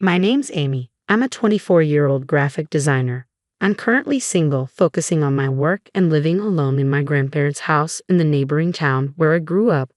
My name's Amy. I'm a 24-year-old graphic designer. I'm currently single, focusing on my work and living alone in my grandparents' house in the neighboring town where I grew up.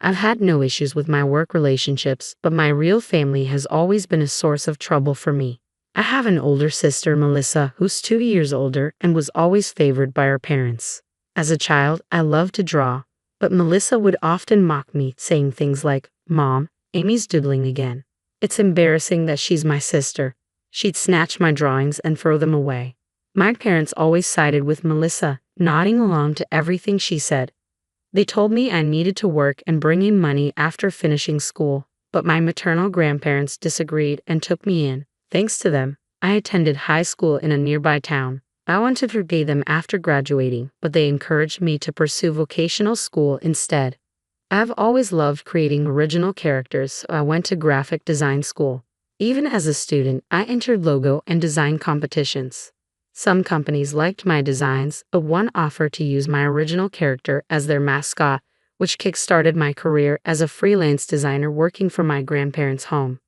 I've had no issues with my work relationships, but my real family has always been a source of trouble for me. I have an older sister, Melissa, who's 2 years older and was always favored by her parents. As a child, I loved to draw, but Melissa would often mock me, saying things like, "Mom, Amy's doodling again. It's embarrassing that she's my sister." She'd snatch my drawings and throw them away. My parents always sided with Melissa, nodding along to everything she said. They told me I needed to work and bring in money after finishing school, but my maternal grandparents disagreed and took me in. Thanks to them, I attended high school in a nearby town. I wanted to repay them after graduating, but they encouraged me to pursue vocational school instead. I've always loved creating original characters, so I went to graphic design school. Even as a student, I entered logo and design competitions. Some companies liked my designs, but one offered to use my original character as their mascot, which kick-started my career as a freelance designer working from my grandparents' home.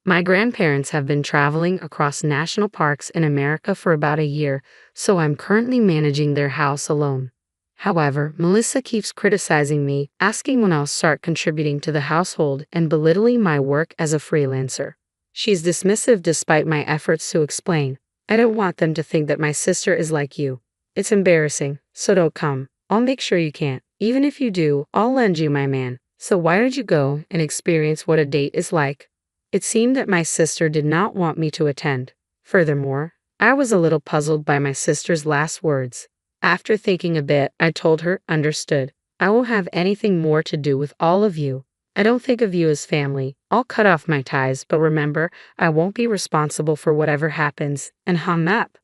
My grandparents have been traveling across national parks in America for about a year, so I'm currently managing their house alone. However, Melissa keeps criticizing me, asking when I'll start contributing to the household and belittling my work as a freelancer. She's dismissive despite my efforts to explain. "I don't want them to think that my sister is like you. It's embarrassing, so don't come. I'll make sure you can't. Even if you do, I'll lend you my man. So why don't you go and experience what a date is like?" It seemed that my sister did not want me to attend. Furthermore, I was a little puzzled by my sister's last words. After thinking a bit, I told her, "Understood. I won't have anything more to do with all of you. I don't think of you as family. I'll cut off my ties, but remember, I won't be responsible for whatever happens," and hung up.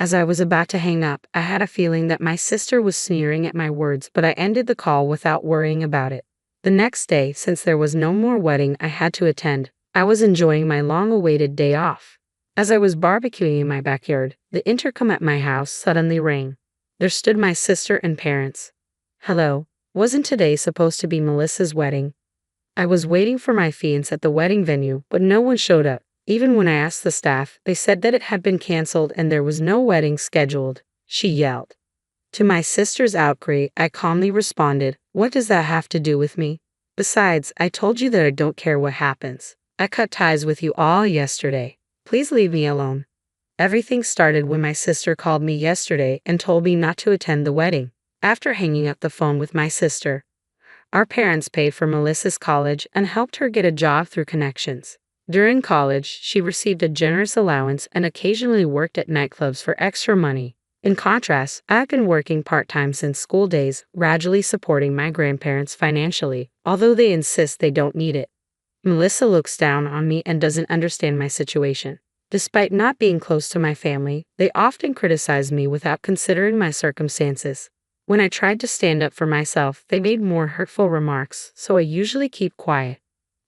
As I was about to hang up, I had a feeling that my sister was sneering at my words, but I ended the call without worrying about it. The next day, since there was no more wedding I had to attend, I was enjoying my long-awaited day off. As I was barbecuing in my backyard, the intercom at my house suddenly rang. There stood my sister and parents. "Hello, wasn't today supposed to be Melissa's wedding?" I was waiting for my fiance at the wedding venue, but no one showed up. Even when I asked the staff, they said that it had been canceled and there was no wedding scheduled, she yelled. To my sister's outcry, I calmly responded, "What does that have to do with me? Besides, I told you that I don't care what happens. I cut ties with you all yesterday. Please leave me alone." Everything started when my sister called me yesterday and told me not to attend the wedding. After hanging up the phone with my sister, our parents paid for Melissa's college and helped her get a job through connections. During college, she received a generous allowance and occasionally worked at nightclubs for extra money. In contrast, I've been working part-time since school days, gradually supporting my grandparents financially, although they insist they don't need it. Melissa looks down on me and doesn't understand my situation. Despite not being close to my family, they often criticize me without considering my circumstances. When I tried to stand up for myself, they made more hurtful remarks, so I usually keep quiet.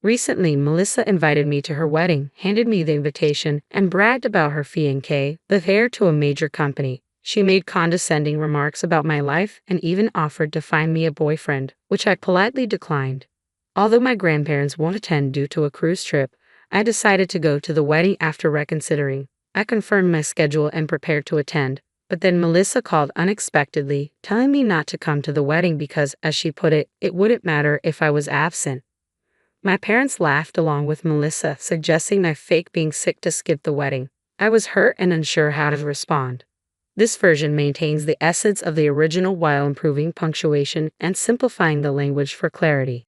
Recently, Melissa invited me to her wedding, handed me the invitation, and bragged about her fiance, the heir to a major company. She made condescending remarks about my life and even offered to find me a boyfriend, which I politely declined. Although my grandparents won't attend due to a cruise trip, I decided to go to the wedding after reconsidering. I confirmed my schedule and prepared to attend, but then Melissa called unexpectedly, telling me not to come to the wedding because, as she put it, it wouldn't matter if I was absent. My parents laughed along with Melissa, suggesting I fake being sick to skip the wedding. I was hurt and unsure how to respond. This version maintains the essence of the original while improving punctuation and simplifying the language for clarity.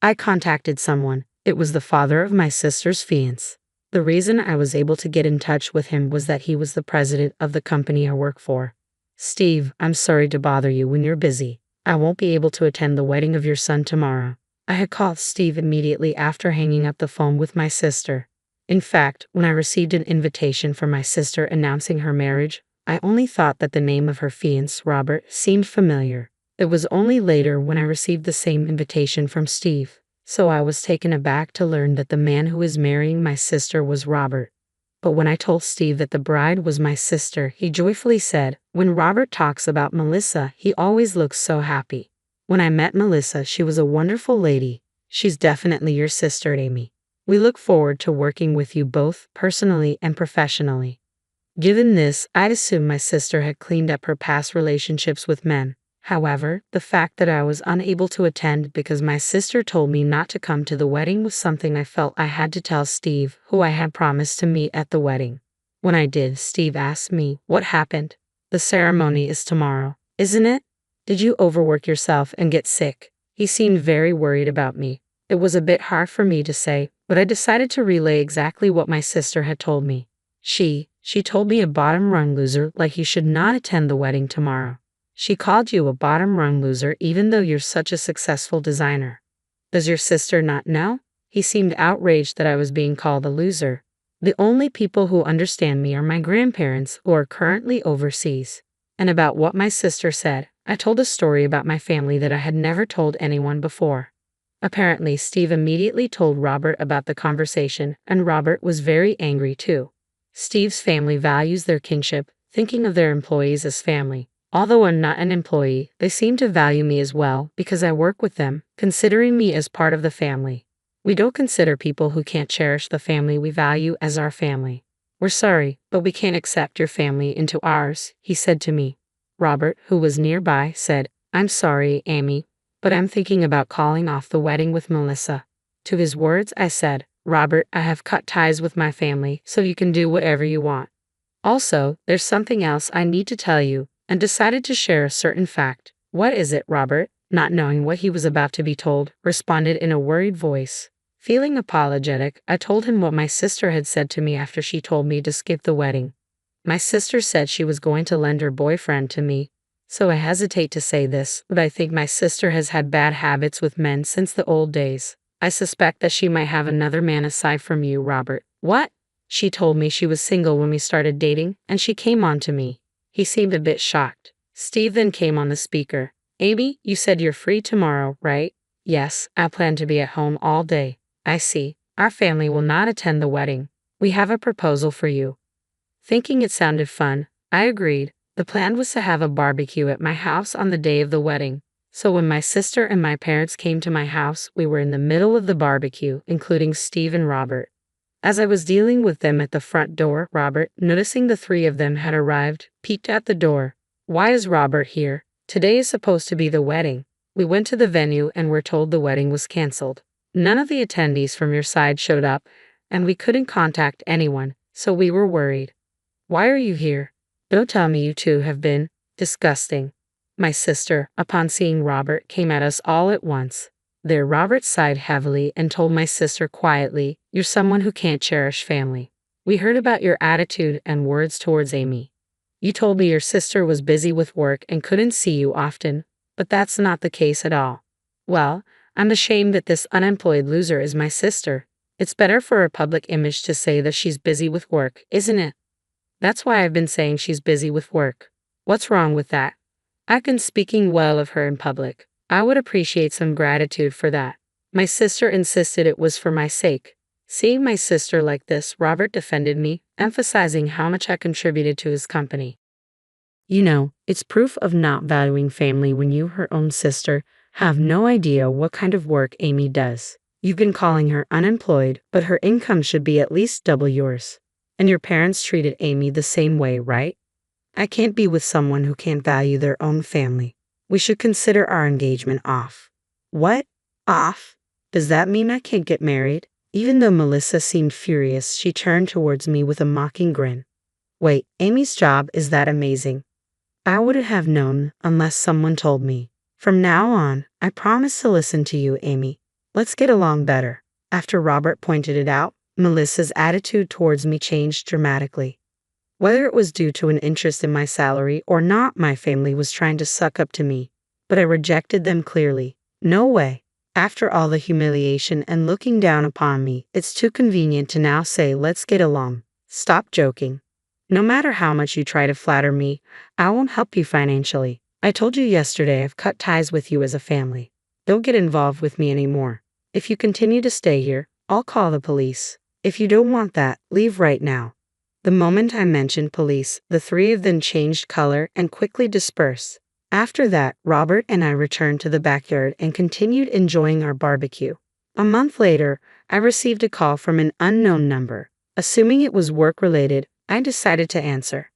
I contacted someone. It was the father of my sister's fiance. The reason I was able to get in touch with him was that he was the president of the company I work for. "Steve, I'm sorry to bother you when you're busy. I won't be able to attend the wedding of your son tomorrow." I had called Steve immediately after hanging up the phone with my sister. In fact, when I received an invitation from my sister announcing her marriage, I only thought that the name of her fiance, Robert, seemed familiar. It was only later when I received the same invitation from Steve, so I was taken aback to learn that the man who was marrying my sister was Robert. But when I told Steve that the bride was my sister, he joyfully said, "When Robert talks about Melissa, he always looks so happy." When I met Melissa, she was a wonderful lady. "She's definitely your sister, Amy." We look forward to working with you both personally and professionally. Given this, I'd assume my sister had cleaned up her past relationships with men. However, the fact that I was unable to attend because my sister told me not to come to the wedding was something I felt I had to tell Steve, who I had promised to meet at the wedding. When I did, Steve asked me, "What happened? The ceremony is tomorrow, isn't it? Did you overwork yourself and get sick?" He seemed very worried about me. It was a bit hard for me to say, but I decided to relay exactly what my sister had told me. She told me a bottom-rung loser like he should not attend the wedding tomorrow. She called you a bottom-rung loser even though you're such a successful designer. Does your sister not know? He seemed outraged that I was being called a loser. The only people who understand me are my grandparents, who are currently overseas. And about what my sister said, I told a story about my family that I had never told anyone before. Apparently, Steve immediately told Robert about the conversation, and Robert was very angry too. Steve's family values their kinship, thinking of their employees as family. Although I'm not an employee, they seem to value me as well because I work with them, considering me as part of the family. We don't consider people who can't cherish the family we value as our family. We're sorry, but we can't accept your family into ours, he said to me. Robert, who was nearby, said, "I'm sorry, Amy, but I'm thinking about calling off the wedding with Melissa." To his words, I said, "Robert, I have cut ties with my family, so you can do whatever you want. Also, there's something else I need to tell you," and decided to share a certain fact. "What is it?" Robert, not knowing what he was about to be told, responded in a worried voice. Feeling apologetic, I told him what my sister had said to me after she told me to skip the wedding. My sister said she was going to lend her boyfriend to me, so I hesitate to say this, but I think my sister has had bad habits with men since the old days. I suspect that she might have another man aside from you, Robert. What? She told me she was single when we started dating, and she came on to me. He seemed a bit shocked. Steve then came on the speaker. "Amy, you said you're free tomorrow, right?" "Yes, I plan to be at home all day." "I see. Our family will not attend the wedding. We have a proposal for you." Thinking it sounded fun, I agreed. The plan was to have a barbecue at my house on the day of the wedding. So when my sister and my parents came to my house, we were in the middle of the barbecue, including Steve and Robert. As I was dealing with them at the front door, Robert, noticing the three of them had arrived, peeked at the door. "Why is Robert here? Today is supposed to be the wedding." We went to the venue and were told the wedding was canceled. None of the attendees from your side showed up, and we couldn't contact anyone, so we were worried. "Why are you here? Don't tell me you two have been disgusting." My sister, upon seeing Robert, came at us all at once. There Robert sighed heavily and told my sister quietly, "You're someone who can't cherish family. We heard about your attitude and words towards Amy. You told me your sister was busy with work and couldn't see you often, but that's not the case at all." "Well, I'm ashamed that this unemployed loser is my sister. It's better for her public image to say that she's busy with work, isn't it?" "That's why I've been saying she's busy with work. What's wrong with that? I've been speaking well of her in public. I would appreciate some gratitude for that." My sister insisted it was for my sake. Seeing my sister like this, Robert defended me, emphasizing how much I contributed to his company. "You know, it's proof of not valuing family when you, her own sister, have no idea what kind of work Amy does. You've been calling her unemployed, but her income should be at least double yours. And your parents treated Amy the same way, right? I can't be with someone who can't value their own family. We should consider our engagement off." "What? Off? Does that mean I can't get married?" Even though Melissa seemed furious, she turned towards me with a mocking grin. "Wait, Amy's job is that amazing? I wouldn't have known unless someone told me. From now on, I promise to listen to you, Amy. Let's get along better." After Robert pointed it out, Melissa's attitude towards me changed dramatically. Whether it was due to an interest in my salary or not, my family was trying to suck up to me, but I rejected them clearly. No way. After all the humiliation and looking down upon me, it's too convenient to now say let's get along. Stop joking. No matter how much you try to flatter me, I won't help you financially. I told you yesterday I've cut ties with you as a family. Don't get involved with me anymore. If you continue to stay here, I'll call the police. If you don't want that, leave right now." The moment I mentioned police, the three of them changed color and quickly dispersed. After that, Robert and I returned to the backyard and continued enjoying our barbecue. A month later, I received a call from an unknown number. Assuming it was work-related, I decided to answer.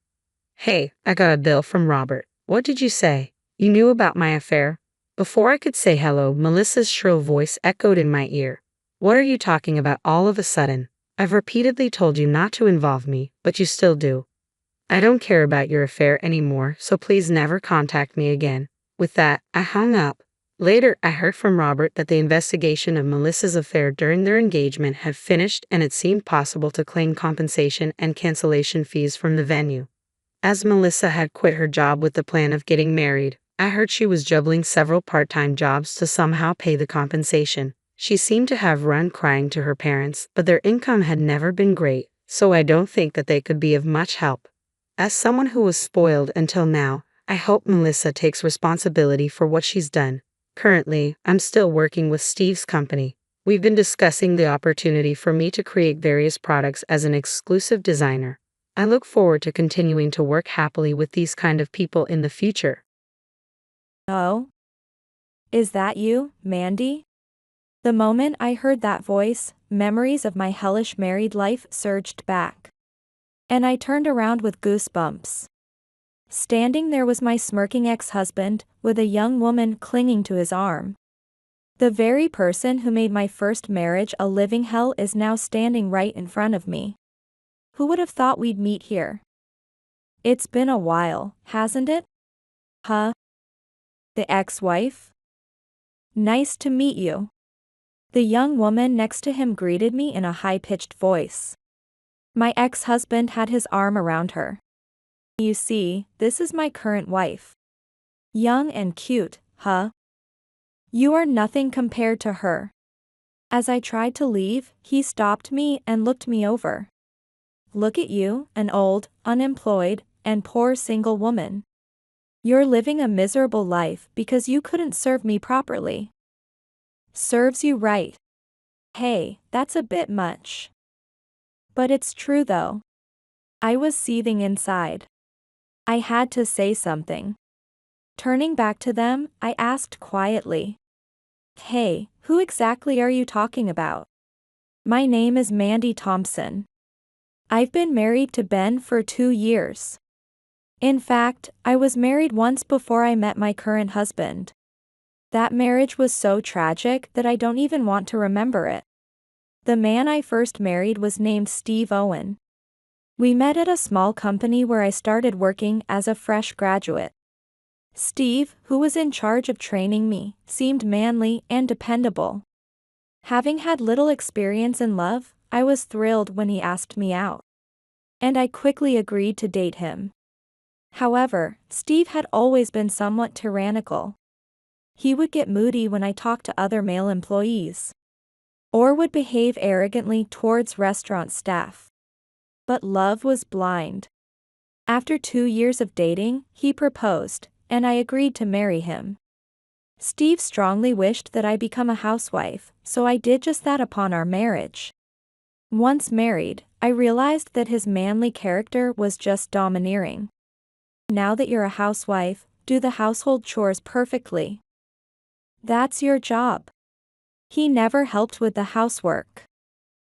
"Hey, I got a bill from Robert. What did you say? You knew about my affair?" Before I could say hello, Melissa's shrill voice echoed in my ear. "What are you talking about all of a sudden? I've repeatedly told you not to involve me, but you still do. I don't care about your affair anymore, so please never contact me again." With that, I hung up. Later, I heard from Robert that the investigation of Melissa's affair during their engagement had finished and it seemed possible to claim compensation and cancellation fees from the venue. As Melissa had quit her job with the plan of getting married, I heard she was juggling several part-time jobs to somehow pay the compensation. She seemed to have run crying to her parents, but their income had never been great, so I don't think that they could be of much help. As someone who was spoiled until now, I hope Melissa takes responsibility for what she's done. Currently, I'm still working with Steve's company. We've been discussing the opportunity for me to create various products as an exclusive designer. I look forward to continuing to work happily with these kind of people in the future. Oh? Is that you, Mandy? The moment I heard that voice, memories of my hellish married life surged back. And I turned around with goosebumps. Standing there was my smirking ex-husband, with a young woman clinging to his arm. The very person who made my first marriage a living hell is now standing right in front of me. Who would have thought we'd meet here? It's been a while, hasn't it? Huh? The ex-wife? Nice to meet you. The young woman next to him greeted me in a high-pitched voice. My ex-husband had his arm around her. "You see, this is my current wife. Young and cute, huh? You are nothing compared to her." As I tried to leave, he stopped me and looked me over. "Look at you, an old, unemployed, and poor single woman. You're living a miserable life because you couldn't serve me properly." Serves you right. Hey, that's a bit much. But it's true though. I was seething inside. I had to say something. Turning back to them, I asked quietly. "Hey, who exactly are you talking about?" "My name is Mandy Thompson. I've been married to Ben for 2 years. In fact, I was married once before I met my current husband. That marriage was so tragic that I don't even want to remember it. The man I first married was named Steve Owen. We met at a small company where I started working as a fresh graduate. Steve, who was in charge of training me, seemed manly and dependable. Having had little experience in love, I was thrilled when he asked me out. And I quickly agreed to date him. However, Steve had always been somewhat tyrannical. He would get moody when I talked to other male employees, or would behave arrogantly towards restaurant staff. But love was blind. After 2 years of dating, he proposed, and I agreed to marry him. Steve strongly wished that I become a housewife, so I did just that upon our marriage. Once married, I realized that his manly character was just domineering. "Now that you're a housewife, do the household chores perfectly. That's your job." He never helped with the housework.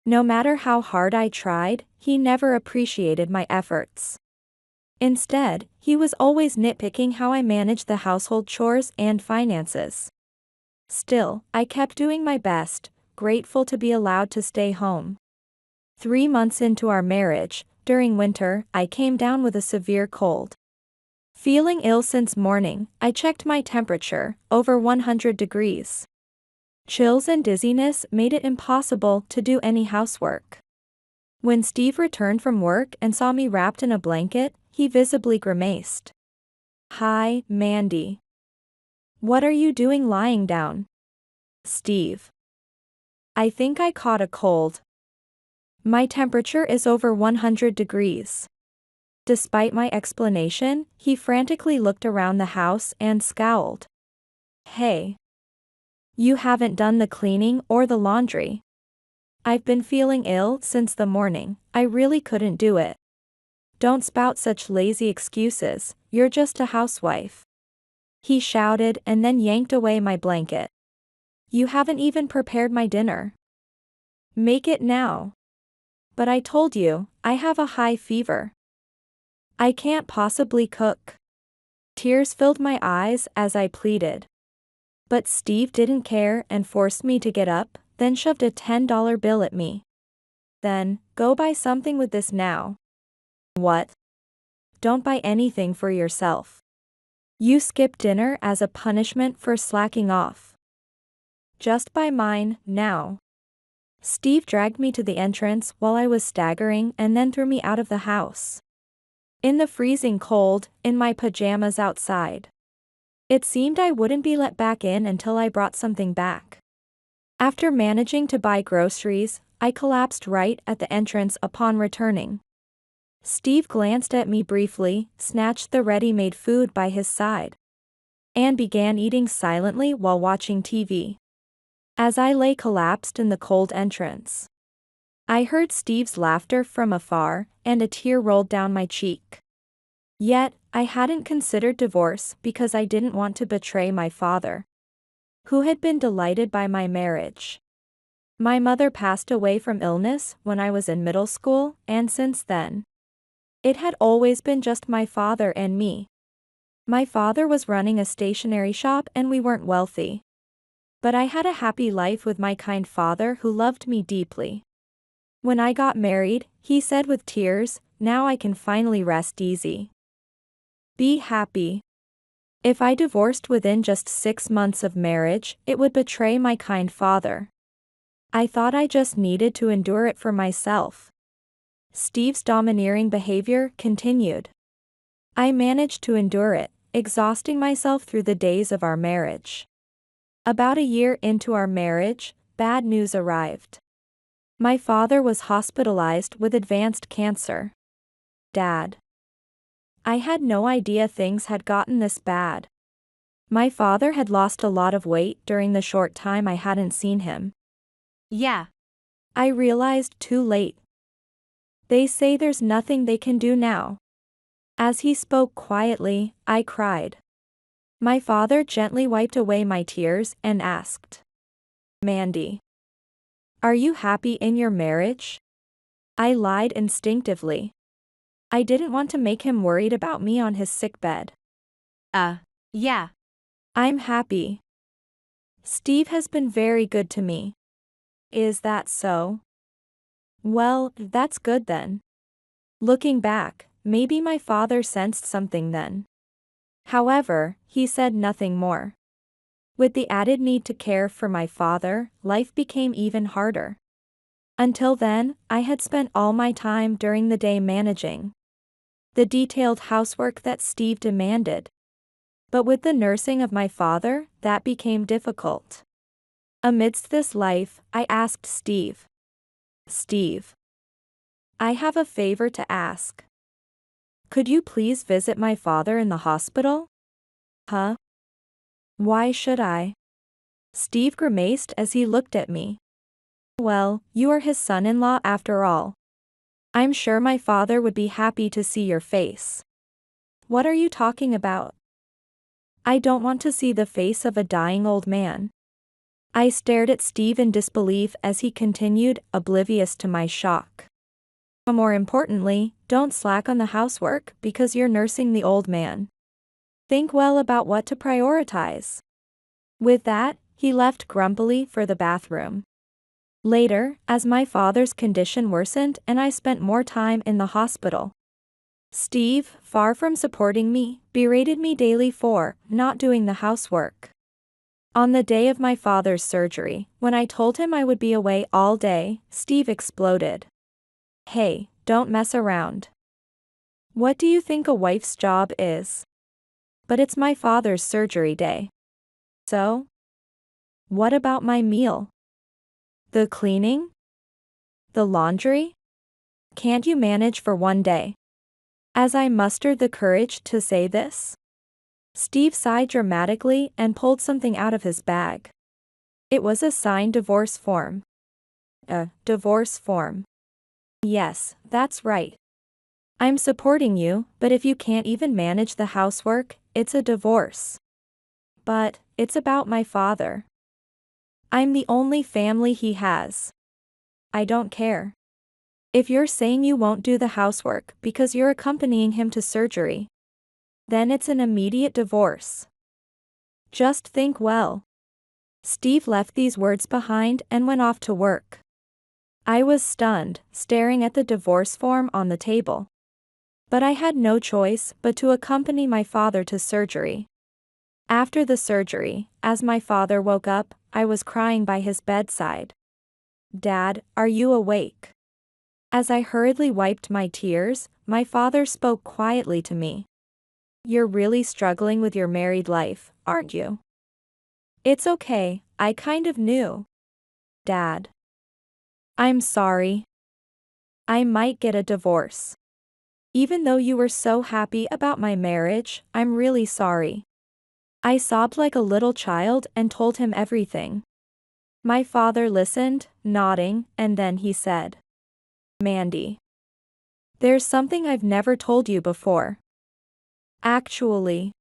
No matter how hard I tried, he never appreciated my efforts. Instead, he was always nitpicking how I managed the household chores and finances. Still, I kept doing my best, grateful to be allowed to stay home. 3 months into our marriage, during winter, I came down with a severe cold. Feeling ill since morning, I checked my temperature, over 100 degrees. Chills and dizziness made it impossible to do any housework. When Steve returned from work and saw me wrapped in a blanket, he visibly grimaced. "Hi, Mandy. What are you doing lying down?" "Steve. I think I caught a cold. My temperature is over 100 degrees. Despite my explanation, he frantically looked around the house and scowled. "Hey. You haven't done the cleaning or the laundry." "I've been feeling ill since the morning, I really couldn't do it." "Don't spout such lazy excuses, you're just a housewife." He shouted and then yanked away my blanket. You haven't even prepared my dinner. Make it now. But I told you, I have a high fever. I can't possibly cook. Tears filled my eyes as I pleaded. But Steve didn't care and forced me to get up, then shoved a $10 bill at me. Then, go buy something with this now. What? Don't buy anything for yourself. You skip dinner as a punishment for slacking off. Just buy mine, now. Steve dragged me to the entrance while I was staggering and then threw me out of the house. In the freezing cold, in my pajamas outside. It seemed I wouldn't be let back in until I brought something back. After managing to buy groceries, I collapsed right at the entrance upon returning. Steve glanced at me briefly, snatched the ready-made food by his side, and began eating silently while watching TV. As I lay collapsed in the cold entrance, I heard Steve's laughter from afar, and a tear rolled down my cheek. Yet, I hadn't considered divorce because I didn't want to betray my father, who had been delighted by my marriage. My mother passed away from illness when I was in middle school, and since then, it had always been just my father and me. My father was running a stationery shop and we weren't wealthy. But I had a happy life with my kind father who loved me deeply. When I got married, he said with tears, "Now I can finally rest easy. Be happy." If I divorced within just 6 months of marriage, it would betray my kind father. I thought I just needed to endure it for myself. Steve's domineering behavior continued. I managed to endure it, exhausting myself through the days of our marriage. About a year into our marriage, bad news arrived. My father was hospitalized with advanced cancer. Dad. I had no idea things had gotten this bad. My father had lost a lot of weight during the short time I hadn't seen him. Yeah. I realized too late. They say there's nothing they can do now. As he spoke quietly, I cried. My father gently wiped away my tears and asked, "Mandy, are you happy in your marriage?" I lied instinctively. I didn't want to make him worried about me on his sickbed. Yeah. I'm happy. Steve has been very good to me. Is that so? Well, that's good then. Looking back, maybe my father sensed something then. However, he said nothing more. With the added need to care for my father, life became even harder. Until then, I had spent all my time during the day managing the detailed housework that Steve demanded. But with the nursing of my father, that became difficult. Amidst this life, I asked Steve, "Steve, I have a favor to ask. Could you please visit my father in the hospital?" Huh? Why should I? Steve grimaced as he looked at me. Well, you are his son-in-law after all. I'm sure my father would be happy to see your face. What are you talking about? I don't want to see the face of a dying old man. I stared at Steve in disbelief as he continued, oblivious to my shock. More importantly, don't slack on the housework because you're nursing the old man. Think well about what to prioritize. With that, he left grumpily for the bathroom. Later, as my father's condition worsened and I spent more time in the hospital, Steve, far from supporting me, berated me daily for not doing the housework. On the day of my father's surgery, when I told him I would be away all day, Steve exploded. Hey, don't mess around. What do you think a wife's job is? But it's my father's surgery day. So? What about my meal? The cleaning? The laundry? Can't you manage for one day? As I mustered the courage to say this, Steve sighed dramatically and pulled something out of his bag. It was a signed divorce form. A divorce form. Yes, that's right. I'm supporting you, but if you can't even manage the housework, it's a divorce. But, it's about my father. I'm the only family he has. I don't care. If you're saying you won't do the housework because you're accompanying him to surgery, then it's an immediate divorce. Just think well. Steve left these words behind and went off to work. I was stunned, staring at the divorce form on the table. But I had no choice but to accompany my father to surgery. After the surgery, as my father woke up, I was crying by his bedside. "Dad, are you awake?" As I hurriedly wiped my tears, my father spoke quietly to me. "You're really struggling with your married life, aren't you?" "It's okay, I kind of knew." "Dad. I'm sorry. I might get a divorce. Even though you were so happy about my marriage, I'm really sorry." I sobbed like a little child and told him everything. My father listened, nodding, and then he said, "Mandy, there's something I've never told you before." Actually,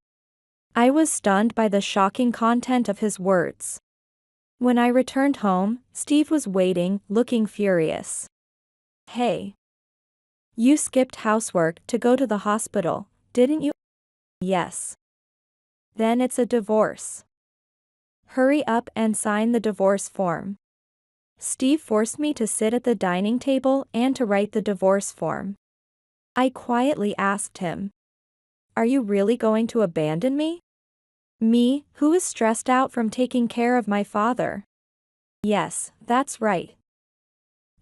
I was stunned by the shocking content of his words. When I returned home, Steve was waiting, looking furious. "Hey. You skipped housework to go to the hospital, didn't you?" "Yes." "Then it's a divorce. Hurry up and sign the divorce form." Steve forced me to sit at the dining table and to write the divorce form. I quietly asked him, "Are you really going to abandon me? Me, who is stressed out from taking care of my father?" "Yes, that's right.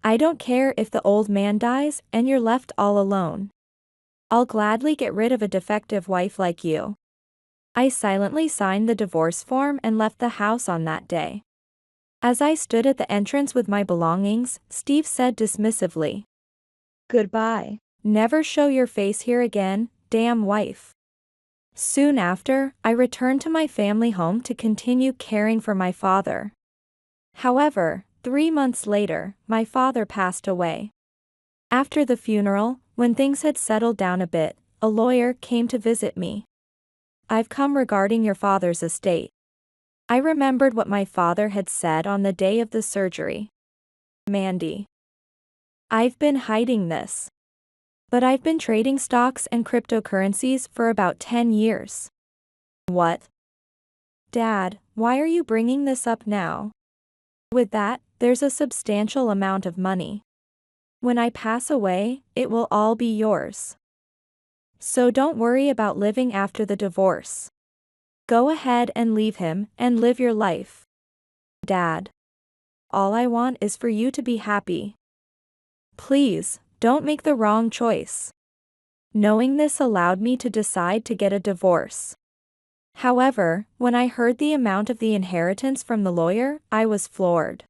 I don't care if the old man dies and you're left all alone. I'll gladly get rid of a defective wife like you." I silently signed the divorce form and left the house on that day. As I stood at the entrance with my belongings, Steve said dismissively, "Goodbye. Never show your face here again, damn wife." Soon after, I returned to my family home to continue caring for my father. However, 3 months later, my father passed away. After the funeral, when things had settled down a bit, a lawyer came to visit me. "I've come regarding your father's estate." I remembered what my father had said on the day of the surgery. "Mandy, I've been hiding this. But I've been trading stocks and cryptocurrencies for about 10 years. "What? Dad, why are you bringing this up now?" "With that, there's a substantial amount of money. When I pass away, it will all be yours. So don't worry about living after the divorce. Go ahead and leave him and live your life." "Dad, all I want is for you to be happy. Please, don't make the wrong choice." Knowing this allowed me to decide to get a divorce. However, when I heard the amount of the inheritance from the lawyer, I was floored.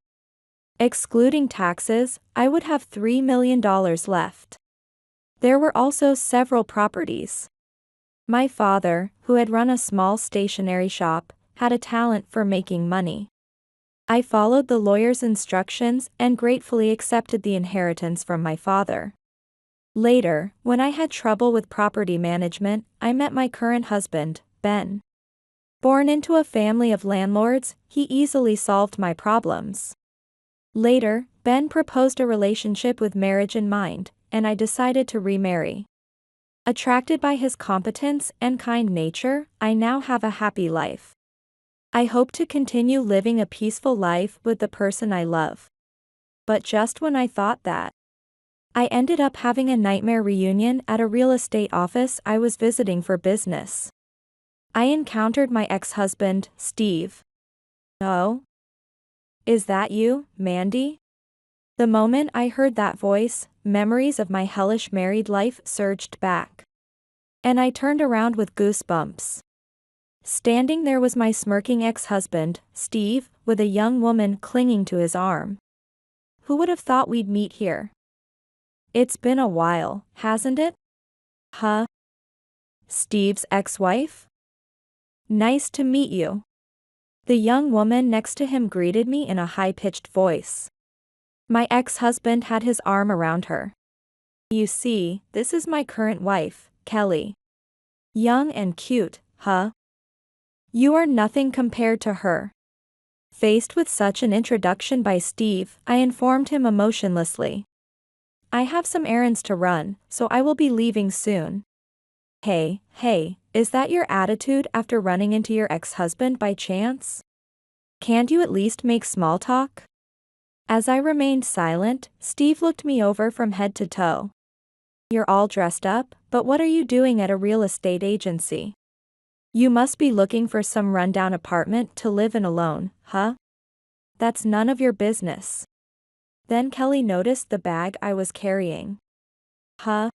Excluding taxes, I would have $3 million left. There were also several properties. My father, who had run a small stationery shop, had a talent for making money. I followed the lawyer's instructions and gratefully accepted the inheritance from my father. Later, when I had trouble with property management, I met my current husband, Ben. Born into a family of landlords, he easily solved my problems. Later, Ben proposed a relationship with marriage in mind, and I decided to remarry. Attracted by his competence and kind nature, I now have a happy life. I hope to continue living a peaceful life with the person I love. But just when I thought that, I ended up having a nightmare reunion at a real estate office I was visiting for business. I encountered my ex-husband, Steve. "Oh? Is that you, Mandy?" The moment I heard that voice, memories of my hellish married life surged back. And I turned around with goosebumps. Standing there was my smirking ex-husband, Steve, with a young woman clinging to his arm. Who would have thought we'd meet here? It's been a while, hasn't it? Huh? Steve's ex-wife? Nice to meet you. The young woman next to him greeted me in a high-pitched voice. My ex-husband had his arm around her. "You see, this is my current wife, Kelly. Young and cute, huh? You are nothing compared to her." Faced with such an introduction by Steve, I informed him emotionlessly. I have some errands to run, so I will be leaving soon. Hey, is that your attitude after running into your ex-husband by chance? Can't you at least make small talk? As I remained silent, Steve looked me over from head to toe. You're all dressed up, but what are you doing at a real estate agency? You must be looking for some rundown apartment to live in alone, huh? That's none of your business. Then Kelly noticed the bag I was carrying. Huh?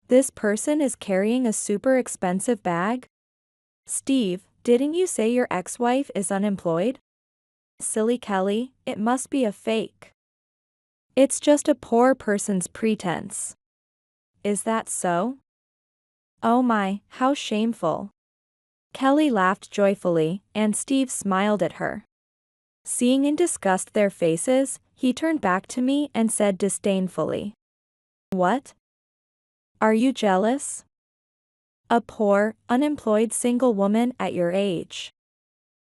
This person is carrying a super expensive bag? Steve, didn't you say your ex-wife is unemployed? Silly Kelly, it must be a fake. It's just a poor person's pretense. Is that so? Oh my, how shameful. Kelly laughed joyfully, and Steve smiled at her. Seeing in disgust their faces, he turned back to me and said disdainfully. What? Are you jealous? A poor, unemployed single woman at your age.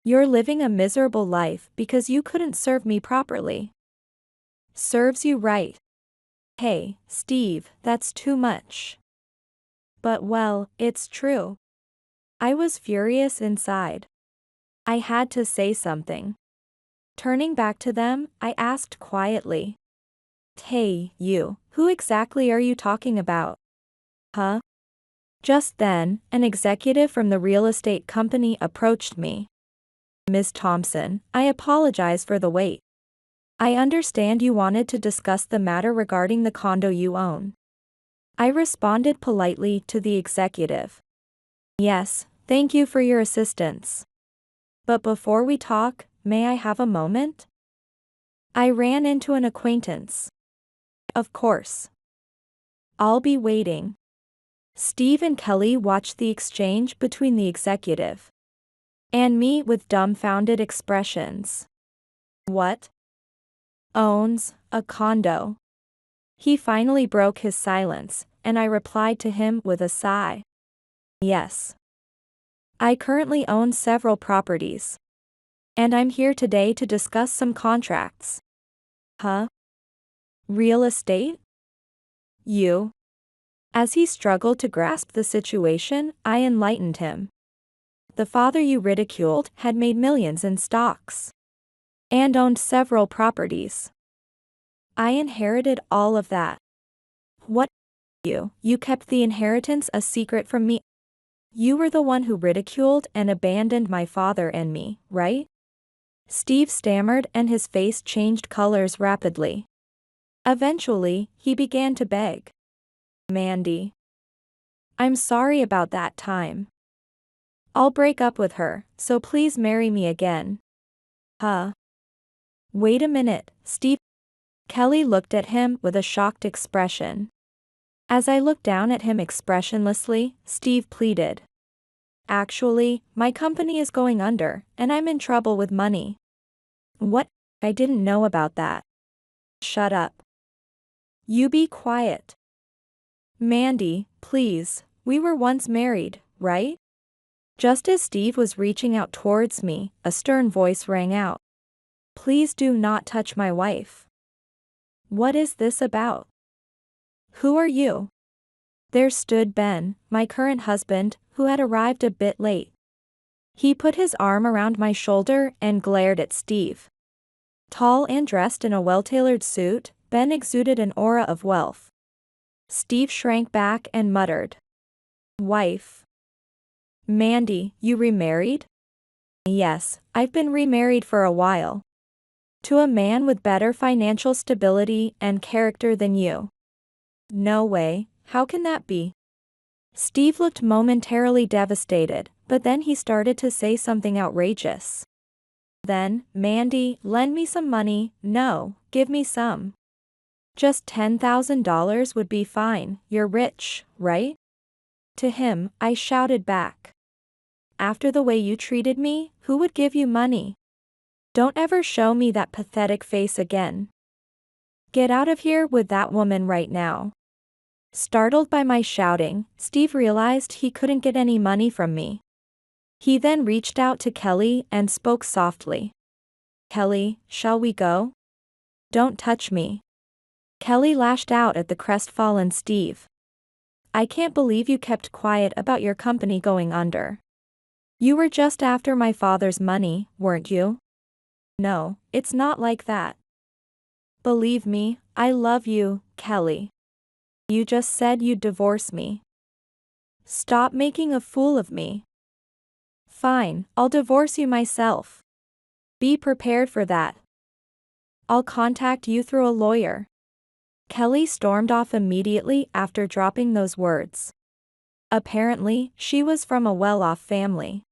You're living a miserable life because you couldn't serve me properly. Serves you right. Hey, Steve, that's too much. But well, it's true. I was furious inside. I had to say something. Turning back to them, I asked quietly. Hey, you, who exactly are you talking about? Huh? Just then, an executive from the real estate company approached me. Ms. Thompson, I apologize for the wait. I understand you wanted to discuss the matter regarding the condo you own. I responded politely to the executive. Yes, thank you for your assistance. But before we talk, may I have a moment? I ran into an acquaintance. Of course. I'll be waiting. Steve and Kelly watched the exchange between the executive and me with dumbfounded expressions. What? Owns a condo? He finally broke his silence, and I replied to him with a sigh. Yes. I currently own several properties. And I'm here today to discuss some contracts. Huh? Real estate? You? As he struggled to grasp the situation, I enlightened him. The father you ridiculed had made millions in stocks and owned several properties. I inherited all of that. What? You kept the inheritance a secret from me. You were the one who ridiculed and abandoned my father and me, right? Steve stammered and his face changed colors rapidly. Eventually, he began to beg. Mandy. I'm sorry about that time. I'll break up with her, so please marry me again. Huh? Wait a minute, Steve. Kelly looked at him with a shocked expression. As I looked down at him expressionlessly, Steve pleaded. Actually, my company is going under, and I'm in trouble with money. What? I didn't know about that. Shut up. You be quiet. Mandy, please, we were once married, right? Just as Steve was reaching out towards me, a stern voice rang out. Please do not touch my wife. What is this about? Who are you? There stood Ben, my current husband, who had arrived a bit late. He put his arm around my shoulder and glared at Steve. Tall and dressed in a well-tailored suit, Ben exuded an aura of wealth. Steve shrank back and muttered. Wife. Mandy, you remarried? Yes, I've been remarried for a while. To a man with better financial stability and character than you. No way, how can that be? Steve looked momentarily devastated, but then he started to say something outrageous. Then, Mandy, lend me some money. No, give me some. Just $10,000 would be fine, you're rich, right? To him, I shouted back. After the way you treated me, who would give you money? Don't ever show me that pathetic face again. Get out of here with that woman right now. Startled by my shouting, Steve realized he couldn't get any money from me. He then reached out to Kelly and spoke softly. Kelly, shall we go? Don't touch me. Kelly lashed out at the crestfallen Steve. I can't believe you kept quiet about your company going under. You were just after my father's money, weren't you? No, it's not like that. Believe me, I love you, Kelly. You just said you'd divorce me. Stop making a fool of me. Fine, I'll divorce you myself. Be prepared for that. I'll contact you through a lawyer. Kelly stormed off immediately after dropping those words. Apparently, she was from a well-off family.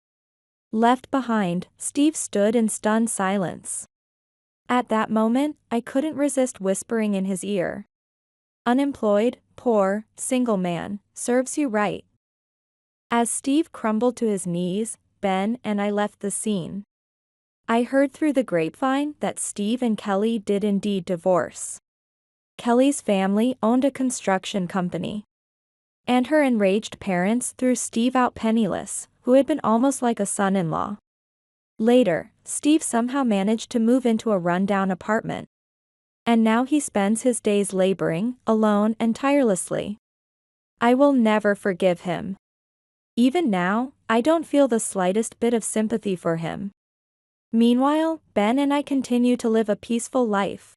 Left behind, Steve stood in stunned silence. At that moment, I couldn't resist whispering in his ear. Unemployed, poor, single man, serves you right. As Steve crumbled to his knees, Ben and I left the scene. I heard through the grapevine that Steve and Kelly did indeed divorce. Kelly's family owned a construction company. And her enraged parents threw Steve out penniless, who had been almost like a son-in-law. Later, Steve somehow managed to move into a rundown apartment. And now he spends his days laboring, alone and tirelessly. I will never forgive him. Even now, I don't feel the slightest bit of sympathy for him. Meanwhile, Ben and I continue to live a peaceful life.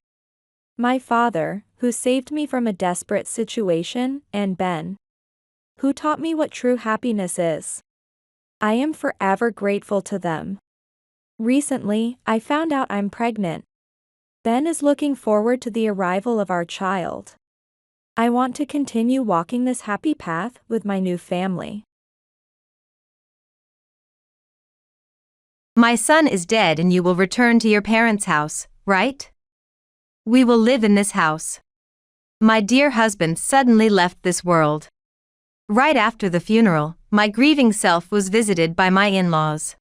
My father, who saved me from a desperate situation, and Ben, who taught me what true happiness is. I am forever grateful to them. Recently, I found out I'm pregnant. Ben is looking forward to the arrival of our child. I want to continue walking this happy path with my new family. My son is dead and you will return to your parents' house, right? We will live in this house. My dear husband suddenly left this world. Right after the funeral, my grieving self was visited by my in-laws.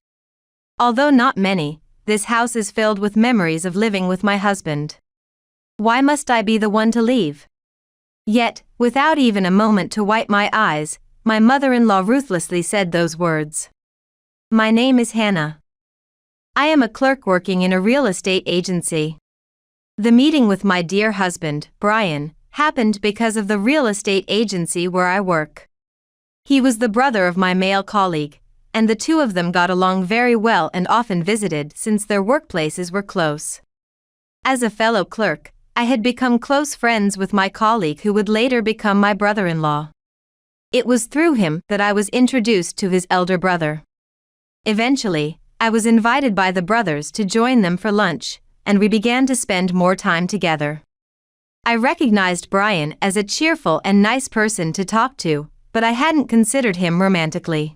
Although not many, this house is filled with memories of living with my husband. Why must I be the one to leave? Yet, without even a moment to wipe my eyes, my mother-in-law ruthlessly said those words. My name is Hannah. I am a clerk working in a real estate agency. The meeting with my dear husband, Brian, happened because of the real estate agency where I work. He was the brother of my male colleague, and the two of them got along very well and often visited since their workplaces were close. As a fellow clerk, I had become close friends with my colleague who would later become my brother-in-law. It was through him that I was introduced to his elder brother. Eventually, I was invited by the brothers to join them for lunch, and we began to spend more time together. I recognized Brian as a cheerful and nice person to talk to, but I hadn't considered him romantically.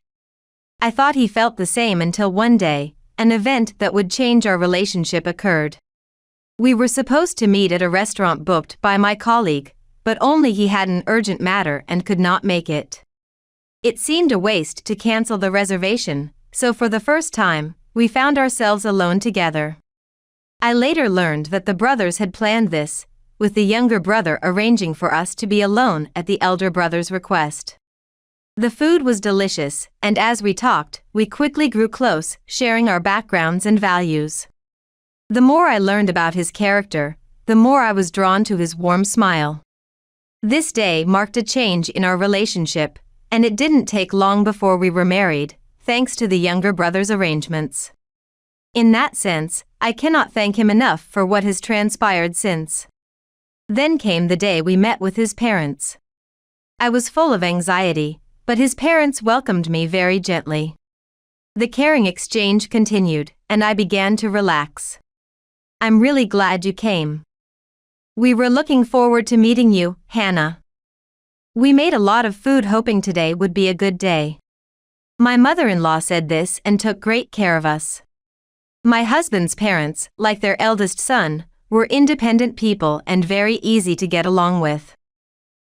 I thought he felt the same until one day, an event that would change our relationship occurred. We were supposed to meet at a restaurant booked by my colleague, but only he had an urgent matter and could not make it. It seemed a waste to cancel the reservation, so for the first time, we found ourselves alone together. I later learned that the brothers had planned this, with the younger brother arranging for us to be alone at the elder brother's request. The food was delicious, and as we talked, we quickly grew close, sharing our backgrounds and values. The more I learned about his character, the more I was drawn to his warm smile. This day marked a change in our relationship, and it didn't take long before we were married, thanks to the younger brother's arrangements. In that sense, I cannot thank him enough for what has transpired since. Then came the day we met with his parents. I was full of anxiety, but his parents welcomed me very gently. The caring exchange continued, and I began to relax. I'm really glad you came. We were looking forward to meeting you, Hannah. We made a lot of food hoping today would be a good day. My mother-in-law said this and took great care of us. My husband's parents, like their eldest son, were independent people and very easy to get along with.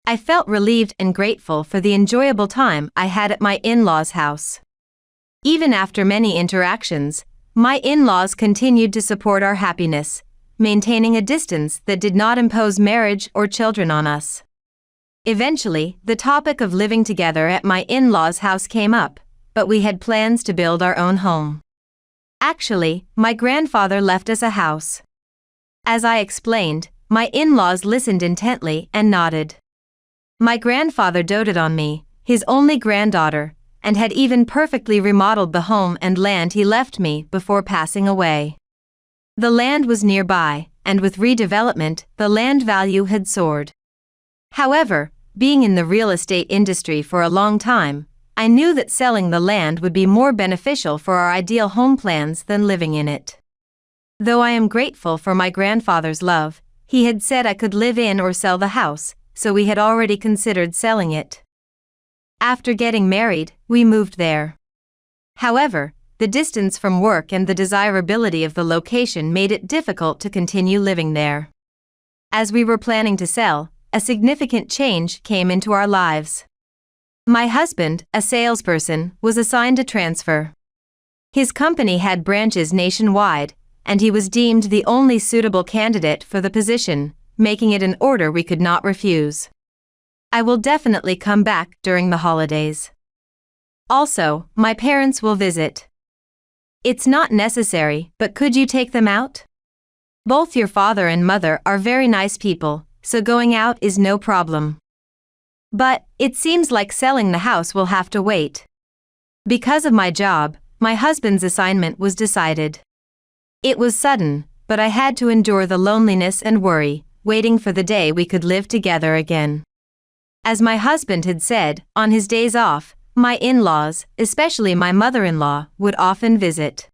I felt relieved and grateful for the enjoyable time I had at my in-laws' house. Even after many interactions, my in-laws continued to support our happiness, maintaining a distance that did not impose marriage or children on us. Eventually, the topic of living together at my in-laws' house came up, but we had plans to build our own home. Actually, my grandfather left us a house. As I explained, my in-laws listened intently and nodded. My grandfather doted on me, his only granddaughter, and had even perfectly remodeled the home and land he left me before passing away. The land was nearby, and with redevelopment, the land value had soared. However, being in the real estate industry for a long time, I knew that selling the land would be more beneficial for our ideal home plans than living in it. Though I am grateful for my grandfather's love, he had said I could live in or sell the house, so we had already considered selling it. After getting married, we moved there. However, the distance from work and the desirability of the location made it difficult to continue living there. As we were planning to sell, a significant change came into our lives. My husband, a salesperson, was assigned a transfer. His company had branches nationwide, and he was deemed the only suitable candidate for the position, making it an order we could not refuse. I will definitely come back during the holidays. Also, my parents will visit. It's not necessary, but could you take them out? Both your father and mother are very nice people, so going out is no problem. But, it seems like selling the house will have to wait. Because of my job, my husband's assignment was decided. It was sudden, but I had to endure the loneliness and worry, waiting for the day we could live together again. As my husband had said, on his days off, my in-laws, especially my mother-in-law, would often visit.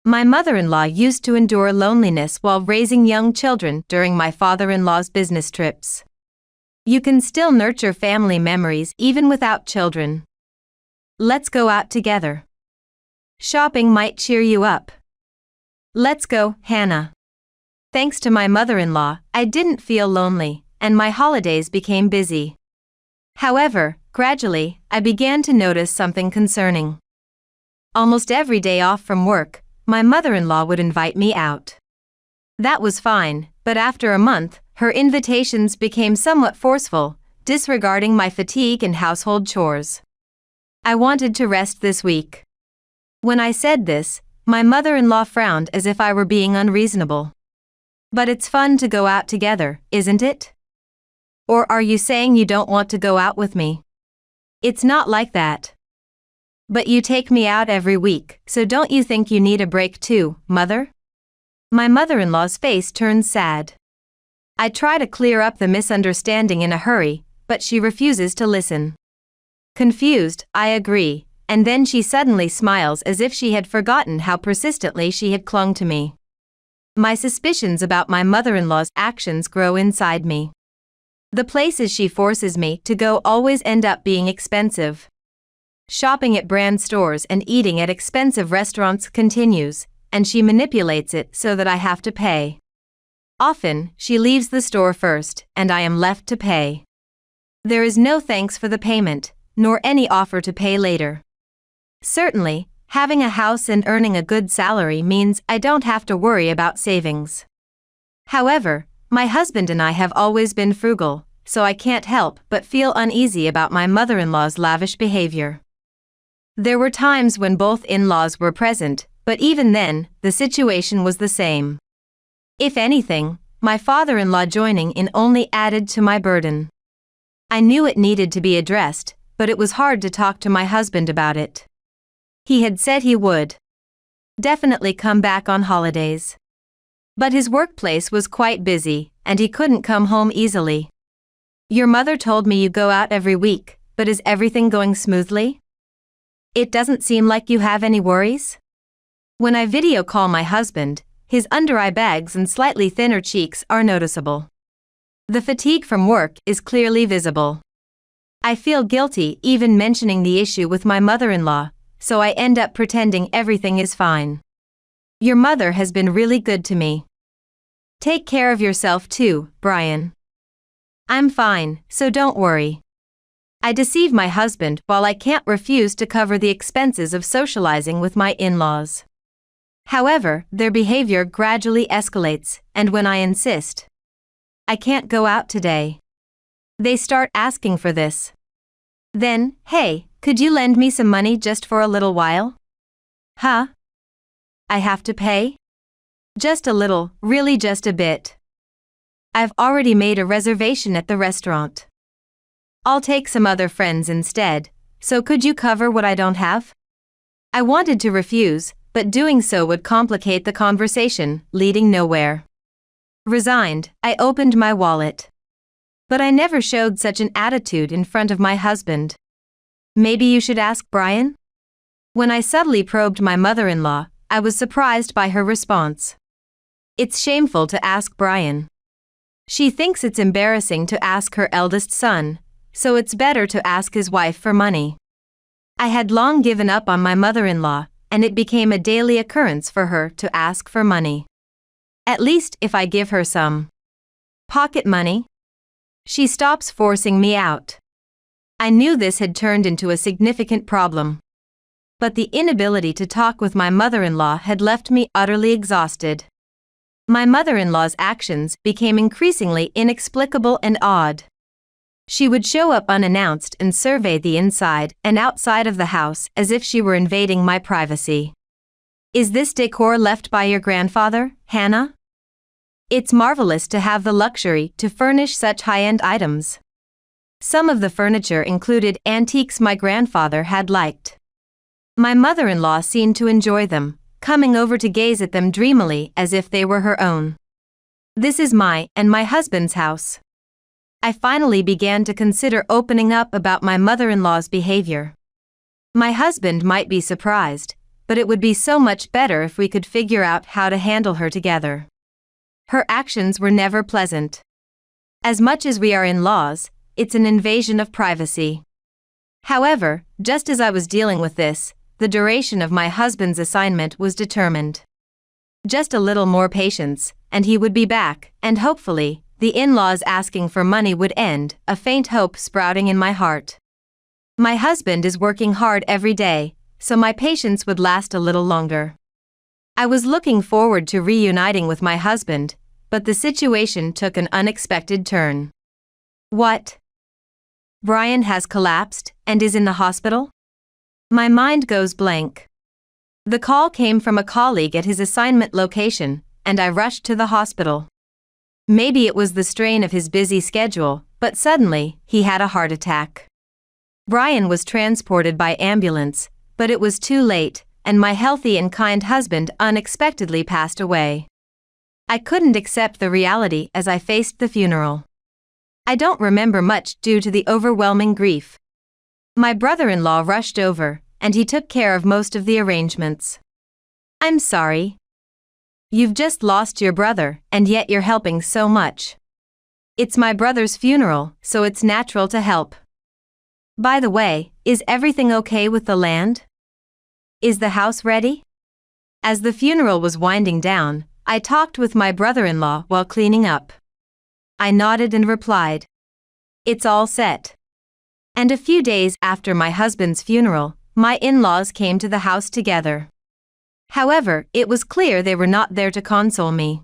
My mother-in-law used to endure loneliness while raising young children during my father-in-law's business trips. You can still nurture family memories even without children. Let's go out together. Shopping might cheer you up. Let's go, Hannah. Thanks to my mother-in-law, I didn't feel lonely, and my holidays became busy. However, gradually, I began to notice something concerning. Almost every day off from work, my mother-in-law would invite me out. That was fine, but after a month, her invitations became somewhat forceful, disregarding my fatigue and household chores. I wanted to rest this week. When I said this, my mother-in-law frowned as if I were being unreasonable. But it's fun to go out together, isn't it? Or are you saying you don't want to go out with me? It's not like that. But you take me out every week, so don't you think you need a break too, Mother? My mother-in-law's face turned sad. I try to clear up the misunderstanding in a hurry, but she refuses to listen. Confused, I agree, and then she suddenly smiles as if she had forgotten how persistently she had clung to me. My suspicions about my mother-in-law's actions grow inside me. The places she forces me to go always end up being expensive. Shopping at brand stores and eating at expensive restaurants continues, and she manipulates it so that I have to pay. Often, she leaves the store first, and I am left to pay. There is no thanks for the payment, nor any offer to pay later. Certainly, having a house and earning a good salary means I don't have to worry about savings. However, my husband and I have always been frugal, so I can't help but feel uneasy about my mother-in-law's lavish behavior. There were times when both in-laws were present, but even then, the situation was the same. If anything, my father-in-law joining in only added to my burden. I knew it needed to be addressed, but it was hard to talk to my husband about it. He had said he would definitely come back on holidays. But his workplace was quite busy, and he couldn't come home easily. Your mother told me you go out every week, but is everything going smoothly? It doesn't seem like you have any worries? When I video call my husband, his under-eye bags and slightly thinner cheeks are noticeable. The fatigue from work is clearly visible. I feel guilty even mentioning the issue with my mother-in-law, so I end up pretending everything is fine. Your mother has been really good to me. Take care of yourself too, Brian. I'm fine, so don't worry. I deceive my husband while I can't refuse to cover the expenses of socializing with my in-laws. However, their behavior gradually escalates, and when I insist, I can't go out today, they start asking for this. Then, hey, could you lend me some money just for a little while? Huh? I have to pay? Just a little, really just a bit. I've already made a reservation at the restaurant. I'll take some other friends instead, so could you cover what I don't have? I wanted to refuse, but doing so would complicate the conversation, leading nowhere. Resigned, I opened my wallet. But I never showed such an attitude in front of my husband. Maybe you should ask Brian? When I subtly probed my mother-in-law, I was surprised by her response. It's shameful to ask Brian. She thinks it's embarrassing to ask her eldest son, so it's better to ask his wife for money. I had long given up on my mother-in-law, and it became a daily occurrence for her to ask for money. At least if I give her some pocket money, she stops forcing me out. I knew this had turned into a significant problem. But the inability to talk with my mother-in-law had left me utterly exhausted. My mother-in-law's actions became increasingly inexplicable and odd. She would show up unannounced and survey the inside and outside of the house as if she were invading my privacy. Is this decor left by your grandfather, Hannah? It's marvelous to have the luxury to furnish such high-end items. Some of the furniture included antiques my grandfather had liked. My mother-in-law seemed to enjoy them, coming over to gaze at them dreamily as if they were her own. This is my and my husband's house. I finally began to consider opening up about my mother-in-law's behavior. My husband might be surprised, but it would be so much better if we could figure out how to handle her together. Her actions were never pleasant. As much as we are in-laws, it's an invasion of privacy. However, just as I was dealing with this, the duration of my husband's assignment was determined. Just a little more patience, and he would be back, and hopefully, the in-laws asking for money would end, a faint hope sprouting in my heart. My husband is working hard every day, so my patience would last a little longer. I was looking forward to reuniting with my husband, but the situation took an unexpected turn. What? Brian has collapsed and is in the hospital? My mind goes blank. The call came from a colleague at his assignment location, and I rushed to the hospital. Maybe it was the strain of his busy schedule, but suddenly, he had a heart attack. Brian was transported by ambulance, but it was too late, and my healthy and kind husband unexpectedly passed away. I couldn't accept the reality as I faced the funeral. I don't remember much due to the overwhelming grief. My brother-in-law rushed over, and he took care of most of the arrangements. I'm sorry. You've just lost your brother, and yet you're helping so much. It's my brother's funeral, so it's natural to help. By the way, is everything okay with the land? Is the house ready? As the funeral was winding down, I talked with my brother-in-law while cleaning up. I nodded and replied, "It's all set." And a few days after my husband's funeral, my in-laws came to the house together. However, it was clear they were not there to console me.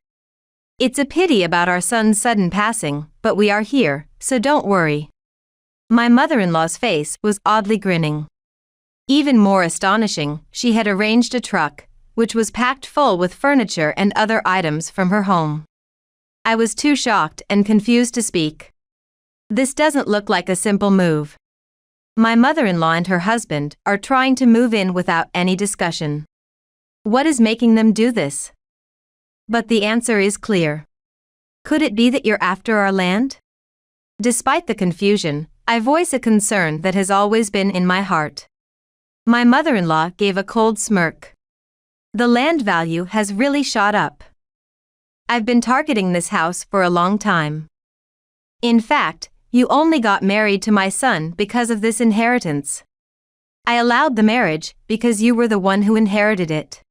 It's a pity about our son's sudden passing, but we are here, so don't worry. My mother-in-law's face was oddly grinning. Even more astonishing, she had arranged a truck, which was packed full with furniture and other items from her home. I was too shocked and confused to speak. This doesn't look like a simple move. My mother-in-law and her husband are trying to move in without any discussion. What is making them do this? But the answer is clear. Could it be that you're after our land? Despite the confusion, I voice a concern that has always been in my heart. My mother-in-law gave a cold smirk. The land value has really shot up. I've been targeting this house for a long time. In fact, you only got married to my son because of this inheritance. I allowed the marriage because you were the one who inherited it.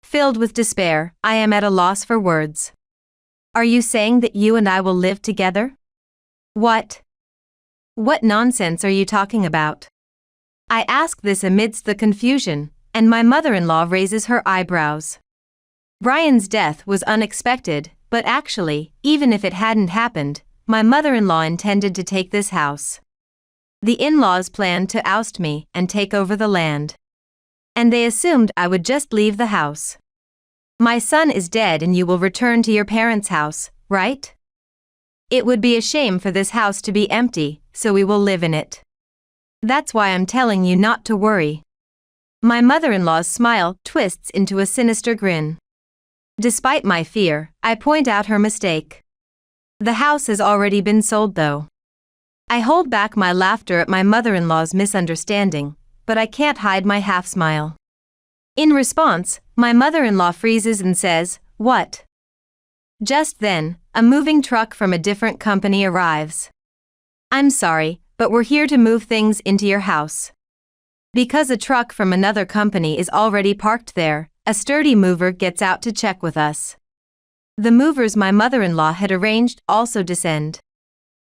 Filled with despair, I am at a loss for words. Are you saying that you and I will live together? What? What nonsense are you talking about? I ask this amidst the confusion, and my mother-in-law raises her eyebrows. Brian's death was unexpected, but actually, even if it hadn't happened, my mother-in-law intended to take this house. The in-laws planned to oust me and take over the land. And they assumed I would just leave the house. My son is dead and you will return to your parents' house, right? It would be a shame for this house to be empty, so we will live in it. That's why I'm telling you not to worry. My mother-in-law's smile twists into a sinister grin. Despite my fear, I point out her mistake. The house has already been sold though. I hold back my laughter at my mother-in-law's misunderstanding, but I can't hide my half-smile. In response, my mother-in-law freezes and says, "What?" Just then, a moving truck from a different company arrives. "I'm sorry, but we're here to move things into your house." Because a truck from another company is already parked there, a sturdy mover gets out to check with us. The movers my mother-in-law had arranged also descend.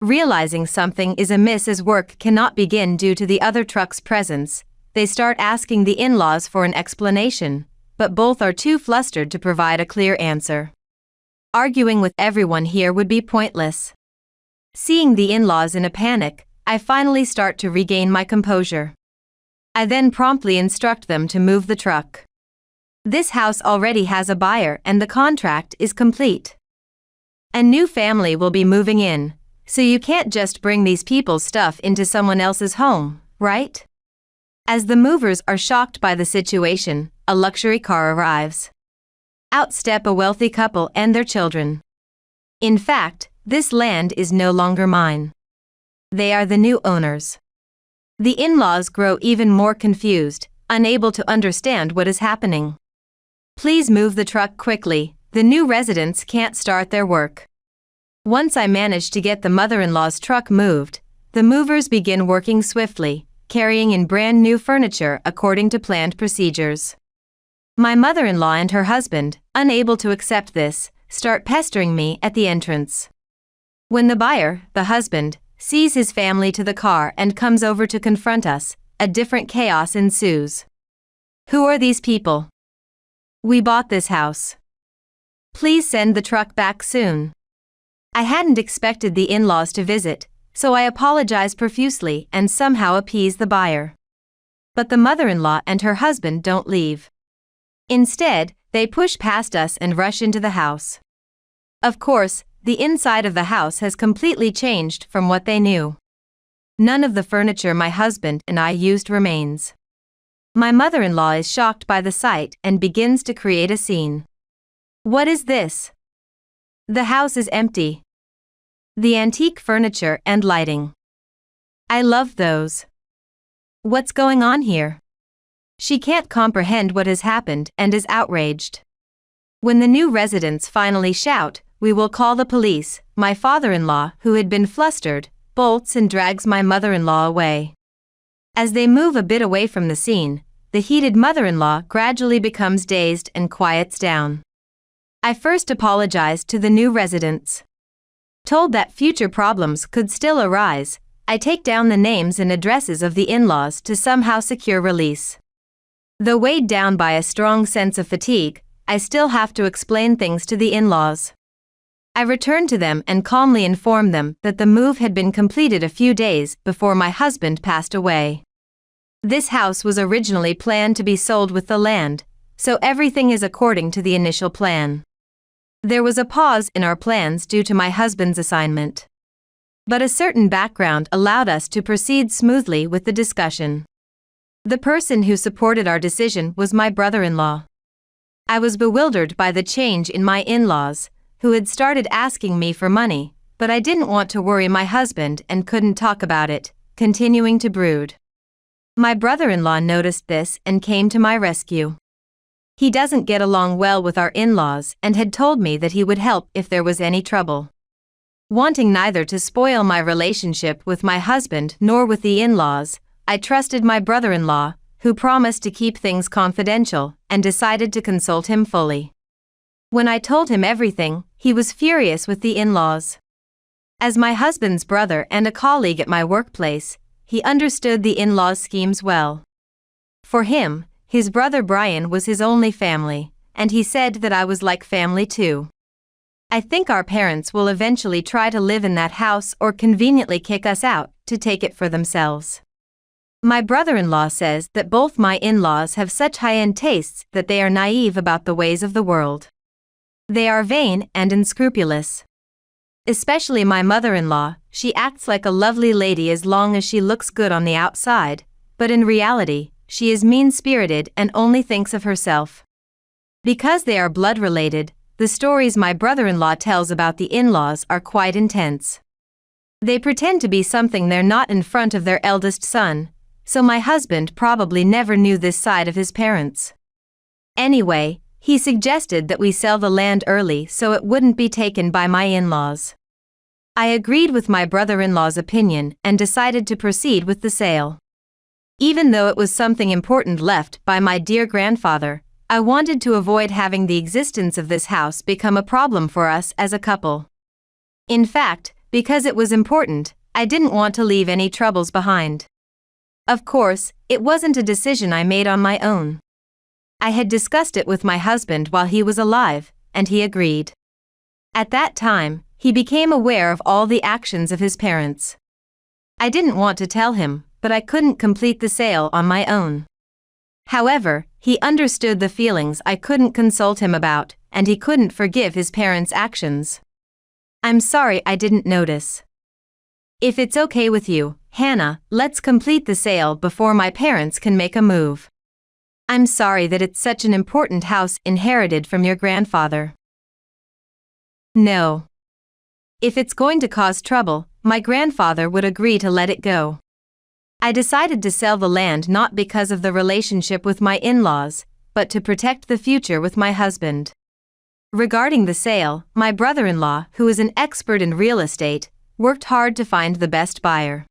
Realizing something is amiss as work cannot begin due to the other truck's presence, they start asking the in-laws for an explanation, but both are too flustered to provide a clear answer. Arguing with everyone here would be pointless. Seeing the in-laws in a panic, I finally start to regain my composure. I then promptly instruct them to move the truck. This house already has a buyer and the contract is complete. A new family will be moving in, so you can't just bring these people's stuff into someone else's home, right? As the movers are shocked by the situation, a luxury car arrives. Out step a wealthy couple and their children. In fact, this land is no longer mine. They are the new owners. The in-laws grow even more confused, unable to understand what is happening. "Please move the truck quickly, the new residents can't start their work." Once I manage to get the mother-in-law's truck moved, the movers begin working swiftly, carrying in brand new furniture according to planned procedures. My mother-in-law and her husband, unable to accept this, start pestering me at the entrance. When the buyer, the husband, sees his family to the car and comes over to confront us, a different chaos ensues. "Who are these people? We bought this house. Please send the truck back soon." I hadn't expected the in-laws to visit, so I apologize profusely and somehow appease the buyer. But the mother-in-law and her husband don't leave. Instead, they push past us and rush into the house. Of course, the inside of the house has completely changed from what they knew. None of the furniture my husband and I used remains. My mother-in-law is shocked by the sight and begins to create a scene. "What is this? The house is empty. The antique furniture and lighting. I love those. What's going on here?" She can't comprehend what has happened and is outraged. When the new residents finally shout, "We will call the police," my father-in-law, who had been flustered, bolts and drags my mother-in-law away. As they move a bit away from the scene, the heated mother-in-law gradually becomes dazed and quiets down. I first apologized to the new residents. Told that future problems could still arise, I take down the names and addresses of the in-laws to somehow secure release. Though weighed down by a strong sense of fatigue, I still have to explain things to the in-laws. I return to them and calmly inform them that the move had been completed a few days before my husband passed away. This house was originally planned to be sold with the land, so everything is according to the initial plan. There was a pause in our plans due to my husband's assignment. But a certain background allowed us to proceed smoothly with the discussion. The person who supported our decision was my brother-in-law. I was bewildered by the change in my in-laws, who had started asking me for money, but I didn't want to worry my husband and couldn't talk about it, continuing to brood. My brother-in-law noticed this and came to my rescue. He doesn't get along well with our in-laws and had told me that he would help if there was any trouble. Wanting neither to spoil my relationship with my husband nor with the in-laws, I trusted my brother-in-law, who promised to keep things confidential, and decided to consult him fully. When I told him everything, he was furious with the in-laws. As my husband's brother and a colleague at my workplace, he understood the in-laws' schemes well. For him, his brother Brian was his only family, and he said that I was like family too. "I think our parents will eventually try to live in that house or conveniently kick us out to take it for themselves." My brother-in-law says that both my in-laws have such high-end tastes that they are naive about the ways of the world. They are vain and unscrupulous. Especially my mother-in-law, she acts like a lovely lady as long as she looks good on the outside, but in reality, she is mean-spirited and only thinks of herself. Because they are blood-related, the stories my brother-in-law tells about the in-laws are quite intense. They pretend to be something they're not in front of their eldest son, so my husband probably never knew this side of his parents. Anyway, he suggested that we sell the land early so it wouldn't be taken by my in-laws. I agreed with my brother-in-law's opinion and decided to proceed with the sale. Even though it was something important left by my dear grandfather, I wanted to avoid having the existence of this house become a problem for us as a couple. In fact, because it was important, I didn't want to leave any troubles behind. Of course, it wasn't a decision I made on my own. I had discussed it with my husband while he was alive, and he agreed. At that time, he became aware of all the actions of his parents. I didn't want to tell him, but I couldn't complete the sale on my own. However, he understood the feelings I couldn't consult him about, and he couldn't forgive his parents' actions. I'm sorry I didn't notice. If it's okay with you, Hannah, let's complete the sale before my parents can make a move. I'm sorry that it's such an important house inherited from your grandfather. No. If it's going to cause trouble, my grandfather would agree to let it go. I decided to sell the land not because of the relationship with my in-laws, but to protect the future with my husband. Regarding the sale, my brother-in-law, who is an expert in real estate, worked hard to find the best buyer.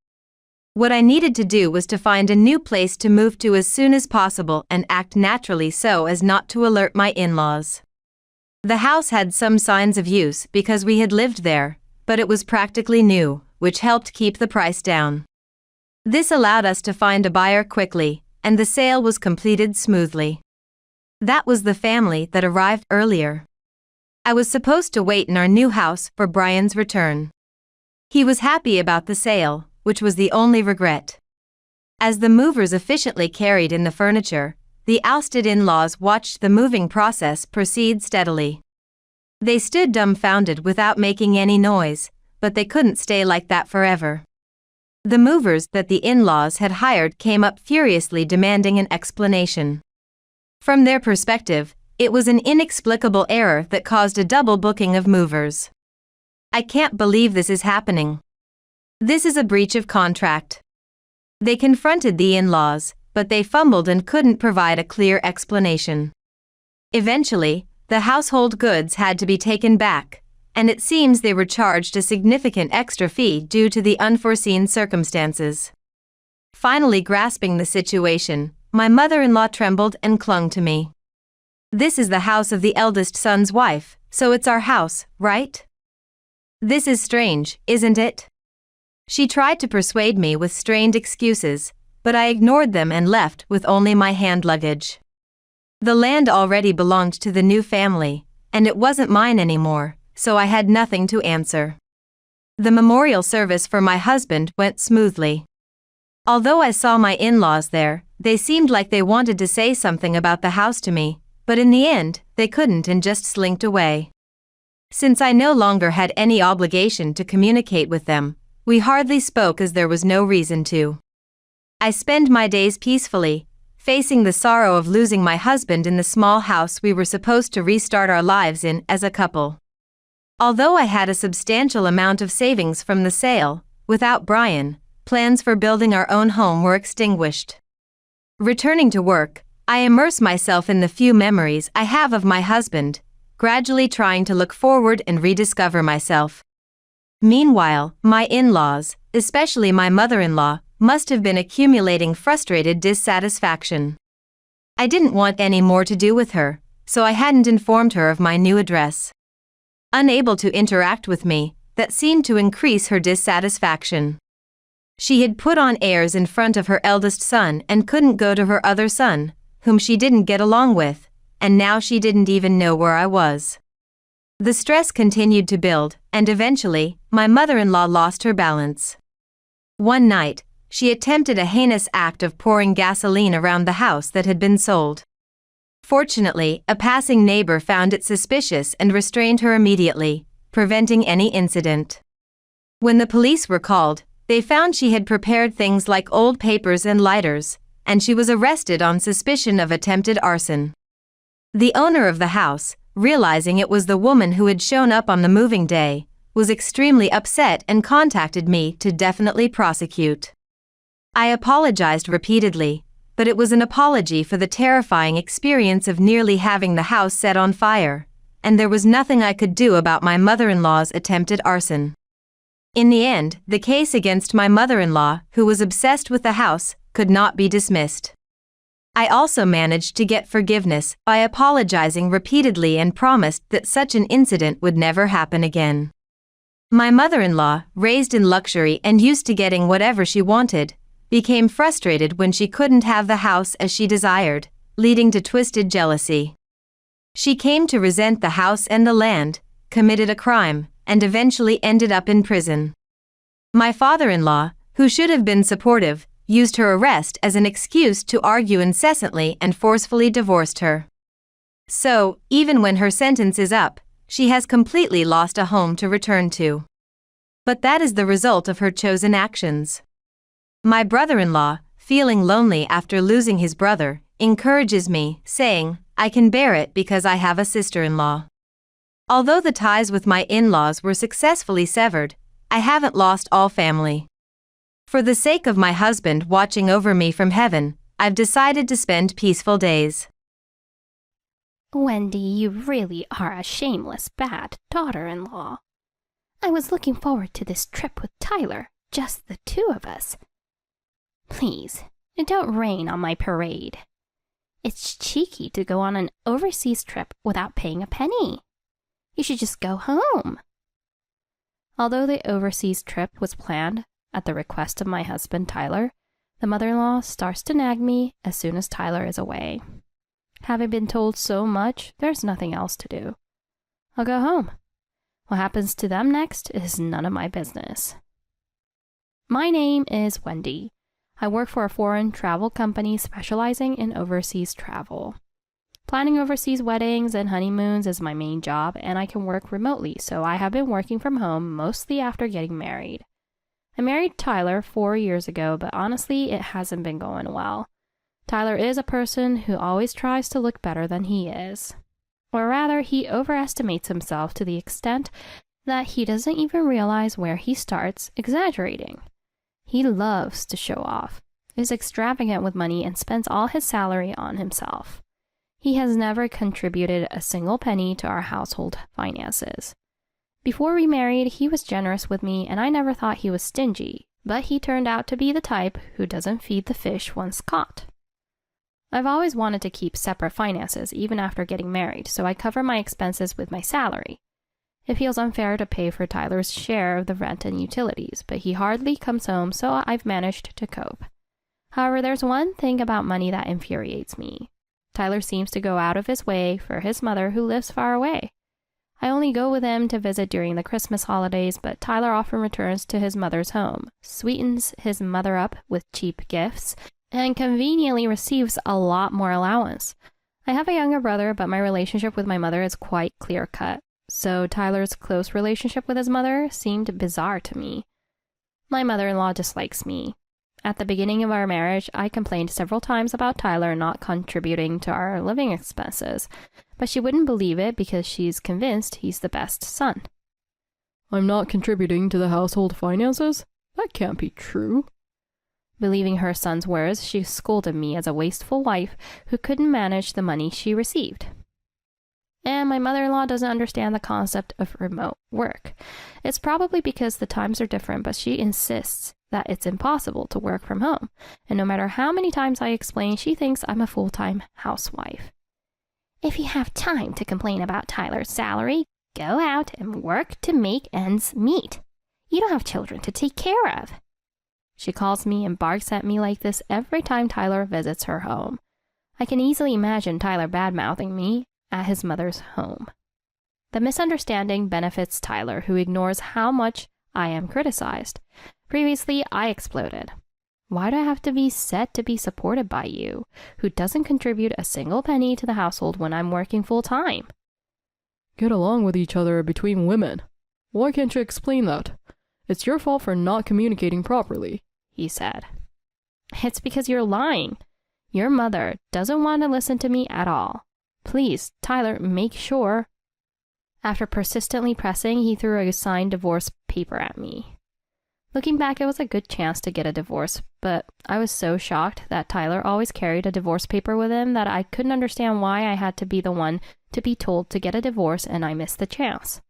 What I needed to do was to find a new place to move to as soon as possible and act naturally so as not to alert my in-laws. The house had some signs of use because we had lived there, but it was practically new, which helped keep the price down. This allowed us to find a buyer quickly, and the sale was completed smoothly. That was the family that arrived earlier. I was supposed to wait in our new house for Brian's return. He was happy about the sale, which was the only regret. As the movers efficiently carried in the furniture, the ousted in-laws watched the moving process proceed steadily. They stood dumbfounded without making any noise, but they couldn't stay like that forever. The movers that the in-laws had hired came up furiously demanding an explanation. From their perspective, it was an inexplicable error that caused a double booking of movers. I can't believe this is happening. This is a breach of contract. They confronted the in-laws, but they fumbled and couldn't provide a clear explanation. Eventually, the household goods had to be taken back, and it seems they were charged a significant extra fee due to the unforeseen circumstances. Finally grasping the situation, my mother-in-law trembled and clung to me. This is the house of the eldest son's wife, so it's our house, right? This is strange, isn't it? She tried to persuade me with strained excuses, but I ignored them and left with only my hand luggage. The land already belonged to the new family, and it wasn't mine anymore, so I had nothing to answer. The memorial service for my husband went smoothly. Although I saw my in-laws there, they seemed like they wanted to say something about the house to me, but in the end, they couldn't and just slinked away. Since I no longer had any obligation to communicate with them, we hardly spoke as there was no reason to. I spend my days peacefully, facing the sorrow of losing my husband in the small house we were supposed to restart our lives in as a couple. Although I had a substantial amount of savings from the sale, without Brian, plans for building our own home were extinguished. Returning to work, I immerse myself in the few memories I have of my husband, gradually trying to look forward and rediscover myself. Meanwhile, my in-laws, especially my mother-in-law, must have been accumulating frustrated dissatisfaction. I didn't want any more to do with her, so I hadn't informed her of my new address. Unable to interact with me, that seemed to increase her dissatisfaction. She had put on airs in front of her eldest son and couldn't go to her other son, whom she didn't get along with, and now she didn't even know where I was. The stress continued to build, and eventually, my mother-in-law lost her balance. One night, she attempted a heinous act of pouring gasoline around the house that had been sold. Fortunately, a passing neighbor found it suspicious and restrained her immediately, preventing any incident. When the police were called, they found she had prepared things like old papers and lighters, and she was arrested on suspicion of attempted arson. The owner of the house, realizing it was the woman who had shown up on the moving day, was extremely upset and contacted me to definitely prosecute. I apologized repeatedly, but it was an apology for the terrifying experience of nearly having the house set on fire, and there was nothing I could do about my mother-in-law's attempted arson. In the end, the case against my mother-in-law, who was obsessed with the house, could not be dismissed. I also managed to get forgiveness by apologizing repeatedly and promised that such an incident would never happen again. My mother-in-law, raised in luxury and used to getting whatever she wanted, became frustrated when she couldn't have the house as she desired, leading to twisted jealousy. She came to resent the house and the land, committed a crime, and eventually ended up in prison. My father-in-law, who should have been supportive, used her arrest as an excuse to argue incessantly and forcefully divorced her. So, even when her sentence is up, she has completely lost a home to return to. But that is the result of her chosen actions. My brother-in-law, feeling lonely after losing his brother, encourages me, saying, "I can bear it because I have a sister-in-law." Although the ties with my in-laws were successfully severed, I haven't lost all family. For the sake of my husband watching over me from heaven, I've decided to spend peaceful days. Wendy, you really are a shameless bad daughter-in-law. I was looking forward to this trip with Tyler, just the two of us. Please, don't rain on my parade. It's cheeky to go on an overseas trip without paying a penny. You should just go home. Although the overseas trip was planned at the request of my husband Tyler, the mother-in-law starts to nag me as soon as Tyler is away. Having been told so much, there's nothing else to do. I'll go home. What happens to them next is none of my business. My name is Wendy. I work for a foreign travel company specializing in overseas travel. Planning overseas weddings and honeymoons is my main job, and I can work remotely, so I have been working from home mostly after getting married. I married Tyler 4 years ago, but honestly, it hasn't been going well. Tyler is a person who always tries to look better than he is. Or rather, he overestimates himself to the extent that he doesn't even realize where he starts exaggerating. He loves to show off, is extravagant with money, and spends all his salary on himself. He has never contributed a single penny to our household finances. Before we married, he was generous with me, and I never thought he was stingy, but he turned out to be the type who doesn't feed the fish once caught. I've always wanted to keep separate finances, even after getting married, so I cover my expenses with my salary. It feels unfair to pay for Tyler's share of the rent and utilities, but he hardly comes home, so I've managed to cope. However, there's one thing about money that infuriates me. Tyler seems to go out of his way for his mother, who lives far away. I only go with him to visit during the Christmas holidays, but Tyler often returns to his mother's home, sweetens his mother up with cheap gifts, and conveniently receives a lot more allowance. I have a younger brother, but my relationship with my mother is quite clear-cut, so Tyler's close relationship with his mother seemed bizarre to me. My mother-in-law dislikes me. At the beginning of our marriage, I complained several times about Tyler not contributing to our living expenses, but she wouldn't believe it because she's convinced he's the best son. "I'm not contributing to the household finances? That can't be true." Believing her son's words, she scolded me as a wasteful wife who couldn't manage the money she received. And my mother-in-law doesn't understand the concept of remote work. It's probably because the times are different, but she insists that it's impossible to work from home. And no matter how many times I explain, she thinks I'm a full-time housewife. If you have time to complain about Tyler's salary, go out and work to make ends meet. You don't have children to take care of. She calls me and barks at me like this every time Tyler visits her home. I can easily imagine Tyler bad-mouthing me at his mother's home. The misunderstanding benefits Tyler, who ignores how much I am criticized. Previously, I exploded. Why do I have to be set to be supported by you, who doesn't contribute a single penny to the household when I'm working full time? Get along with each other between women. Why can't you explain that? It's your fault for not communicating properly, he said. It's because you're lying. Your mother doesn't want to listen to me at all. Please, Tyler, make sure. After persistently pressing, he threw a signed divorce paper at me. Looking back, it was a good chance to get a divorce, but I was so shocked that Tyler always carried a divorce paper with him that I couldn't understand why I had to be the one to be told to get a divorce and I missed the chance.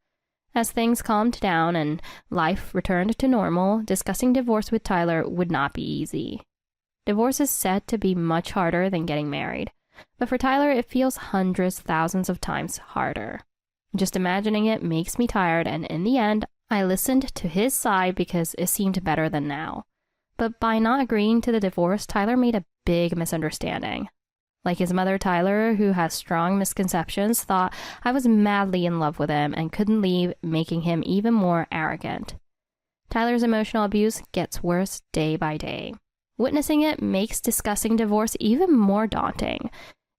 As things calmed down and life returned to normal, discussing divorce with Tyler would not be easy. Divorce is said to be much harder than getting married, but for Tyler it feels hundreds, thousands of times harder. Just imagining it makes me tired, and in the end, I listened to his side because it seemed better than now. But by not agreeing to the divorce, Tyler made a big misunderstanding. Like his mother, Tyler, who has strong misconceptions, thought I was madly in love with him and couldn't leave, making him even more arrogant. Tyler's emotional abuse gets worse day by day. Witnessing it makes discussing divorce even more daunting.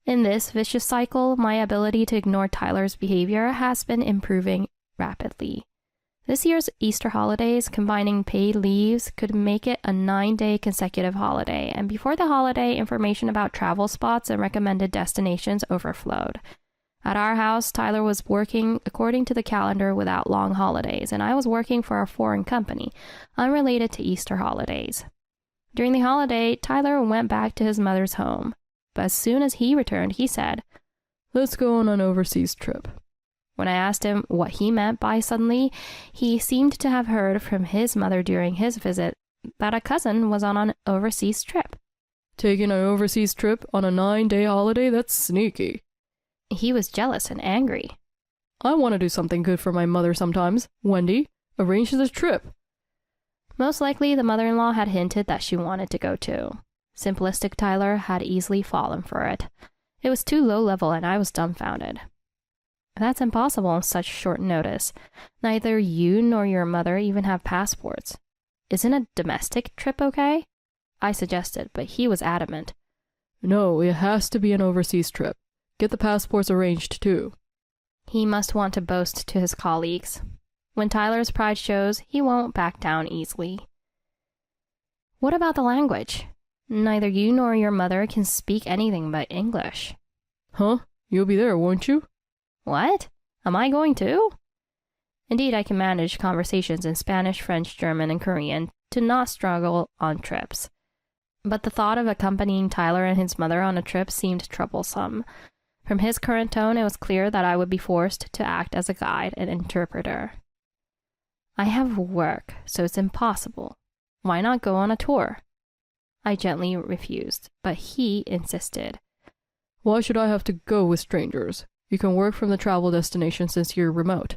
In this vicious cycle, my ability to ignore Tyler's behavior has been improving rapidly. This year's Easter holidays, combining paid leaves, could make it a 9-day consecutive holiday, and before the holiday, information about travel spots and recommended destinations overflowed. At our house, Tyler was working according to the calendar without long holidays, and I was working for a foreign company, unrelated to Easter holidays. During the holiday, Tyler went back to his mother's home, but as soon as he returned, he said, "Let's go on an overseas trip." When I asked him what he meant by suddenly, he seemed to have heard from his mother during his visit that a cousin was on an overseas trip. Taking an overseas trip on a 9-day holiday? That's sneaky. He was jealous and angry. I want to do something good for my mother sometimes. Wendy, arrange this trip. Most likely, the mother-in-law had hinted that she wanted to go too. Simplistic Tyler had easily fallen for it. It was too low level and I was dumbfounded. That's impossible on such short notice. Neither you nor your mother even have passports. Isn't a domestic trip okay? I suggested, but he was adamant. No, it has to be an overseas trip. Get the passports arranged too. He must want to boast to his colleagues. When Tyler's pride shows, he won't back down easily. What about the language? Neither you nor your mother can speak anything but English. Huh? You'll be there, won't you? What? Am I going to? Indeed, I can manage conversations in Spanish, French, German, and Korean to not struggle on trips. But the thought of accompanying Tyler and his mother on a trip seemed troublesome. From his current tone, it was clear that I would be forced to act as a guide and interpreter. I have work, so it's impossible. Why not go on a tour? I gently refused, but he insisted. Why should I have to go with strangers? You can work from the travel destination since you're remote.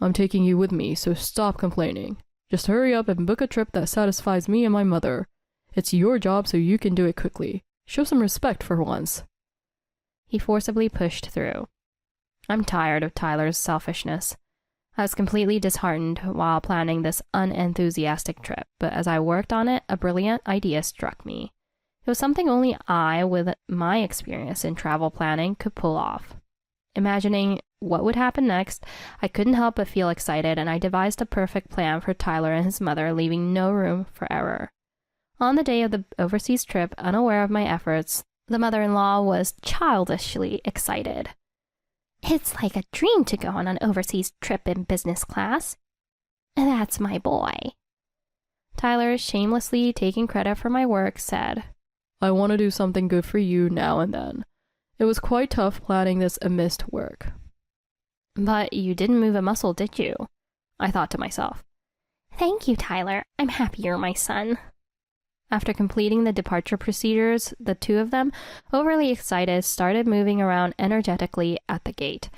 I'm taking you with me, so stop complaining. Just hurry up and book a trip that satisfies me and my mother. It's your job, so you can do it quickly. Show some respect for once. He forcibly pushed through. I'm tired of Tyler's selfishness. I was completely disheartened while planning this unenthusiastic trip, but as I worked on it, a brilliant idea struck me. It was something only I, with my experience in travel planning, could pull off. Imagining what would happen next, I couldn't help but feel excited, and I devised a perfect plan for Tyler and his mother, leaving no room for error. On the day of the overseas trip, unaware of my efforts, the mother-in-law was childishly excited. It's like a dream to go on an overseas trip in business class. That's my boy. Tyler, shamelessly taking credit for my work, said, I want to do something good for you now and then. It was quite tough planning this amidst work. But you didn't move a muscle, did you? I thought to myself. Thank you, Tyler. I'm happy you're my son. After completing the departure procedures, the two of them, overly excited, started moving around energetically at the gate.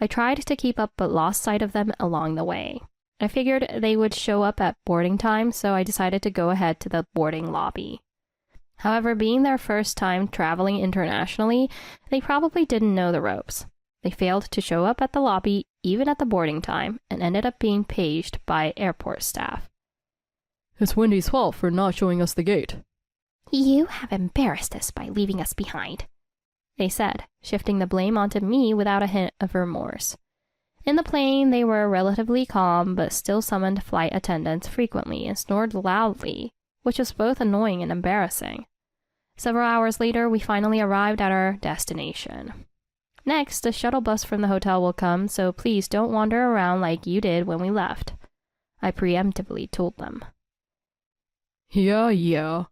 I tried to keep up but lost sight of them along the way. I figured they would show up at boarding time, so I decided to go ahead to the boarding lobby. However, being their first time traveling internationally, they probably didn't know the ropes. They failed to show up at the lobby even at the boarding time and ended up being paged by airport staff. It's Wendy's fault for not showing us the gate. You have embarrassed us by leaving us behind, they said, shifting the blame onto me without a hint of remorse. In the plane, they were relatively calm, but still summoned flight attendants frequently and snored loudly, which was both annoying and embarrassing. Several hours later, we finally arrived at our destination. Next, a shuttle bus from the hotel will come, so please don't wander around like you did when we left, I preemptively told them. Yeah.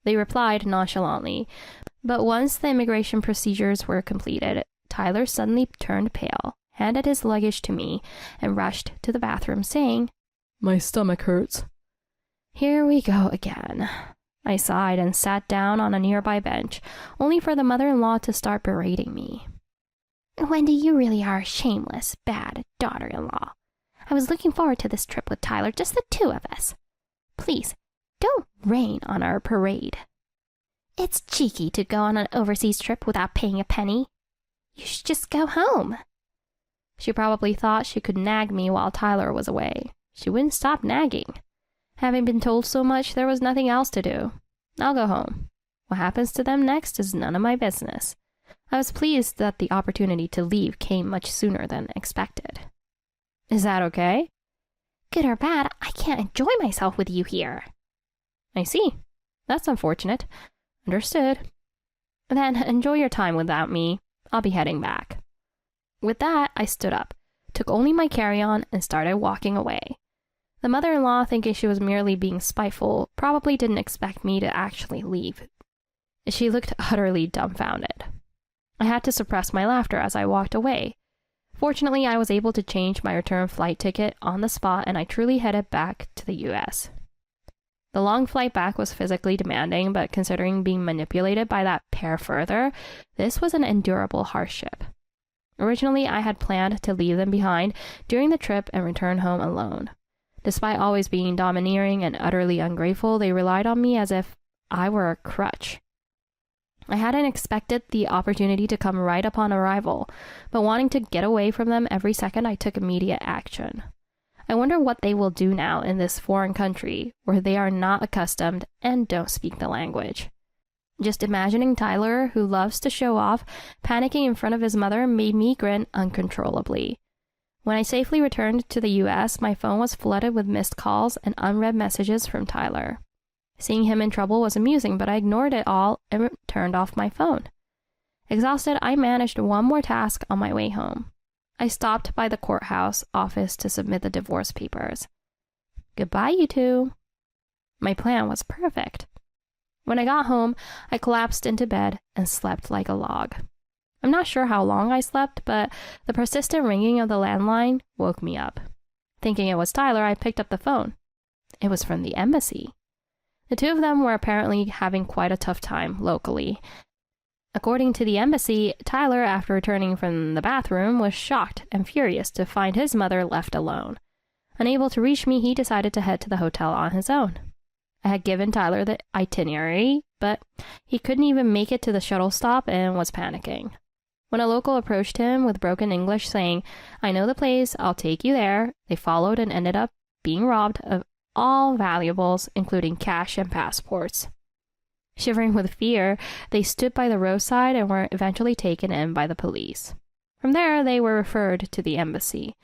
They replied nonchalantly, but once the immigration procedures were completed, Tyler suddenly turned pale, handed his luggage to me, and rushed to the bathroom saying, My stomach hurts. Here we go again. I sighed and sat down on a nearby bench, only for the mother-in-law to start berating me. Wendy, you really are a shameless, bad daughter-in-law. I was looking forward to this trip with Tyler, just the two of us. Please, don't rain on our parade. It's cheeky to go on an overseas trip without paying a penny. You should just go home. She probably thought she could nag me while Tyler was away. She wouldn't stop nagging. Having been told so much, there was nothing else to do. I'll go home. What happens to them next is none of my business. I was pleased that the opportunity to leave came much sooner than expected. Is that okay? Good or bad, I can't enjoy myself with you here. I see. That's unfortunate. Understood. Then enjoy your time without me. I'll be heading back. With that, I stood up, took only my carry-on, and started walking away. The mother-in-law, thinking she was merely being spiteful, probably didn't expect me to actually leave. She looked utterly dumbfounded. I had to suppress my laughter as I walked away. Fortunately, I was able to change my return flight ticket on the spot, and I truly headed back to the U.S. The long flight back was physically demanding, but considering being manipulated by that pair further, this was an endurable hardship. Originally, I had planned to leave them behind during the trip and return home alone. Despite always being domineering and utterly ungrateful, they relied on me as if I were a crutch. I hadn't expected the opportunity to come right upon arrival, but wanting to get away from them every second, I took immediate action. I wonder what they will do now in this foreign country where they are not accustomed and don't speak the language. Just imagining Tyler, who loves to show off, panicking in front of his mother made me grin uncontrollably. When I safely returned to the U.S., my phone was flooded with missed calls and unread messages from Tyler. Seeing him in trouble was amusing, but I ignored it all and turned off my phone. Exhausted, I managed one more task on my way home. I stopped by the courthouse office to submit the divorce papers. Goodbye, you two. My plan was perfect. When I got home, I collapsed into bed and slept like a log. I'm not sure how long I slept, but the persistent ringing of the landline woke me up. Thinking it was Tyler, I picked up the phone. It was from the embassy. The two of them were apparently having quite a tough time locally. According to the embassy, Tyler, after returning from the bathroom, was shocked and furious to find his mother left alone. Unable to reach me, he decided to head to the hotel on his own. I had given Tyler the itinerary, but he couldn't even make it to the shuttle stop and was panicking. When a local approached him with broken English saying, "I know the place, I'll take you there," they followed and ended up being robbed of all valuables, including cash and passports. Shivering with fear, they stood by the roadside and were eventually taken in by the police. From there, they were referred to the embassy.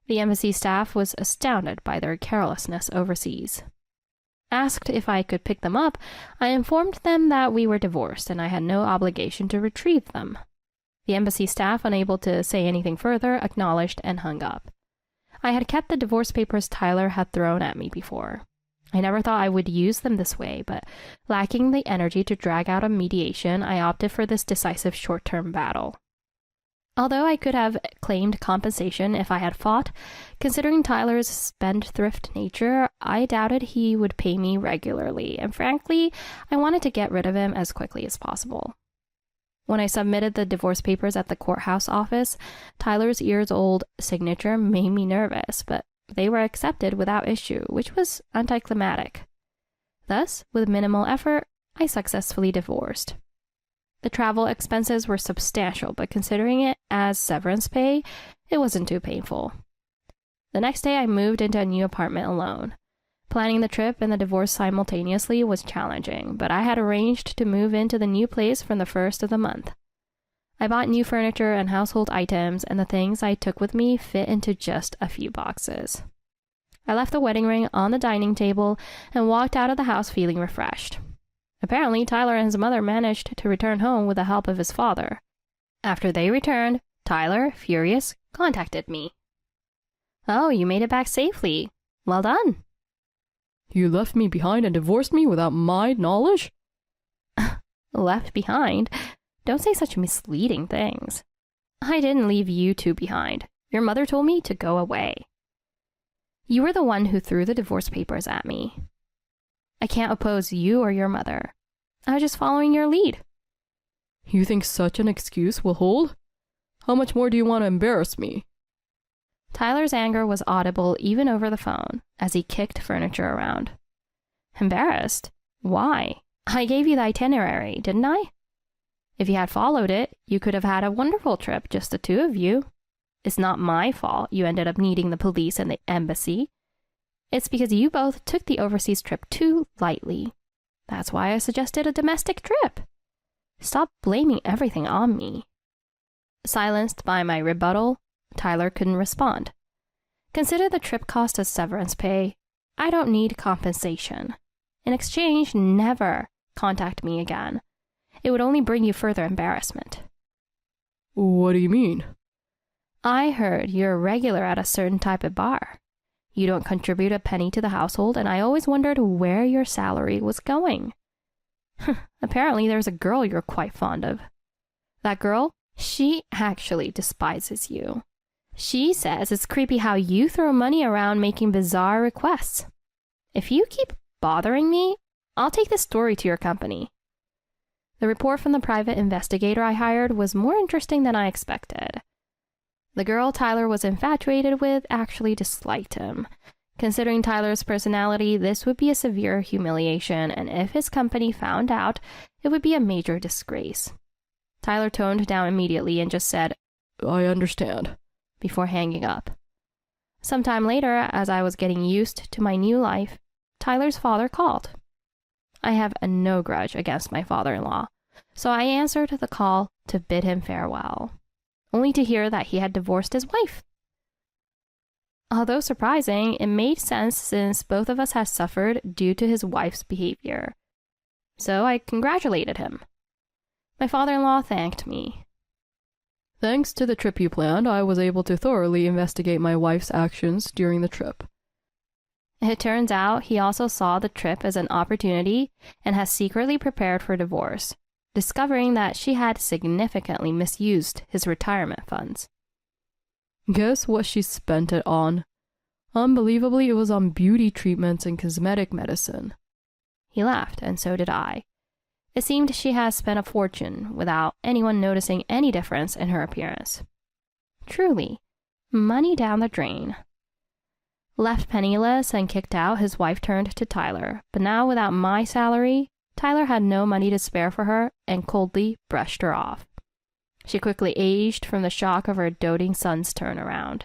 The embassy staff was astounded by their carelessness overseas. Asked if I could pick them up, I informed them that we were divorced and I had no obligation to retrieve them. The embassy staff, unable to say anything further, acknowledged and hung up. I had kept the divorce papers Tyler had thrown at me before. I never thought I would use them this way, but lacking the energy to drag out a mediation, I opted for this decisive short-term battle. Although I could have claimed compensation if I had fought, considering Tyler's spendthrift nature, I doubted he would pay me regularly, and frankly, I wanted to get rid of him as quickly as possible. When I submitted the divorce papers at the courthouse office, Tyler's years-old signature made me nervous, but they were accepted without issue, which was anticlimactic. Thus, with minimal effort, I successfully divorced. The travel expenses were substantial, but considering it as severance pay, it wasn't too painful. The next day, I moved into a new apartment alone. Planning the trip and the divorce simultaneously was challenging, but I had arranged to move into the new place from the first of the month. I bought new furniture and household items, and the things I took with me fit into just a few boxes. I left the wedding ring on the dining table and walked out of the house feeling refreshed. Apparently, Tyler and his mother managed to return home with the help of his father. After they returned, Tyler, furious, contacted me. "Oh, you made it back safely. Well done." You left me behind and divorced me without my knowledge? Left behind? Don't say such misleading things. I didn't leave you two behind. Your mother told me to go away. You were the one who threw the divorce papers at me. I can't oppose you or your mother. I was just following your lead. You think such an excuse will hold? How much more do you want to embarrass me? Tyler's anger was audible even over the phone as he kicked furniture around. Embarrassed? Why? I gave you the itinerary, didn't I? If you had followed it, you could have had a wonderful trip, just the two of you. It's not my fault you ended up needing the police and the embassy. It's because you both took the overseas trip too lightly. That's why I suggested a domestic trip. Stop blaming everything on me. Silenced by my rebuttal, Tyler couldn't respond. Consider the trip cost as severance pay. I don't need compensation. In exchange, never contact me again. It would only bring you further embarrassment. What do you mean? I heard you're a regular at a certain type of bar. You don't contribute a penny to the household, and I always wondered where your salary was going. Apparently, there's a girl you're quite fond of. That girl, she actually despises you. She says it's creepy how you throw money around making bizarre requests. If you keep bothering me, I'll take this story to your company. The report from the private investigator I hired was more interesting than I expected. The girl Tyler was infatuated with actually disliked him. Considering Tyler's personality, this would be a severe humiliation, and if his company found out, it would be a major disgrace. Tyler toned down immediately and just said, I understand, before hanging up. Sometime later, as I was getting used to my new life, Tyler's father called. I have no grudge against my father-in-law, so I answered the call to bid him farewell, only to hear that he had divorced his wife. Although surprising, it made sense since both of us had suffered due to his wife's behavior. So I congratulated him. My father-in-law thanked me. Thanks to the trip you planned, I was able to thoroughly investigate my wife's actions during the trip. It turns out he also saw the trip as an opportunity and has secretly prepared for divorce, discovering that she had significantly misused his retirement funds. Guess what she spent it on? Unbelievably, it was on beauty treatments and cosmetic medicine. He laughed, and so did I. It seemed she had spent a fortune without anyone noticing any difference in her appearance. Truly, money down the drain. Left penniless and kicked out, his wife turned to Tyler, but now without my salary, Tyler had no money to spare for her and coldly brushed her off. She quickly aged from the shock of her doting son's turnaround.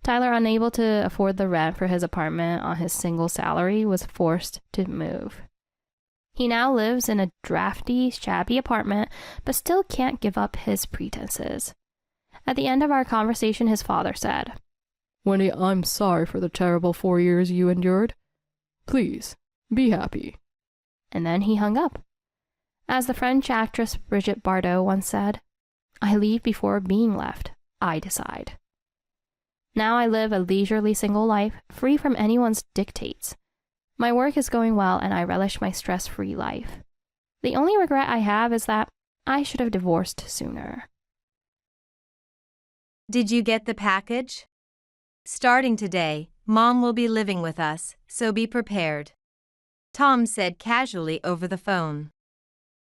Tyler, unable to afford the rent for his apartment on his single salary, was forced to move. He now lives in a drafty, shabby apartment, but still can't give up his pretenses. At the end of our conversation, his father said, Wendy, I'm sorry for the terrible 4 years you endured. Please, be happy. And then he hung up. As the French actress Brigitte Bardot once said, I leave before being left. I decide. Now I live a leisurely single life, free from anyone's dictates. My work is going well, and I relish my stress-free life. The only regret I have is that I should have divorced sooner. Did you get the package? Starting today, Mom will be living with us, so be prepared. Tom said casually over the phone.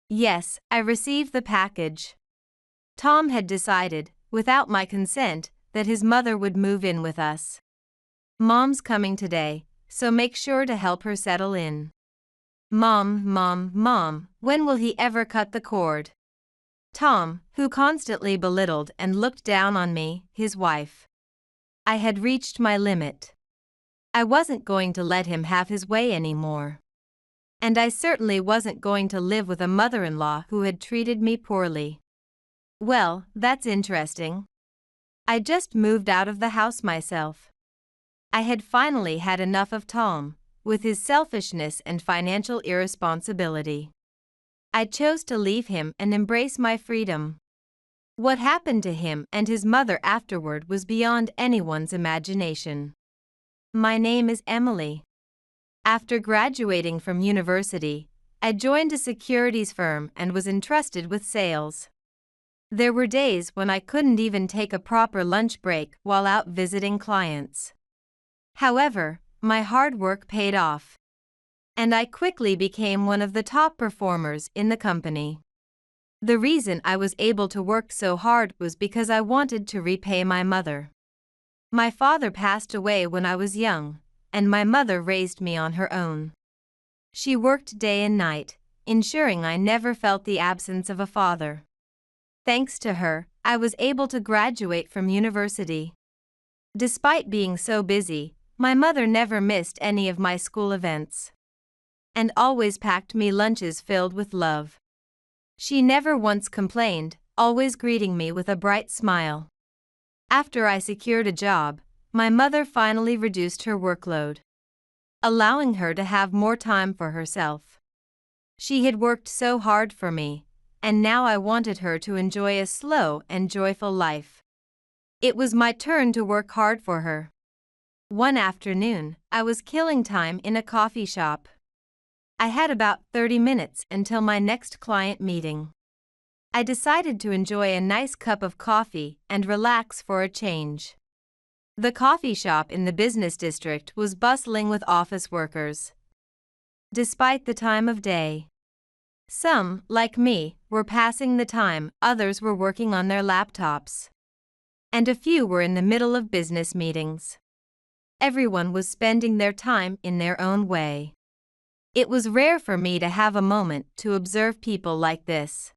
Yes, I received the package. Tom had decided, without my consent, that his mother would move in with us. Mom's coming today, so make sure to help her settle in. Mom, when will he ever cut the cord? Tom, who constantly belittled and looked down on me, his wife. I had reached my limit. I wasn't going to let him have his way anymore. And I certainly wasn't going to live with a mother-in-law who had treated me poorly. Well, that's interesting. I just moved out of the house myself. I had finally had enough of Tom, with his selfishness and financial irresponsibility. I chose to leave him and embrace my freedom. What happened to him and his mother afterward was beyond anyone's imagination. My name is Emily. After graduating from university, I joined a securities firm and was entrusted with sales. There were days when I couldn't even take a proper lunch break while out visiting clients. However, my hard work paid off, and I quickly became one of the top performers in the company. The reason I was able to work so hard was because I wanted to repay my mother. My father passed away when I was young, and my mother raised me on her own. She worked day and night, ensuring I never felt the absence of a father. Thanks to her, I was able to graduate from university. Despite being so busy, my mother never missed any of my school events, and always packed me lunches filled with love. She never once complained, always greeting me with a bright smile. After I secured a job, my mother finally reduced her workload, allowing her to have more time for herself. She had worked so hard for me, and now I wanted her to enjoy a slow and joyful life. It was my turn to work hard for her. One afternoon, I was killing time in a coffee shop. I had about 30 minutes until my next client meeting. I decided to enjoy a nice cup of coffee and relax for a change. The coffee shop in the business district was bustling with office workers. Despite the time of day, some, like me, were passing the time, others were working on their laptops, and a few were in the middle of business meetings. Everyone was spending their time in their own way. It was rare for me to have a moment to observe people like this,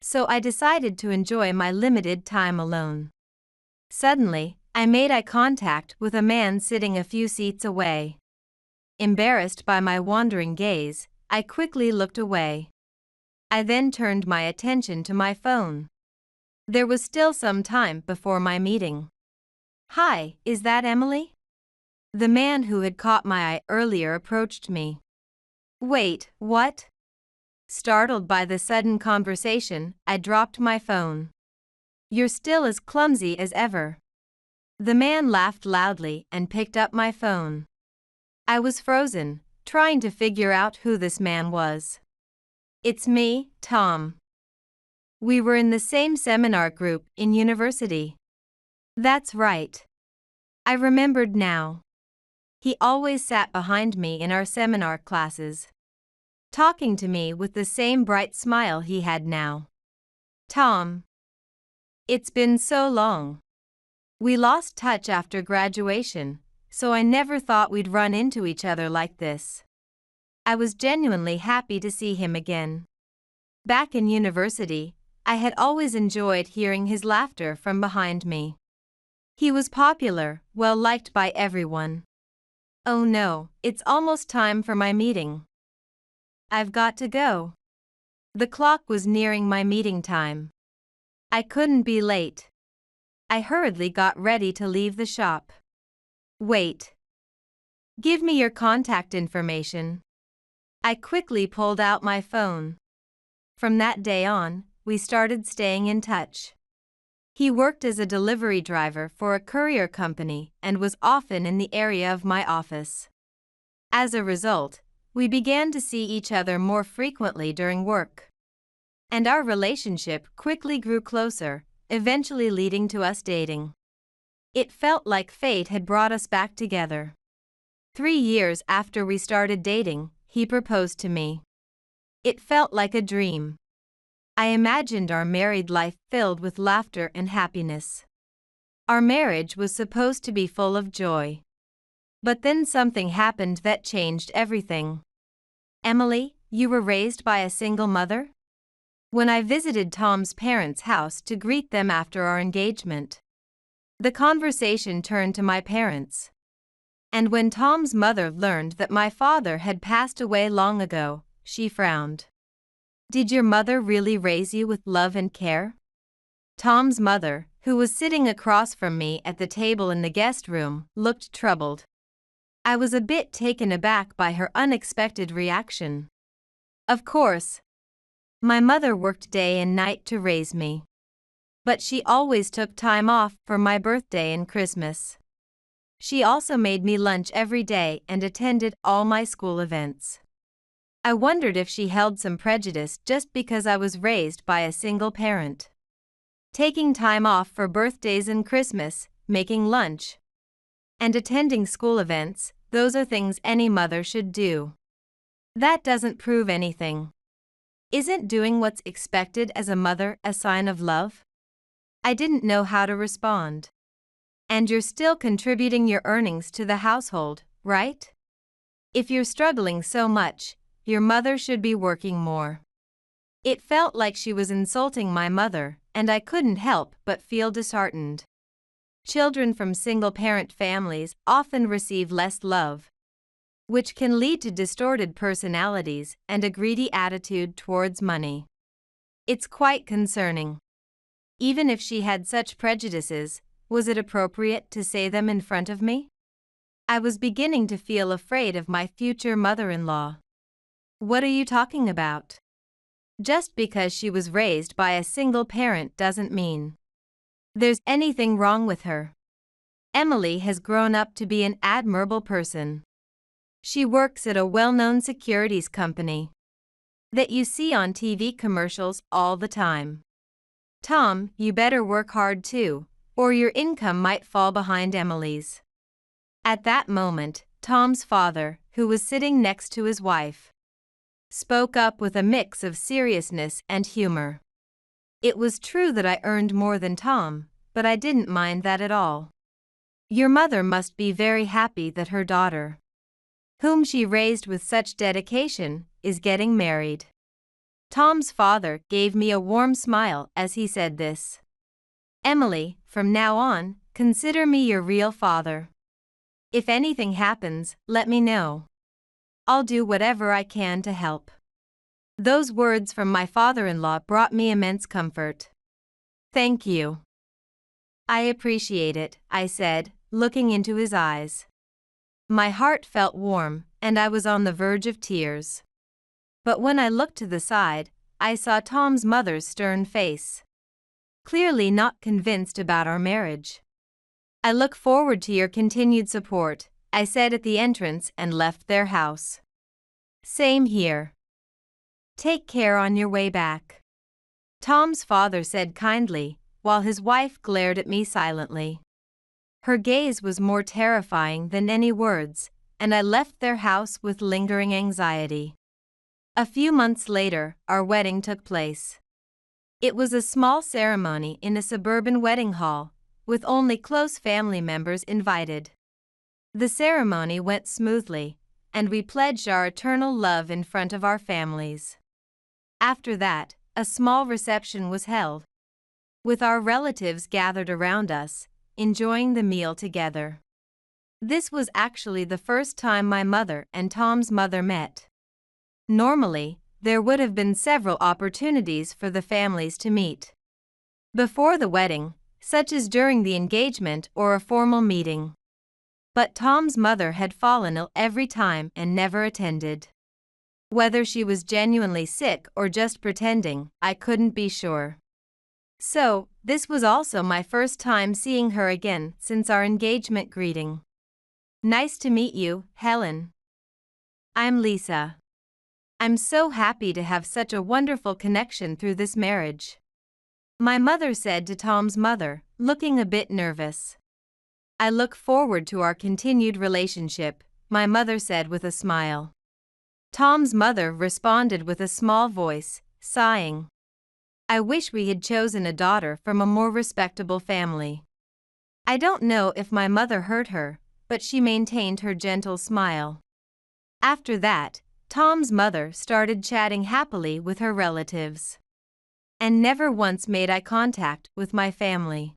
so I decided to enjoy my limited time alone. Suddenly, I made eye contact with a man sitting a few seats away. Embarrassed by my wandering gaze, I quickly looked away. I then turned my attention to my phone. There was still some time before my meeting. "Hi, is that Emily?" The man who had caught my eye earlier approached me. "Wait, what?" Startled by the sudden conversation, I dropped my phone. "You're still as clumsy as ever." The man laughed loudly and picked up my phone. I was frozen, trying to figure out who this man was. "It's me, Tom. We were in the same seminar group in university." That's right. I remembered now. He always sat behind me in our seminar classes, talking to me with the same bright smile he had now. "Tom. It's been so long. We lost touch after graduation, so I never thought we'd run into each other like this." I was genuinely happy to see him again. Back in university, I had always enjoyed hearing his laughter from behind me. He was popular, well liked by everyone. "Oh no, it's almost time for my meeting. I've got to go." The clock was nearing my meeting time. I couldn't be late. I hurriedly got ready to leave the shop. "Wait. Give me your contact information." I quickly pulled out my phone. From that day on, we started staying in touch. He worked as a delivery driver for a courier company and was often in the area of my office. As a result, we began to see each other more frequently during work, and our relationship quickly grew closer, eventually leading to us dating. It felt like fate had brought us back together. 3 years after we started dating, he proposed to me. It felt like a dream. I imagined our married life filled with laughter and happiness. Our marriage was supposed to be full of joy. But then something happened that changed everything. "Emily, you were raised by a single mother?" When I visited Tom's parents' house to greet them after our engagement, the conversation turned to my parents. And when Tom's mother learned that my father had passed away long ago, she frowned. Did your mother really raise you with love and care? Tom's mother, who was sitting across from me at the table in the guest room, looked troubled. I was a bit taken aback by her unexpected reaction. Of course. My mother worked day and night to raise me. But she always took time off for my birthday and Christmas. She also made me lunch every day and attended all my school events. I wondered if she held some prejudice just because I was raised by a single parent. Taking time off for birthdays and Christmas, making lunch, and attending school events, those are things any mother should do. That doesn't prove anything. Isn't doing what's expected as a mother a sign of love? I didn't know how to respond. And you're still contributing your earnings to the household, right? If you're struggling so much, your mother should be working more. It felt like she was insulting my mother, and I couldn't help but feel disheartened. Children from single-parent families often receive less love, which can lead to distorted personalities and a greedy attitude towards money. It's quite concerning. Even if she had such prejudices, was it appropriate to say them in front of me? I was beginning to feel afraid of my future mother-in-law. What are you talking about? Just because she was raised by a single parent doesn't mean there's anything wrong with her. Emily has grown up to be an admirable person. She works at a well-known securities company that you see on TV commercials all the time. Tom, you better work hard too, or your income might fall behind Emily's. At that moment, Tom's father, who was sitting next to his wife, spoke up with a mix of seriousness and humor. It was true that I earned more than Tom, but I didn't mind that at all. Your mother must be very happy that her daughter, whom she raised with such dedication, is getting married. Tom's father gave me a warm smile as he said this. Emily, from now on, consider me your real father. If anything happens, let me know. I'll do whatever I can to help. Those words from my father-in-law brought me immense comfort. Thank you. I appreciate it, I said, looking into his eyes. My heart felt warm, and I was on the verge of tears. But when I looked to the side, I saw Tom's mother's stern face. Clearly not convinced about our marriage. I look forward to your continued support, I said at the entrance and left their house. Same here. Take care on your way back. Tom's father said kindly, while his wife glared at me silently. Her gaze was more terrifying than any words, and I left their house with lingering anxiety. A few months later, our wedding took place. It was a small ceremony in a suburban wedding hall, with only close family members invited. The ceremony went smoothly, and we pledged our eternal love in front of our families. After that, a small reception was held, with our relatives gathered around us, enjoying the meal together. This was actually the first time my mother and Tom's mother met. Normally, there would have been several opportunities for the families to meet before the wedding, such as during the engagement or a formal meeting. But Tom's mother had fallen ill every time and never attended. Whether she was genuinely sick or just pretending, I couldn't be sure. So, this was also my first time seeing her again since our engagement greeting. Nice to meet you, Helen. I'm Lisa. I'm so happy to have such a wonderful connection through this marriage, my mother said to Tom's mother, looking a bit nervous. I look forward to our continued relationship, my mother said with a smile. Tom's mother responded with a small voice, sighing. I wish we had chosen a daughter from a more respectable family. I don't know if my mother heard her, but she maintained her gentle smile. After that, Tom's mother started chatting happily with her relatives, and never once made eye contact with my family.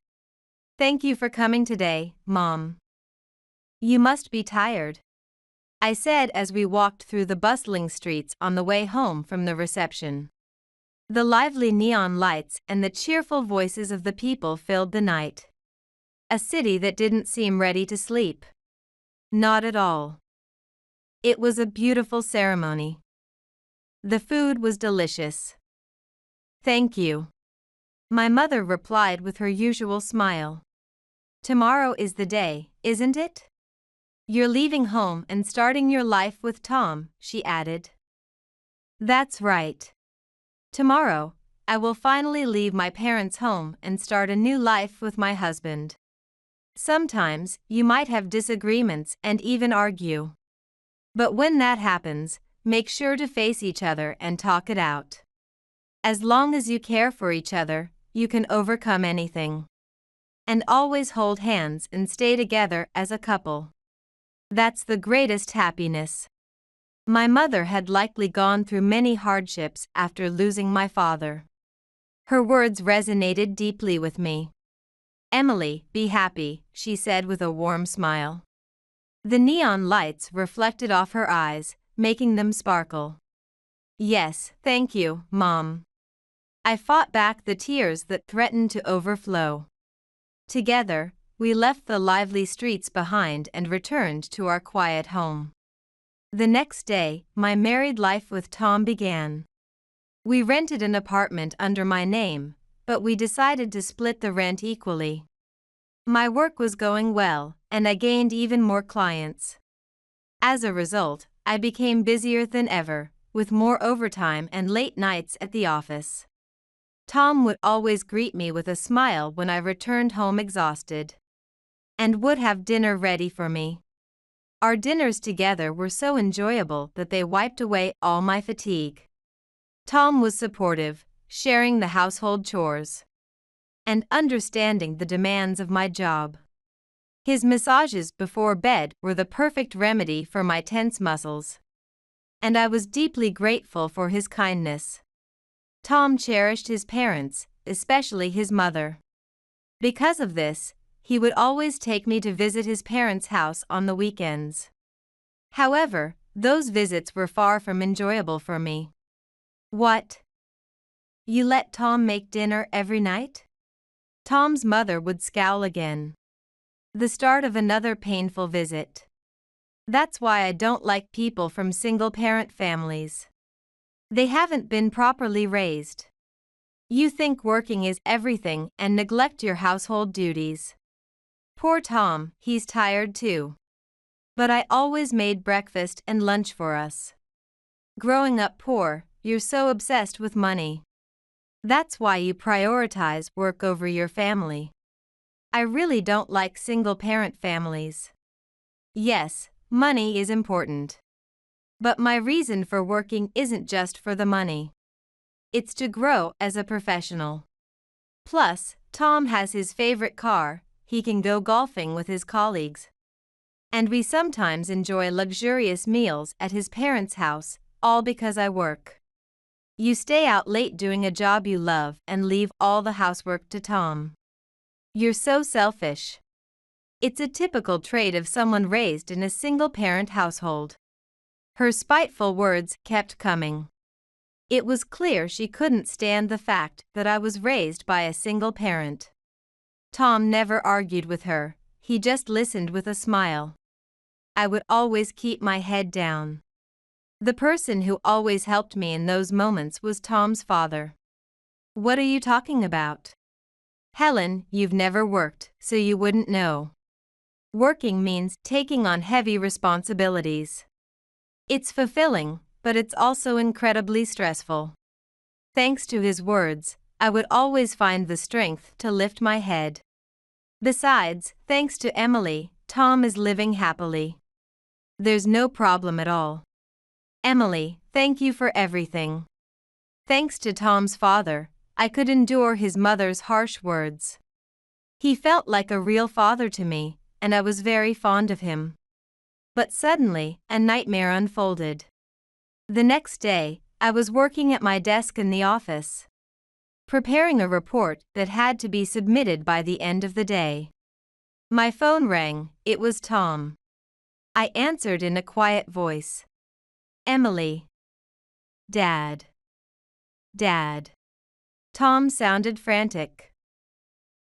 Thank you for coming today, Mom. You must be tired, I said as we walked through the bustling streets on the way home from the reception. The lively neon lights and the cheerful voices of the people filled the night. A city that didn't seem ready to sleep. Not at all. It was a beautiful ceremony. The food was delicious. Thank you, my mother replied with her usual smile. Tomorrow is the day, isn't it? You're leaving home and starting your life with Tom, she added. That's right. Tomorrow, I will finally leave my parents' home and start a new life with my husband. Sometimes, you might have disagreements and even argue. But when that happens, make sure to face each other and talk it out. As long as you care for each other, you can overcome anything. And always hold hands and stay together as a couple. That's the greatest happiness. My mother had likely gone through many hardships after losing my father. Her words resonated deeply with me. Emily, be happy, she said with a warm smile. The neon lights reflected off her eyes, making them sparkle. Yes, thank you, Mom. I fought back the tears that threatened to overflow. Together, we left the lively streets behind and returned to our quiet home. The next day, my married life with Tom began. We rented an apartment under my name, but we decided to split the rent equally. My work was going well, and I gained even more clients. As a result, I became busier than ever, with more overtime and late nights at the office. Tom would always greet me with a smile when I returned home exhausted, and would have dinner ready for me. Our dinners together were so enjoyable that they wiped away all my fatigue. Tom was supportive, sharing the household chores, and understanding the demands of my job. His massages before bed were the perfect remedy for my tense muscles, and I was deeply grateful for his kindness. Tom cherished his parents, especially his mother. Because of this, he would always take me to visit his parents' house on the weekends. However, those visits were far from enjoyable for me. What? You let Tom make dinner every night? Tom's mother would scowl again. The start of another painful visit. That's why I don't like people from single-parent families. They haven't been properly raised. You think working is everything and neglect your household duties. Poor Tom, he's tired too. But I always made breakfast and lunch for us. Growing up poor, you're so obsessed with money. That's why you prioritize work over your family. I really don't like single-parent families. Yes, money is important. But my reason for working isn't just for the money. It's to grow as a professional. Plus, Tom has his favorite car, he can go golfing with his colleagues. And we sometimes enjoy luxurious meals at his parents' house, all because I work. You stay out late doing a job you love and leave all the housework to Tom. You're so selfish. It's a typical trait of someone raised in a single-parent household. Her spiteful words kept coming. It was clear she couldn't stand the fact that I was raised by a single parent. Tom never argued with her, he just listened with a smile. I would always keep my head down. The person who always helped me in those moments was Tom's father. What are you talking about? Helen, you've never worked, so you wouldn't know. Working means taking on heavy responsibilities. It's fulfilling, but it's also incredibly stressful. Thanks to his words, I would always find the strength to lift my head. Besides, thanks to Emily, Tom is living happily. There's no problem at all. Emily, thank you for everything. Thanks to Tom's father, I could endure his mother's harsh words. He felt like a real father to me, and I was very fond of him. But suddenly, a nightmare unfolded. The next day, I was working at my desk in the office, preparing a report that had to be submitted by the end of the day. My phone rang, it was Tom. I answered in a quiet voice. Emily. Dad. Dad. Tom sounded frantic.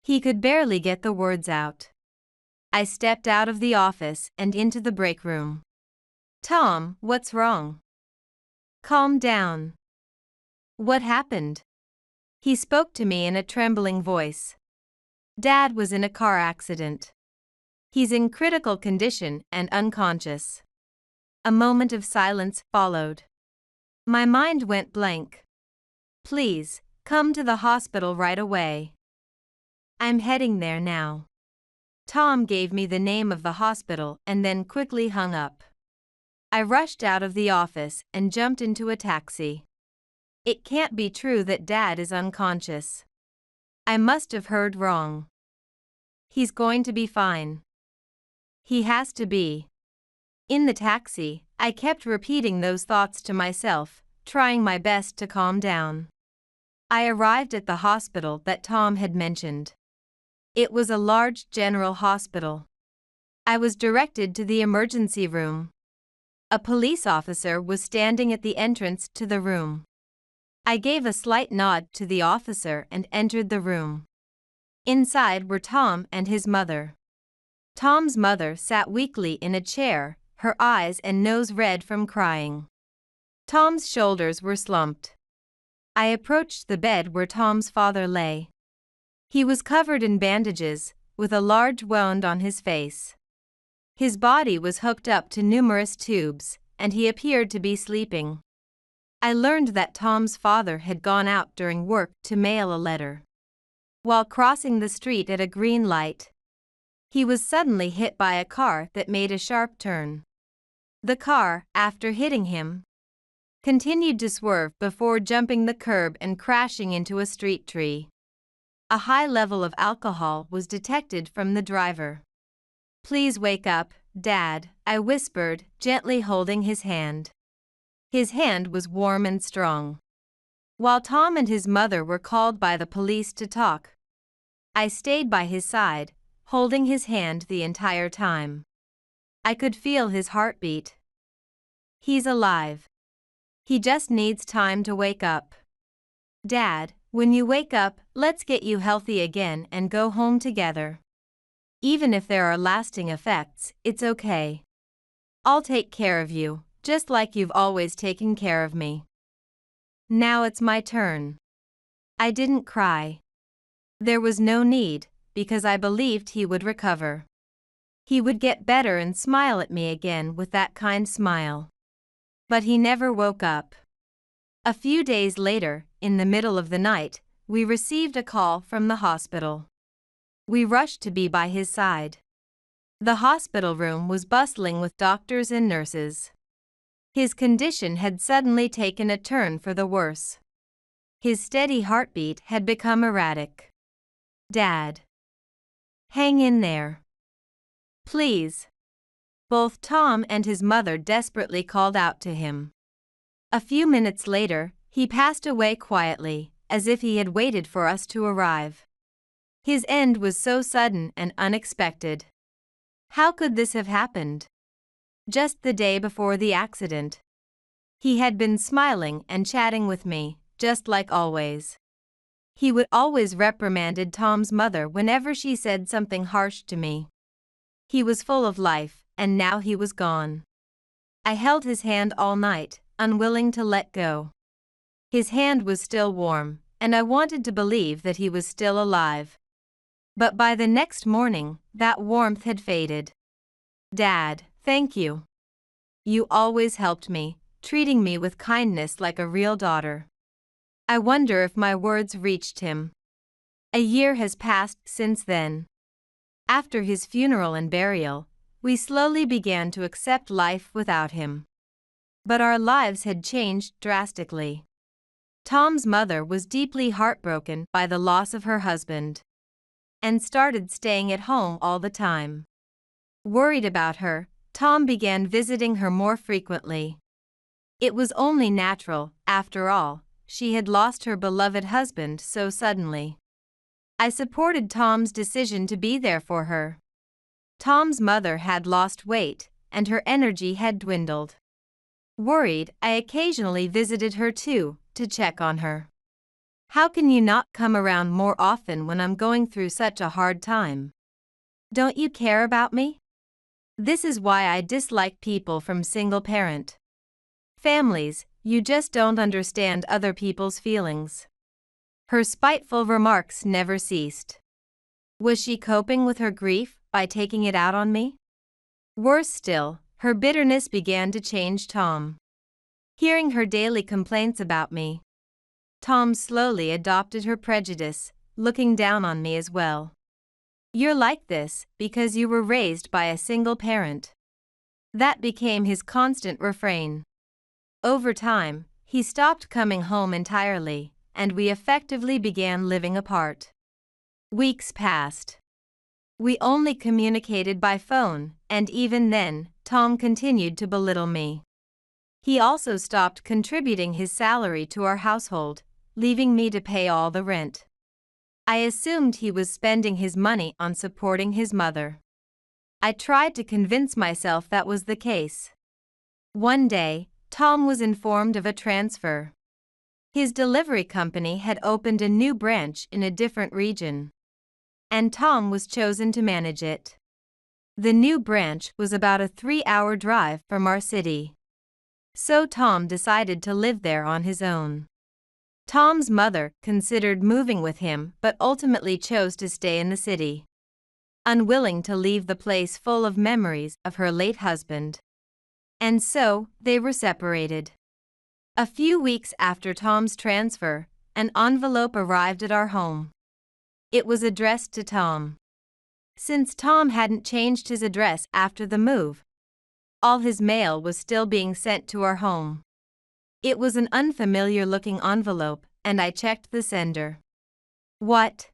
He could barely get the words out. I stepped out of the office and into the break room. Tom, what's wrong? Calm down. What happened? He spoke to me in a trembling voice. Dad was in a car accident. He's in critical condition and unconscious. A moment of silence followed. My mind went blank. Please, come to the hospital right away. I'm heading there now. Tom gave me the name of the hospital and then quickly hung up. I rushed out of the office and jumped into a taxi. It can't be true that Dad is unconscious. I must have heard wrong. He's going to be fine. He has to be. In the taxi, I kept repeating those thoughts to myself, trying my best to calm down. I arrived at the hospital that Tom had mentioned. It was a large general hospital. I was directed to the emergency room. A police officer was standing at the entrance to the room. I gave a slight nod to the officer and entered the room. Inside were Tom and his mother. Tom's mother sat weakly in a chair, her eyes and nose red from crying. Tom's shoulders were slumped. I approached the bed where Tom's father lay. He was covered in bandages, with a large wound on his face. His body was hooked up to numerous tubes, and he appeared to be sleeping. I learned that Tom's father had gone out during work to mail a letter. While crossing the street at a green light, he was suddenly hit by a car that made a sharp turn. The car, after hitting him, continued to swerve before jumping the curb and crashing into a street tree. A high level of alcohol was detected from the driver. Please wake up, Dad, I whispered, gently holding his hand. His hand was warm and strong. While Tom and his mother were called by the police to talk, I stayed by his side, holding his hand the entire time. I could feel his heartbeat. He's alive. He just needs time to wake up. Dad, when you wake up, let's get you healthy again and go home together. Even if there are lasting effects, it's okay. I'll take care of you, just like you've always taken care of me. Now it's my turn. I didn't cry. There was no need, because I believed he would recover. He would get better and smile at me again with that kind smile. But he never woke up. A few days later, in the middle of the night, we received a call from the hospital. We rushed to be by his side. The hospital room was bustling with doctors and nurses. His condition had suddenly taken a turn for the worse. His steady heartbeat had become erratic. Dad. Hang in there. Please. Both Tom and his mother desperately called out to him. A few minutes later, he passed away quietly, as if he had waited for us to arrive. His end was so sudden and unexpected. How could this have happened? Just the day before the accident. He had been smiling and chatting with me, just like always. He would always reprimanded Tom's mother whenever she said something harsh to me. He was full of life, and now he was gone. I held his hand all night, unwilling to let go. His hand was still warm, and I wanted to believe that he was still alive. But by the next morning, that warmth had faded. Dad, thank you. You always helped me, treating me with kindness like a real daughter. I wonder if my words reached him. A year has passed since then. After his funeral and burial, we slowly began to accept life without him. But our lives had changed drastically. Tom's mother was deeply heartbroken by the loss of her husband, and started staying at home all the time. Worried about her, Tom began visiting her more frequently. It was only natural, after all, she had lost her beloved husband so suddenly. I supported Tom's decision to be there for her. Tom's mother had lost weight, and her energy had dwindled. Worried, I occasionally visited her too, to check on her. "How can you not come around more often when I'm going through such a hard time? Don't you care about me?" This is why I dislike people from single-parent families. You just don't understand other people's feelings. Her spiteful remarks never ceased. Was she coping with her grief by taking it out on me? Worse still, her bitterness began to change Tom. Hearing her daily complaints about me, Tom slowly adopted her prejudice, looking down on me as well. "You're like this because you were raised by a single parent." That became his constant refrain. Over time, he stopped coming home entirely, and we effectively began living apart. Weeks passed. We only communicated by phone, and even then, Tom continued to belittle me. He also stopped contributing his salary to our household, leaving me to pay all the rent. I assumed he was spending his money on supporting his mother. I tried to convince myself that was the case. One day, Tom was informed of a transfer. His delivery company had opened a new branch in a different region, and Tom was chosen to manage it. The new branch was about a 3-hour drive from our city. So Tom decided to live there on his own. Tom's mother considered moving with him but ultimately chose to stay in the city, unwilling to leave the place full of memories of her late husband. And so, they were separated. A few weeks after Tom's transfer, an envelope arrived at our home. It was addressed to Tom. Since Tom hadn't changed his address after the move, all his mail was still being sent to our home. It was an unfamiliar-looking envelope, and I checked the sender. What?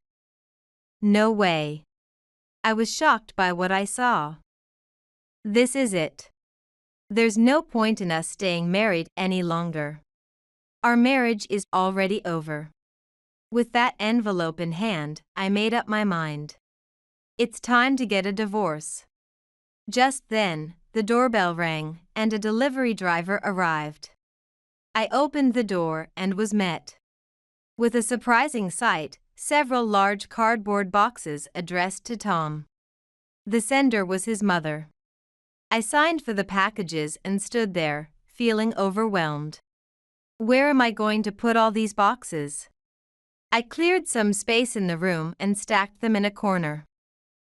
No way. I was shocked by what I saw. This is it. There's no point in us staying married any longer. Our marriage is already over. With that envelope in hand, I made up my mind. It's time to get a divorce. Just then, the doorbell rang, and a delivery driver arrived. I opened the door and was met with a surprising sight: several large cardboard boxes addressed to Tom. The sender was his mother. I signed for the packages and stood there, feeling overwhelmed. Where am I going to put all these boxes? I cleared some space in the room and stacked them in a corner.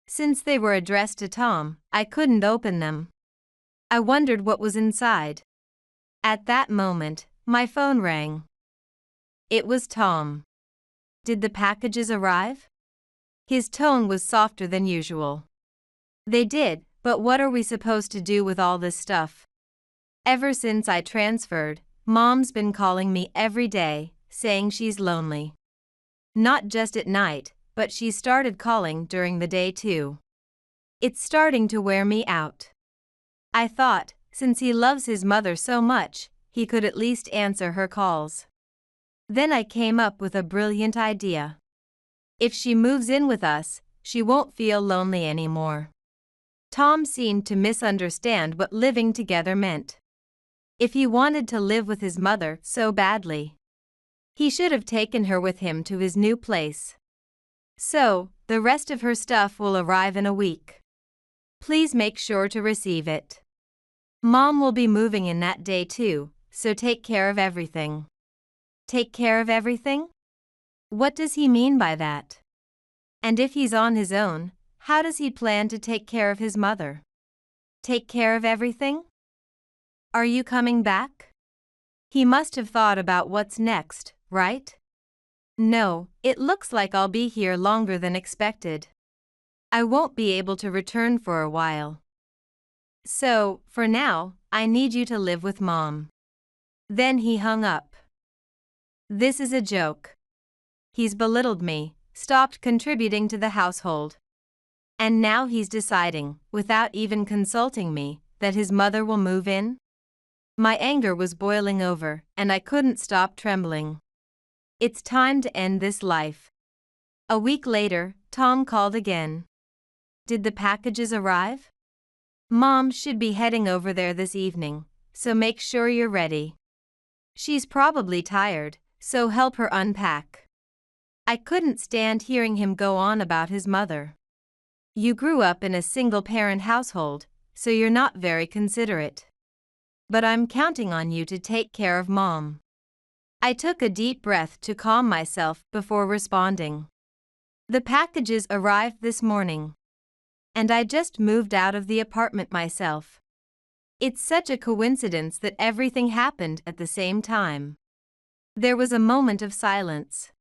Since they were addressed to Tom, I couldn't open them. I wondered what was inside. At that moment, my phone rang. It was Tom. Did the packages arrive? His tone was softer than usual. They did, but what are we supposed to do with all this stuff? Ever since I transferred, Mom's been calling me every day, saying she's lonely. Not just at night, but she started calling during the day too. It's starting to wear me out. I thought, since he loves his mother so much, he could at least answer her calls. Then I came up with a brilliant idea. If she moves in with us, she won't feel lonely anymore. Tom seemed to misunderstand what living together meant. If he wanted to live with his mother so badly, he should have taken her with him to his new place. So, the rest of her stuff will arrive in a week. Please make sure to receive it. Mom will be moving in that day too, so take care of everything. Take care of everything? What does he mean by that? And if he's on his own, how does he plan to take care of his mother? Take care of everything? Are you coming back? He must have thought about what's next, right? No, it looks like I'll be here longer than expected. I won't be able to return for a while. So, for now, I need you to live with Mom. Then he hung up. This is a joke. He's belittled me, stopped contributing to the household. And now he's deciding, without even consulting me, that his mother will move in? My anger was boiling over, and I couldn't stop trembling. It's time to end this life. A week later, Tom called again. Did the packages arrive? Mom should be heading over there this evening, so make sure you're ready. She's probably tired, so help her unpack. I couldn't stand hearing him go on about his mother. You grew up in a single-parent household, so you're not very considerate. But I'm counting on you to take care of Mom. I took a deep breath to calm myself before responding. The packages arrived this morning. And I just moved out of the apartment myself. It's such a coincidence that everything happened at the same time. There was a moment of silence.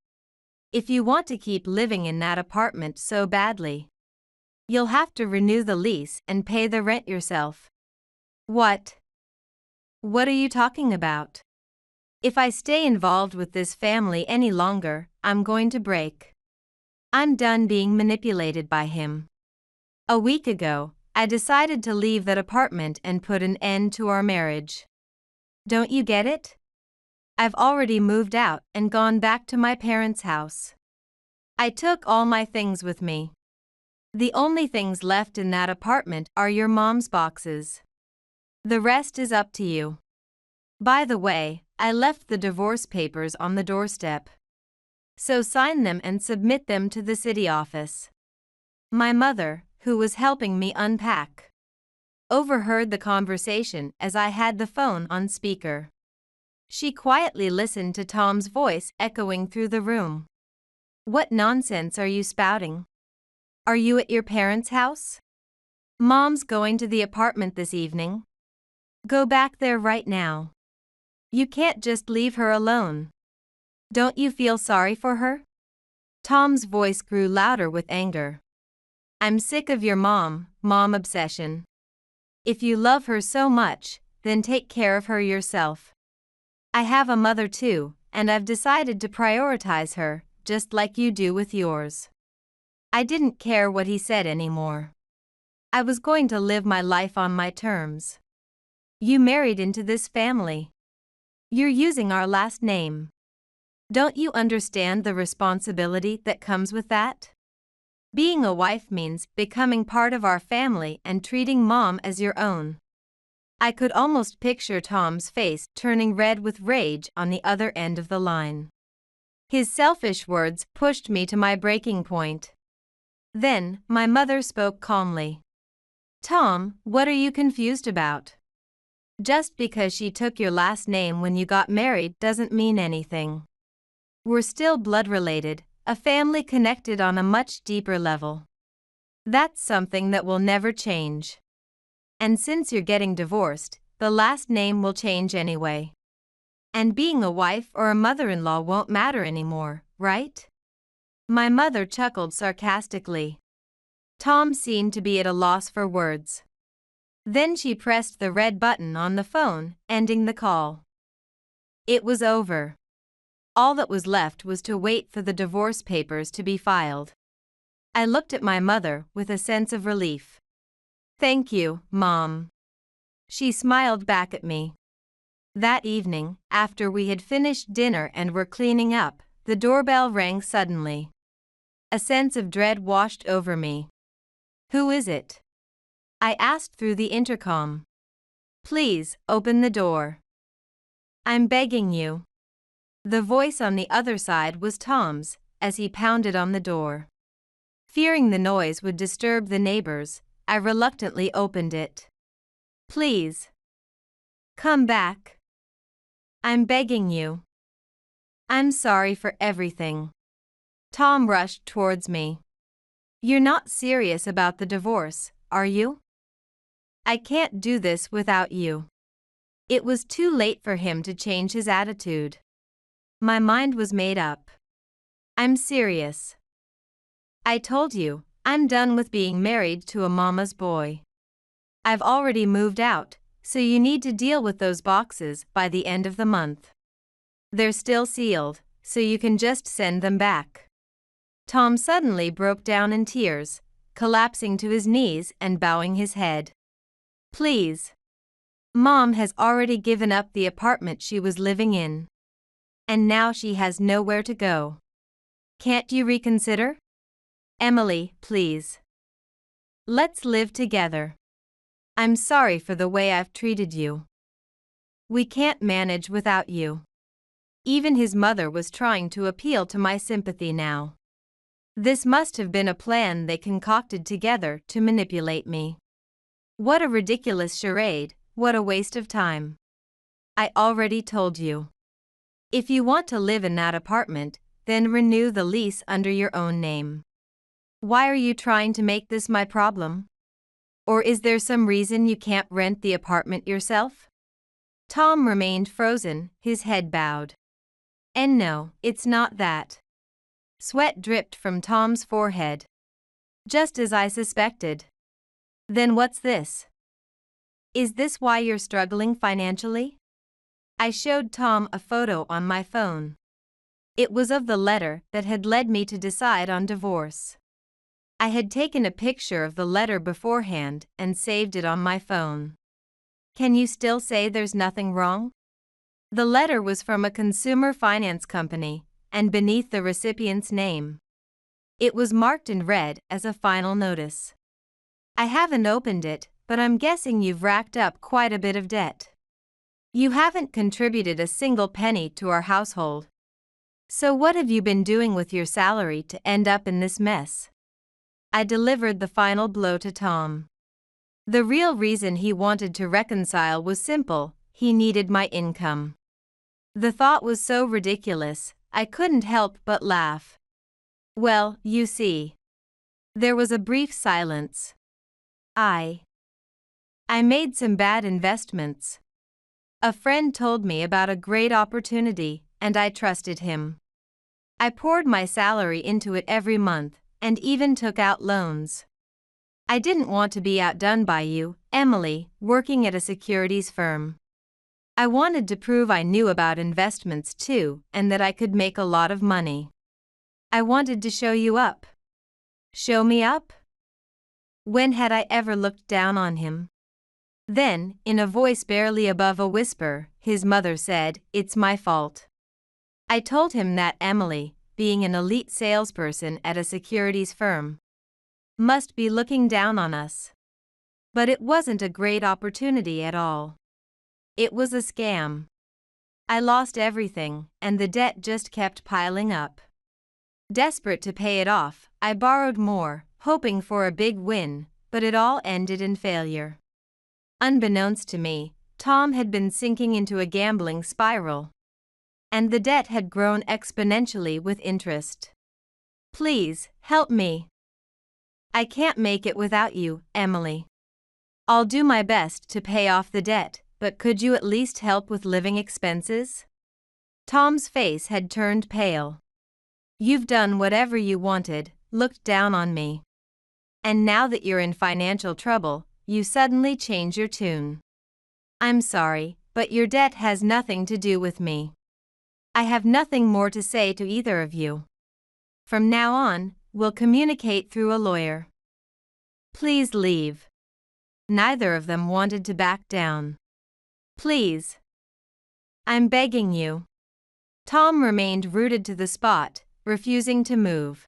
If you want to keep living in that apartment so badly, you'll have to renew the lease and pay the rent yourself. What? What are you talking about? If I stay involved with this family any longer, I'm going to break. I'm done being manipulated by him. A week ago, I decided to leave that apartment and put an end to our marriage. Don't you get it? I've already moved out and gone back to my parents' house. I took all my things with me. The only things left in that apartment are your mom's boxes. The rest is up to you. By the way, I left the divorce papers on the doorstep. So sign them and submit them to the city office. My mother, who was helping me unpack, overheard the conversation as I had the phone on speaker. She quietly listened to Tom's voice echoing through the room. What nonsense are you spouting? Are you at your parents' house? Mom's going to the apartment this evening. Go back there right now. You can't just leave her alone. Don't you feel sorry for her? Tom's voice grew louder with anger. I'm sick of your mom obsession. If you love her so much, then take care of her yourself. I have a mother too, and I've decided to prioritize her, just like you do with yours. I didn't care what he said anymore. I was going to live my life on my terms. You married into this family. You're using our last name. Don't you understand the responsibility that comes with that? Being a wife means becoming part of our family and treating Mom as your own. I could almost picture Tom's face turning red with rage on the other end of the line. His selfish words pushed me to my breaking point. Then, my mother spoke calmly. Tom, what are you confused about? Just because she took your last name when you got married doesn't mean anything. We're still blood related, a family connected on a much deeper level. That's something that will never change. And since you're getting divorced, the last name will change anyway. And being a wife or a mother-in-law won't matter anymore, right? My mother chuckled sarcastically. Tom seemed to be at a loss for words. Then she pressed the red button on the phone, ending the call. It was over. All that was left was to wait for the divorce papers to be filed. I looked at my mother with a sense of relief. Thank you, Mom. She smiled back at me. That evening, after we had finished dinner and were cleaning up, the doorbell rang suddenly. A sense of dread washed over me. Who is it? I asked through the intercom. Please, open the door. I'm begging you. The voice on the other side was Tom's, as he pounded on the door. Fearing the noise would disturb the neighbors, I reluctantly opened it. Please. Come back. I'm begging you. I'm sorry for everything. Tom rushed towards me. You're not serious about the divorce, are you? I can't do this without you. It was too late for him to change his attitude. My mind was made up. I'm serious. I told you, I'm done with being married to a mama's boy. I've already moved out, so you need to deal with those boxes by the end of the month. They're still sealed, so you can just send them back. Tom suddenly broke down in tears, collapsing to his knees and bowing his head. Please. Mom has already given up the apartment she was living in. And now she has nowhere to go. Can't you reconsider? Emily, please. Let's live together. I'm sorry for the way I've treated you. We can't manage without you. Even his mother was trying to appeal to my sympathy now. This must have been a plan they concocted together to manipulate me. What a ridiculous charade, what a waste of time. I already told you. If you want to live in that apartment, then renew the lease under your own name. Why are you trying to make this my problem? Or is there some reason you can't rent the apartment yourself? Tom remained frozen, his head bowed. And no, it's not that. Sweat dripped from Tom's forehead. Just as I suspected. Then what's this? Is this why you're struggling financially? I showed Tom a photo on my phone. It was of the letter that had led me to decide on divorce. I had taken a picture of the letter beforehand and saved it on my phone. Can you still say there's nothing wrong? The letter was from a consumer finance company, and beneath the recipient's name. It was marked in red as a final notice. I haven't opened it, but I'm guessing you've racked up quite a bit of debt. You haven't contributed a single penny to our household. So what have you been doing with your salary to end up in this mess? I delivered the final blow to Tom. The real reason he wanted to reconcile was simple: he needed my income. The thought was so ridiculous, I couldn't help but laugh. Well, you see. There was a brief silence. I made some bad investments. A friend told me about a great opportunity, and I trusted him. I poured my salary into it every month, and even took out loans. I didn't want to be outdone by you, Emily, working at a securities firm. I wanted to prove I knew about investments too, and that I could make a lot of money. I wanted to show you up. Show me up? When had I ever looked down on him? Then, in a voice barely above a whisper, his mother said, "It's my fault." I told him that Emily, being an elite salesperson at a securities firm, must be looking down on us. But it wasn't a great opportunity at all. It was a scam. I lost everything, and the debt just kept piling up. Desperate to pay it off, I borrowed more, hoping for a big win, but it all ended in failure. Unbeknownst to me, Tom had been sinking into a gambling spiral. And the debt had grown exponentially with interest. Please, help me. I can't make it without you, Emily. I'll do my best to pay off the debt, but could you at least help with living expenses? Tom's face had turned pale. You've done whatever you wanted, looked down on me. And now that you're in financial trouble, you suddenly change your tune. I'm sorry, but your debt has nothing to do with me. I have nothing more to say to either of you. From now on, we'll communicate through a lawyer. Please leave. Neither of them wanted to back down. Please. I'm begging you. Tom remained rooted to the spot, refusing to move.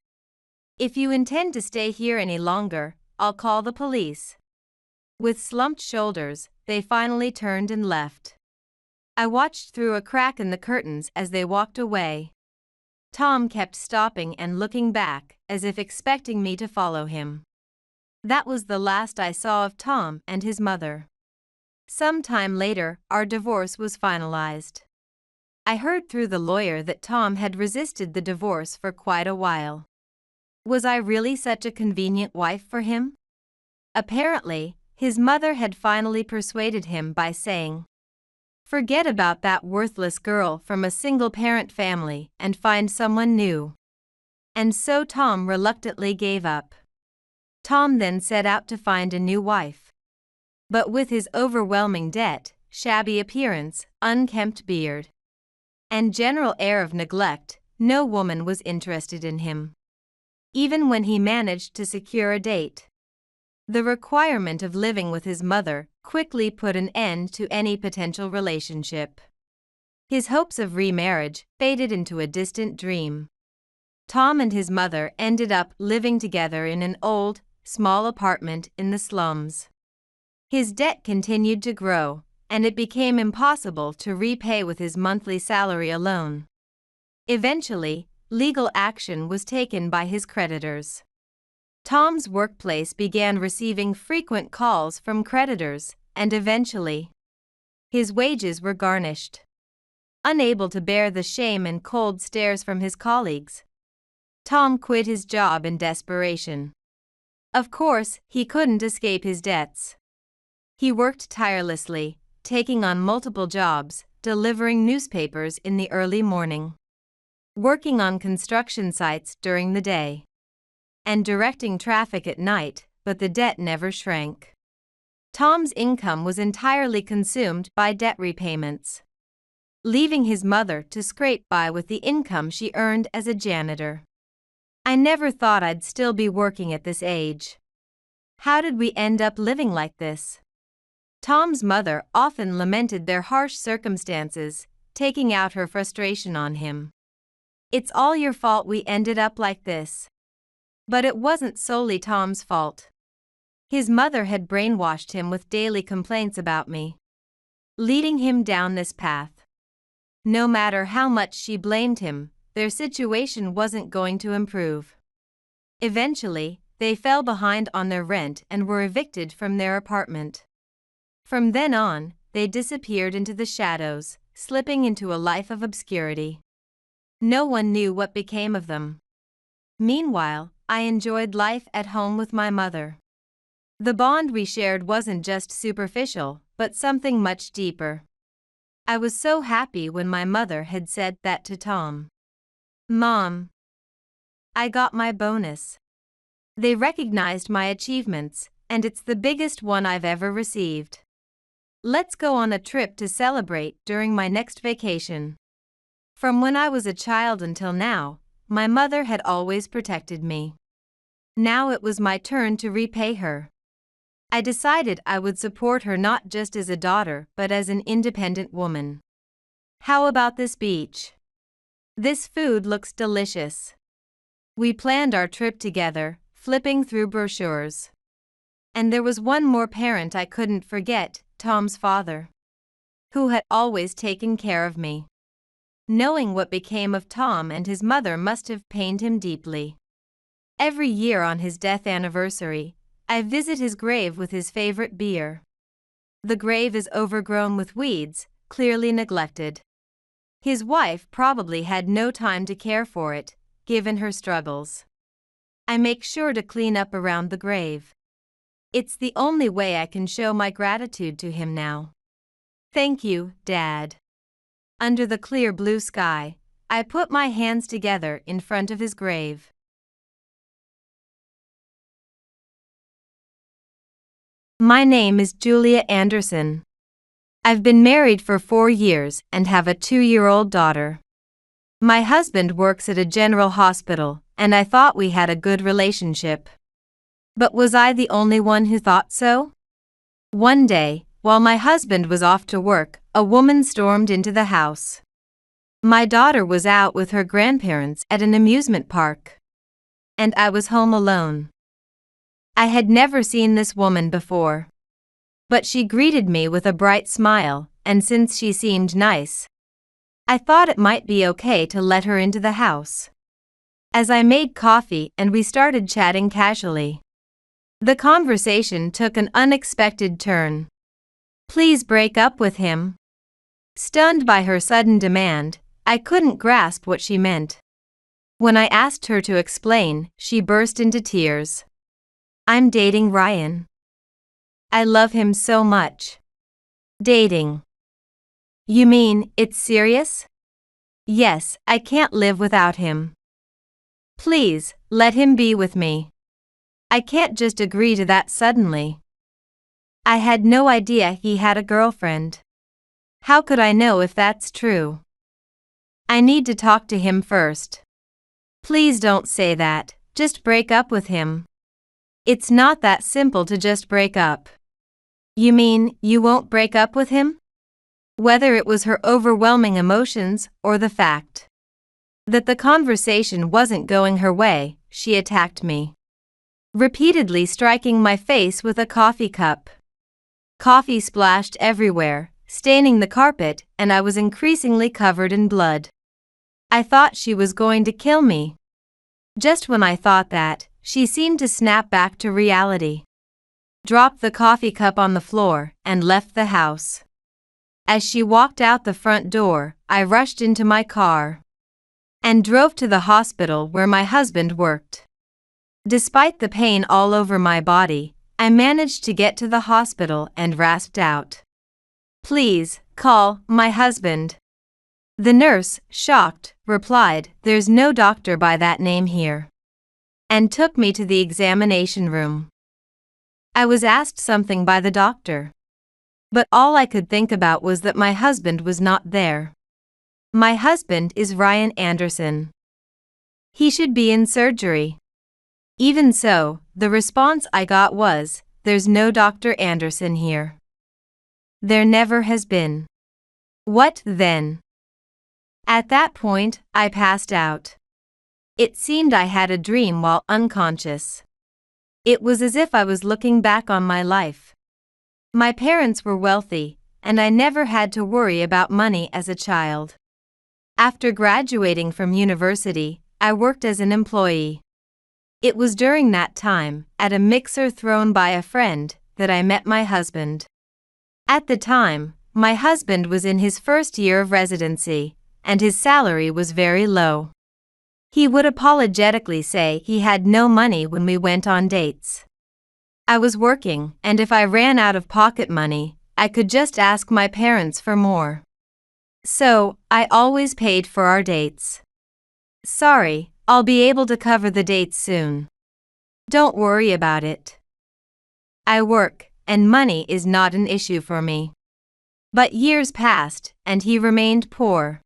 If you intend to stay here any longer, I'll call the police. With slumped shoulders, they finally turned and left. I watched through a crack in the curtains as they walked away. Tom kept stopping and looking back, as if expecting me to follow him. That was the last I saw of Tom and his mother. Some time later, our divorce was finalized. I heard through the lawyer that Tom had resisted the divorce for quite a while. Was I really such a convenient wife for him? Apparently, his mother had finally persuaded him by saying, "Forget about that worthless girl from a single-parent family and find someone new." And so Tom reluctantly gave up. Tom then set out to find a new wife. But with his overwhelming debt, shabby appearance, unkempt beard, and general air of neglect, no woman was interested in him. Even when he managed to secure a date, the requirement of living with his mother quickly put an end to any potential relationship. His hopes of remarriage faded into a distant dream. Tom and his mother ended up living together in an old, small apartment in the slums. His debt continued to grow, and it became impossible to repay with his monthly salary alone. Eventually, legal action was taken by his creditors. Tom's workplace began receiving frequent calls from creditors, and eventually, his wages were garnished. Unable to bear the shame and cold stares from his colleagues, Tom quit his job in desperation. Of course, he couldn't escape his debts. He worked tirelessly, taking on multiple jobs, delivering newspapers in the early morning, working on construction sites during the day, and directing traffic at night, but the debt never shrank. Tom's income was entirely consumed by debt repayments, leaving his mother to scrape by with the income she earned as a janitor. I never thought I'd still be working at this age. How did we end up living like this? Tom's mother often lamented their harsh circumstances, taking out her frustration on him. "It's all your fault we ended up like this." But it wasn't solely Tom's fault. His mother had brainwashed him with daily complaints about me, leading him down this path. No matter how much she blamed him, their situation wasn't going to improve. Eventually, they fell behind on their rent and were evicted from their apartment. From then on, they disappeared into the shadows, slipping into a life of obscurity. No one knew what became of them. Meanwhile, I enjoyed life at home with my mother. The bond we shared wasn't just superficial, but something much deeper. I was so happy when my mother had said that to Tom. "Mom, I got my bonus." They recognized my achievements, and it's the biggest one I've ever received. "Let's go on a trip to celebrate during my next vacation." From when I was a child until now, my mother had always protected me. Now it was my turn to repay her. I decided I would support her not just as a daughter but as an independent woman. "How about this beach? This food looks delicious." We planned our trip together, flipping through brochures. And there was one more parent I couldn't forget, Tom's father, who had always taken care of me. Knowing what became of Tom and his mother must have pained him deeply. Every year on his death anniversary, I visit his grave with his favorite beer. The grave is overgrown with weeds, clearly neglected. His wife probably had no time to care for it, given her struggles. I make sure to clean up around the grave. It's the only way I can show my gratitude to him now. "Thank you, Dad." Under the clear blue sky, I put my hands together in front of his grave. My name is Julia Anderson. I've been married for 4 years and have a 2-year-old daughter. My husband works at a general hospital, and I thought we had a good relationship. But was I the only one who thought so? One day, while my husband was off to work, a woman stormed into the house. My daughter was out with her grandparents at an amusement park, and I was home alone. I had never seen this woman before, but she greeted me with a bright smile, and since she seemed nice, I thought it might be okay to let her into the house. As I made coffee and we started chatting casually, the conversation took an unexpected turn. "Please break up with him." Stunned by her sudden demand, I couldn't grasp what she meant. When I asked her to explain, she burst into tears. "I'm dating Ryan. I love him so much." "Dating? You mean it's serious?" "Yes, I can't live without him. Please, let him be with me. I can't just agree to that suddenly. I had no idea he had a girlfriend. How could I know if that's true? I need to talk to him first." "Please don't say that, just break up with him." "It's not that simple to just break up." "You mean you won't break up with him?" Whether it was her overwhelming emotions or the fact that the conversation wasn't going her way, she attacked me, repeatedly striking my face with a coffee cup. Coffee splashed everywhere, staining the carpet, and I was increasingly covered in blood. I thought she was going to kill me. Just when I thought that, she seemed to snap back to reality, dropped the coffee cup on the floor, and left the house. As she walked out the front door, I rushed into my car and drove to the hospital where my husband worked. Despite the pain all over my body, I managed to get to the hospital and rasped out, "Please, call my husband." The nurse, shocked, replied, "There's no doctor by that name here," and took me to the examination room. I was asked something by the doctor, but all I could think about was that my husband was not there. My husband is Ryan Anderson. He should be in surgery. Even so, the response I got was, "There's no Dr. Anderson here. There never has been." What then? At that point, I passed out. It seemed I had a dream while unconscious. It was as if I was looking back on my life. My parents were wealthy, and I never had to worry about money as a child. After graduating from university, I worked as an employee. It was during that time, at a mixer thrown by a friend, that I met my husband. At the time, my husband was in his first year of residency, and his salary was very low. He would apologetically say he had no money when we went on dates. I was working, and if I ran out of pocket money, I could just ask my parents for more. So, I always paid for our dates. "Sorry, I'll be able to cover the dates soon. Don't worry about it. I work, and money is not an issue for me." But years passed, and he remained poor.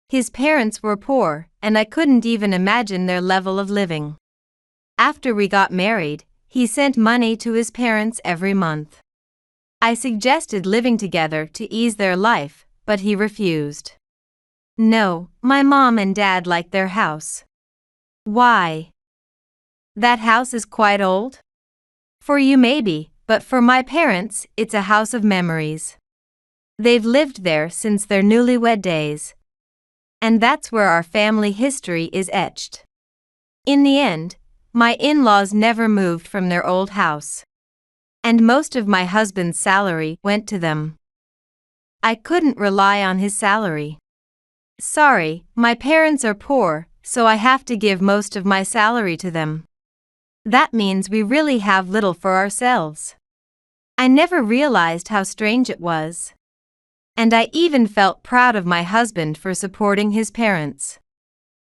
His parents were poor, and I couldn't even imagine their level of living. After we got married, he sent money to his parents every month. I suggested living together to ease their life, but he refused. "No, my mom and dad like their house." "Why?" "That house is quite old." "For you maybe, but for my parents, it's a house of memories. They've lived there since their newlywed days. And that's where our family history is etched." In the end, my in-laws never moved from their old house, and most of my husband's salary went to them. I couldn't rely on his salary. "Sorry, my parents are poor, so I have to give most of my salary to them. That means we really have little for ourselves." I never realized how strange it was. And I even felt proud of my husband for supporting his parents.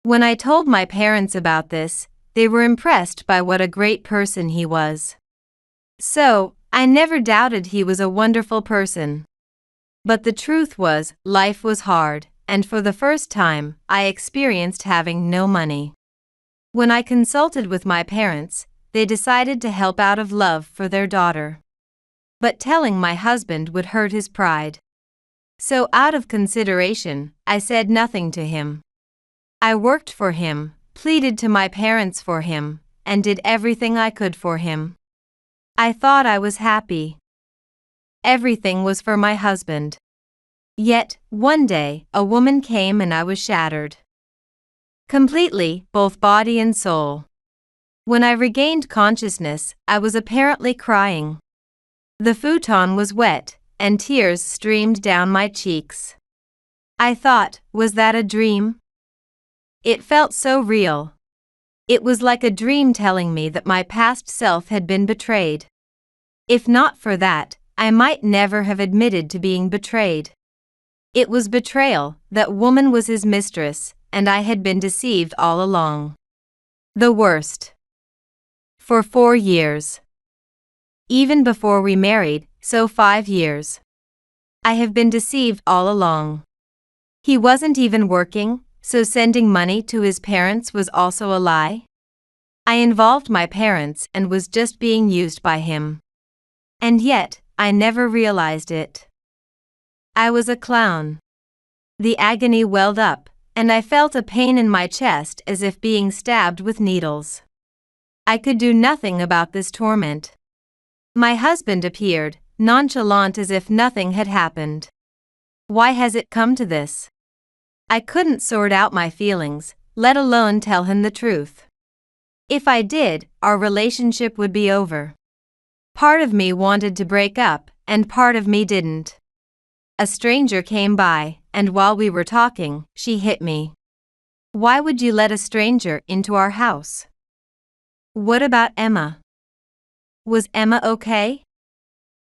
When I told my parents about this, they were impressed by what a great person he was. So, I never doubted he was a wonderful person. But the truth was, life was hard, and for the first time, I experienced having no money. When I consulted with my parents, they decided to help out of love for their daughter. But telling my husband would hurt his pride. So out of consideration, I said nothing to him. I worked for him, pleaded to my parents for him, and did everything I could for him. I thought I was happy. Everything was for my husband. Yet, one day, a woman came and I was shattered. Completely, both body and soul. When I regained consciousness, I was apparently crying. The futon was wet, and tears streamed down my cheeks. I thought, was that a dream? It felt so real. It was like a dream telling me that my past self had been betrayed. If not for that, I might never have admitted to being betrayed. It was betrayal, that woman was his mistress, and I had been deceived all along. The worst. For 4 years. Even before we married, so 5 years. I have been deceived all along. He wasn't even working, so sending money to his parents was also a lie. I involved my parents and was just being used by him. And yet, I never realized it. I was a clown. The agony welled up, and I felt a pain in my chest as if being stabbed with needles. I could do nothing about this torment. My husband appeared, nonchalant as if nothing had happened. Why has it come to this? I couldn't sort out my feelings, let alone tell him the truth. If I did, our relationship would be over. Part of me wanted to break up, and part of me didn't. A stranger came by, and while we were talking, she hit me. Why would you let a stranger into our house? What about Emma? Was Emma okay?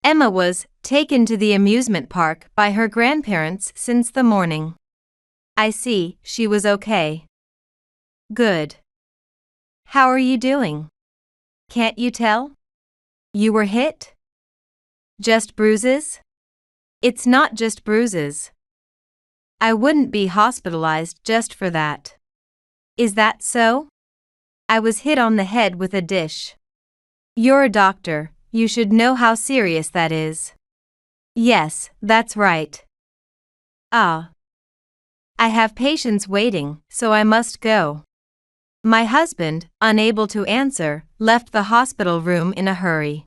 Emma was taken to the amusement park by her grandparents since the morning. I see, she was okay. Good. How are you doing? Can't you tell? You were hit? Just bruises? It's not just bruises. I wouldn't be hospitalized just for that. Is that so? I was hit on the head with a dish. You're a doctor, you should know how serious that is. Yes, that's right. Ah. I have patients waiting, so I must go. My husband, unable to answer, left the hospital room in a hurry.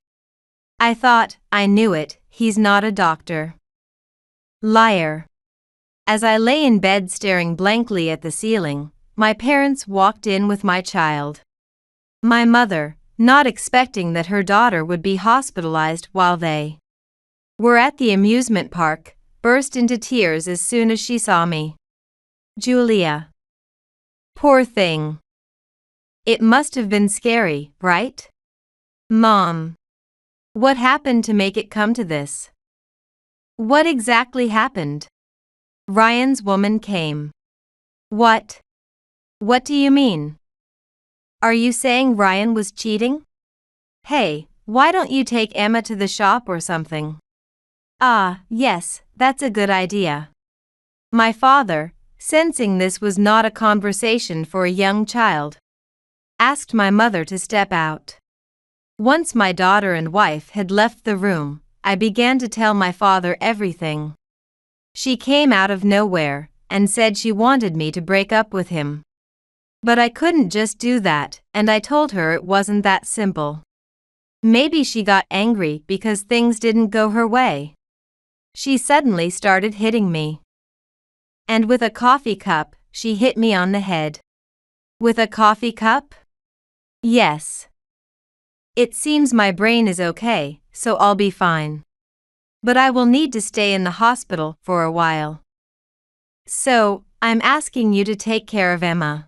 I thought, I knew it, he's not a doctor. Liar. As I lay in bed staring blankly at the ceiling, my parents walked in with my child. My mother, not expecting that her daughter would be hospitalized while they were at the amusement park, burst into tears as soon as she saw me. Julia. Poor thing. It must have been scary, right? Mom. What happened to make it come to this? What exactly happened? Ryan's woman came. What? What do you mean? Are you saying Ryan was cheating? Hey, why don't you take Emma to the shop or something? Ah, yes, that's a good idea. My father, sensing this was not a conversation for a young child, asked my mother to step out. Once my daughter and wife had left the room, I began to tell my father everything. She came out of nowhere and said she wanted me to break up with him. But I couldn't just do that, and I told her it wasn't that simple. Maybe she got angry because things didn't go her way. She suddenly started hitting me. And with a coffee cup, she hit me on the head. With a coffee cup? Yes. It seems my brain is okay, so I'll be fine. But I will need to stay in the hospital for a while. So, I'm asking you to take care of Emma.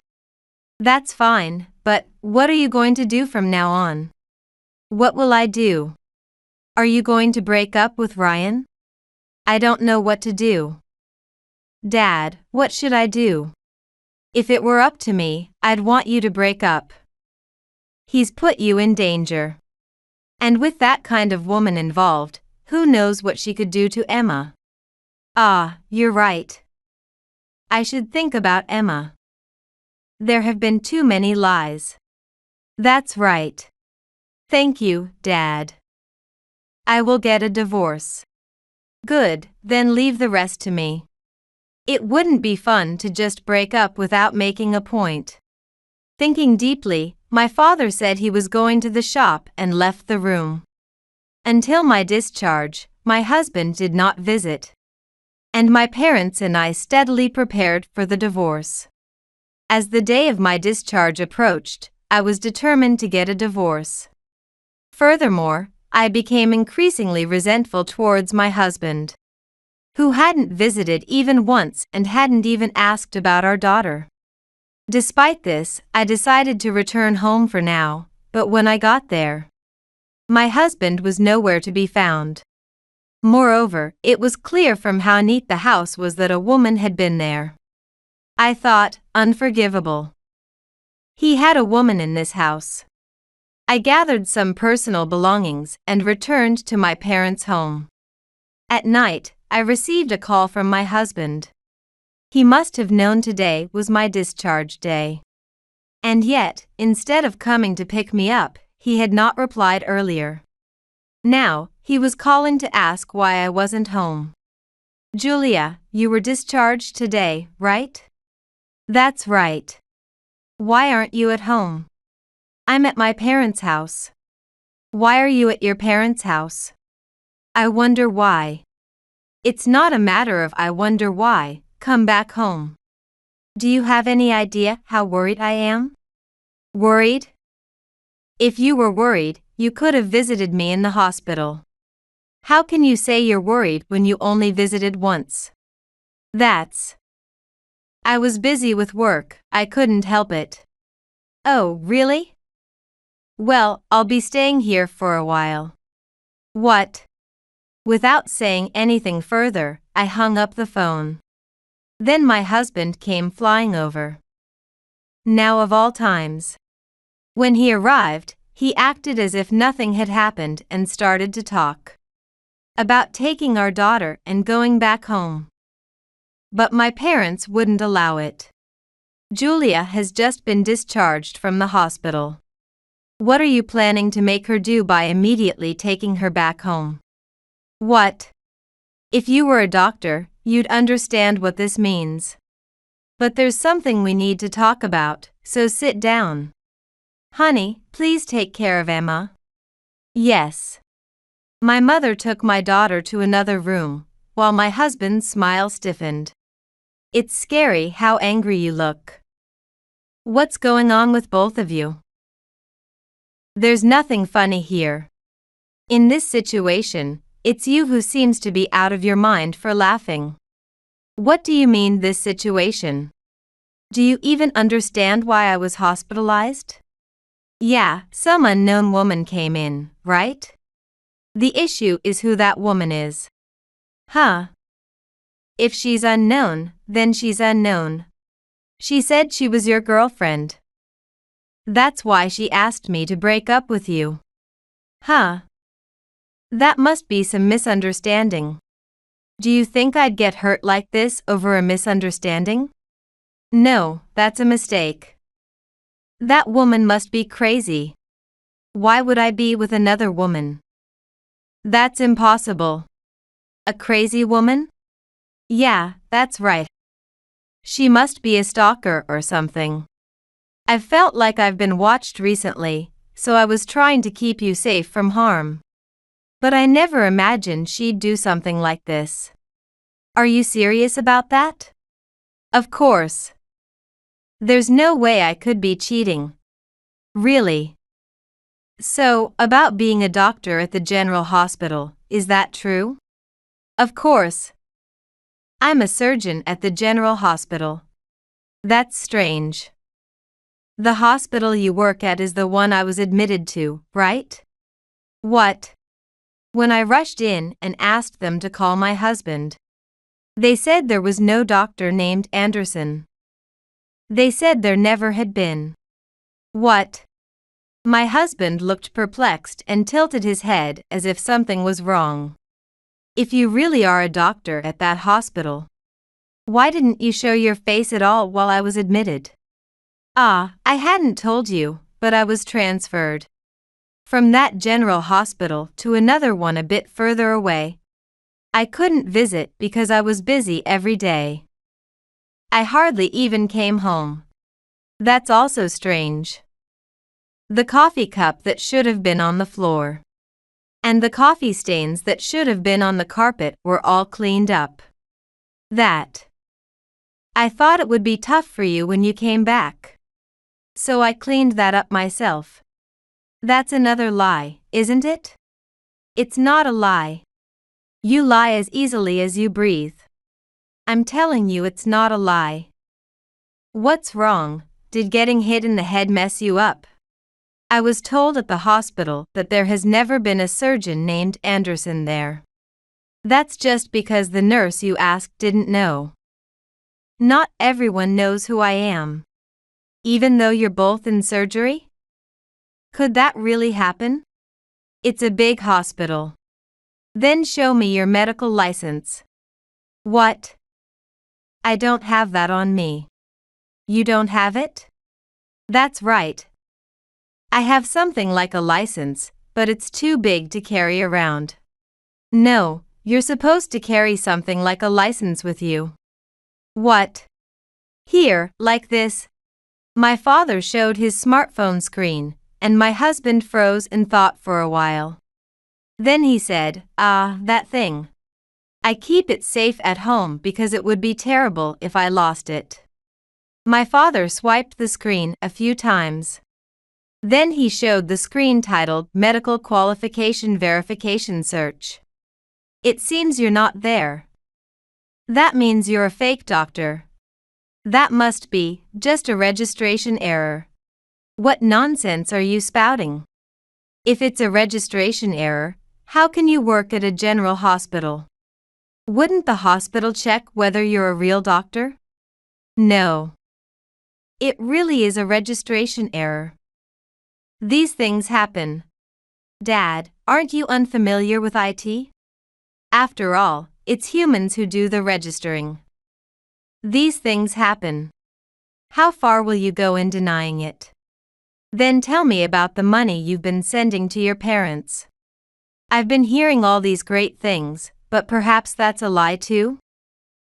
That's fine, but what are you going to do from now on? What will I do? Are you going to break up with Ryan? I don't know what to do. Dad, what should I do? If it were up to me, I'd want you to break up. He's put you in danger. And with that kind of woman involved, who knows what she could do to Emma? Ah, you're right. I should think about Emma. There have been too many lies. That's right. Thank you, Dad. I will get a divorce. Good, then leave the rest to me. It wouldn't be fun to just break up without making a point. Thinking deeply, my father said he was going to the shop and left the room. Until my discharge, my husband did not visit. And my parents and I steadily prepared for the divorce. As the day of my discharge approached, I was determined to get a divorce. Furthermore, I became increasingly resentful towards my husband, who hadn't visited even once and hadn't even asked about our daughter. Despite this, I decided to return home for now, but when I got there, my husband was nowhere to be found. Moreover, it was clear from how neat the house was that a woman had been there. I thought, unforgivable. He had a woman in this house. I gathered some personal belongings and returned to my parents' home. At night, I received a call from my husband. He must have known today was my discharge day. And yet, instead of coming to pick me up, he had not replied earlier. Now, he was calling to ask why I wasn't home. Julia, you were discharged today, right? That's right. Why aren't you at home? I'm at my parents' house. Why are you at your parents' house? I wonder why. It's not a matter of I wonder why. Come back home. Do you have any idea how worried I am? Worried? If you were worried, you could have visited me in the hospital. How can you say you're worried when you only visited once? I was busy with work, I couldn't help it. Oh, really? Well, I'll be staying here for a while. What? Without saying anything further, I hung up the phone. Then my husband came flying over. Now of all times. When he arrived, he acted as if nothing had happened and started to talk about taking our daughter and going back home. But my parents wouldn't allow it. Julia has just been discharged from the hospital. What are you planning to make her do by immediately taking her back home? What? If you were a doctor, you'd understand what this means. But there's something we need to talk about, so sit down. Honey, please take care of Emma. Yes. My mother took my daughter to another room, while my husband's smile stiffened. It's scary how angry you look. What's going on with both of you? There's nothing funny here. In this situation, it's you who seems to be out of your mind for laughing. What do you mean, this situation? Do you even understand why I was hospitalized? Yeah, some unknown woman came in, right? The issue is who that woman is. Huh? If she's unknown, then she's unknown. She said she was your girlfriend. That's why she asked me to break up with you. Huh? That must be some misunderstanding. Do you think I'd get hurt like this over a misunderstanding? No, that's a mistake. That woman must be crazy. Why would I be with another woman? That's impossible. A crazy woman? Yeah, that's right. She must be a stalker or something. I've felt like I've been watched recently, so I was trying to keep you safe from harm. But I never imagined she'd do something like this. Are you serious about that? Of course. There's no way I could be cheating. Really? So, about being a doctor at the general hospital, is that true? Of course. I'm a surgeon at the general hospital. That's strange. The hospital you work at is the one I was admitted to, right? What? When I rushed in and asked them to call my husband, they said there was no doctor named Anderson. They said there never had been. What? My husband looked perplexed and tilted his head as if something was wrong. If you really are a doctor at that hospital, why didn't you show your face at all while I was admitted? I hadn't told you, but I was transferred from that general hospital to another one a bit further away. I couldn't visit because I was busy every day. I hardly even came home. That's also strange. The coffee cup that should have been on the floor and the coffee stains that should have been on the carpet were all cleaned up. I thought it would be tough for you when you came back. So I cleaned that up myself. That's another lie, isn't it? It's not a lie. You lie as easily as you breathe. I'm telling you it's not a lie. What's wrong? Did getting hit in the head mess you up? I was told at the hospital that there has never been a surgeon named Anderson there. That's just because the nurse you asked didn't know. Not everyone knows who I am. Even though you're both in surgery? Could that really happen? It's a big hospital. Then show me your medical license. What? I don't have that on me. You don't have it? That's right. I have something like a license, but it's too big to carry around. No, you're supposed to carry something like a license with you. What? Here, like this. My father showed his smartphone screen, and my husband froze and thought for a while. Then he said, "Ah, that thing. I keep it safe at home because it would be terrible if I lost it." My father swiped the screen a few times. Then he showed the screen titled Medical Qualification Verification Search. "It seems you're not there. That means you're a fake doctor. That must be just a registration error. What nonsense are you spouting? If it's a registration error, how can you work at a general hospital? Wouldn't the hospital check whether you're a real doctor?" No. It really is a registration error. These things happen. Dad, aren't you unfamiliar with IT? After all, it's humans who do the registering. These things happen. How far will you go in denying it? Then tell me about the money you've been sending to your parents. I've been hearing all these great things, but perhaps that's a lie too?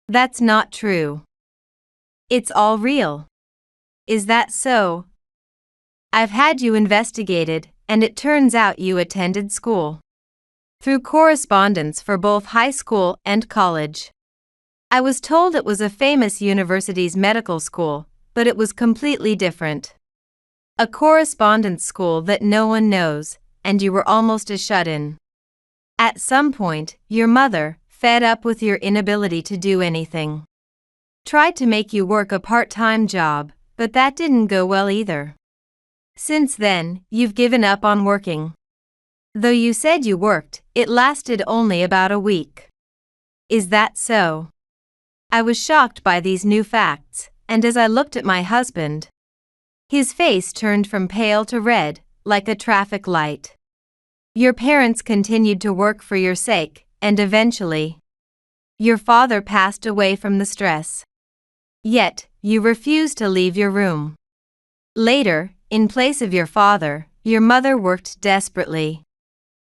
That's not true. It's all real. Is that so? I've had you investigated, and it turns out you attended school. Through correspondence for both high school and college. I was told it was a famous university's medical school, but it was completely different. A correspondence school that no one knows, and you were almost a shut-in. At some point, your mother, fed up with your inability to do anything, tried to make you work a part-time job, but that didn't go well either. Since then, you've given up on working. Though you said you worked, it lasted only about a week. Is that so? I was shocked by these new facts, and as I looked at my husband, his face turned from pale to red, like a traffic light. Your parents continued to work for your sake, and eventually, your father passed away from the stress. Yet, you refused to leave your room. Later, in place of your father, your mother worked desperately.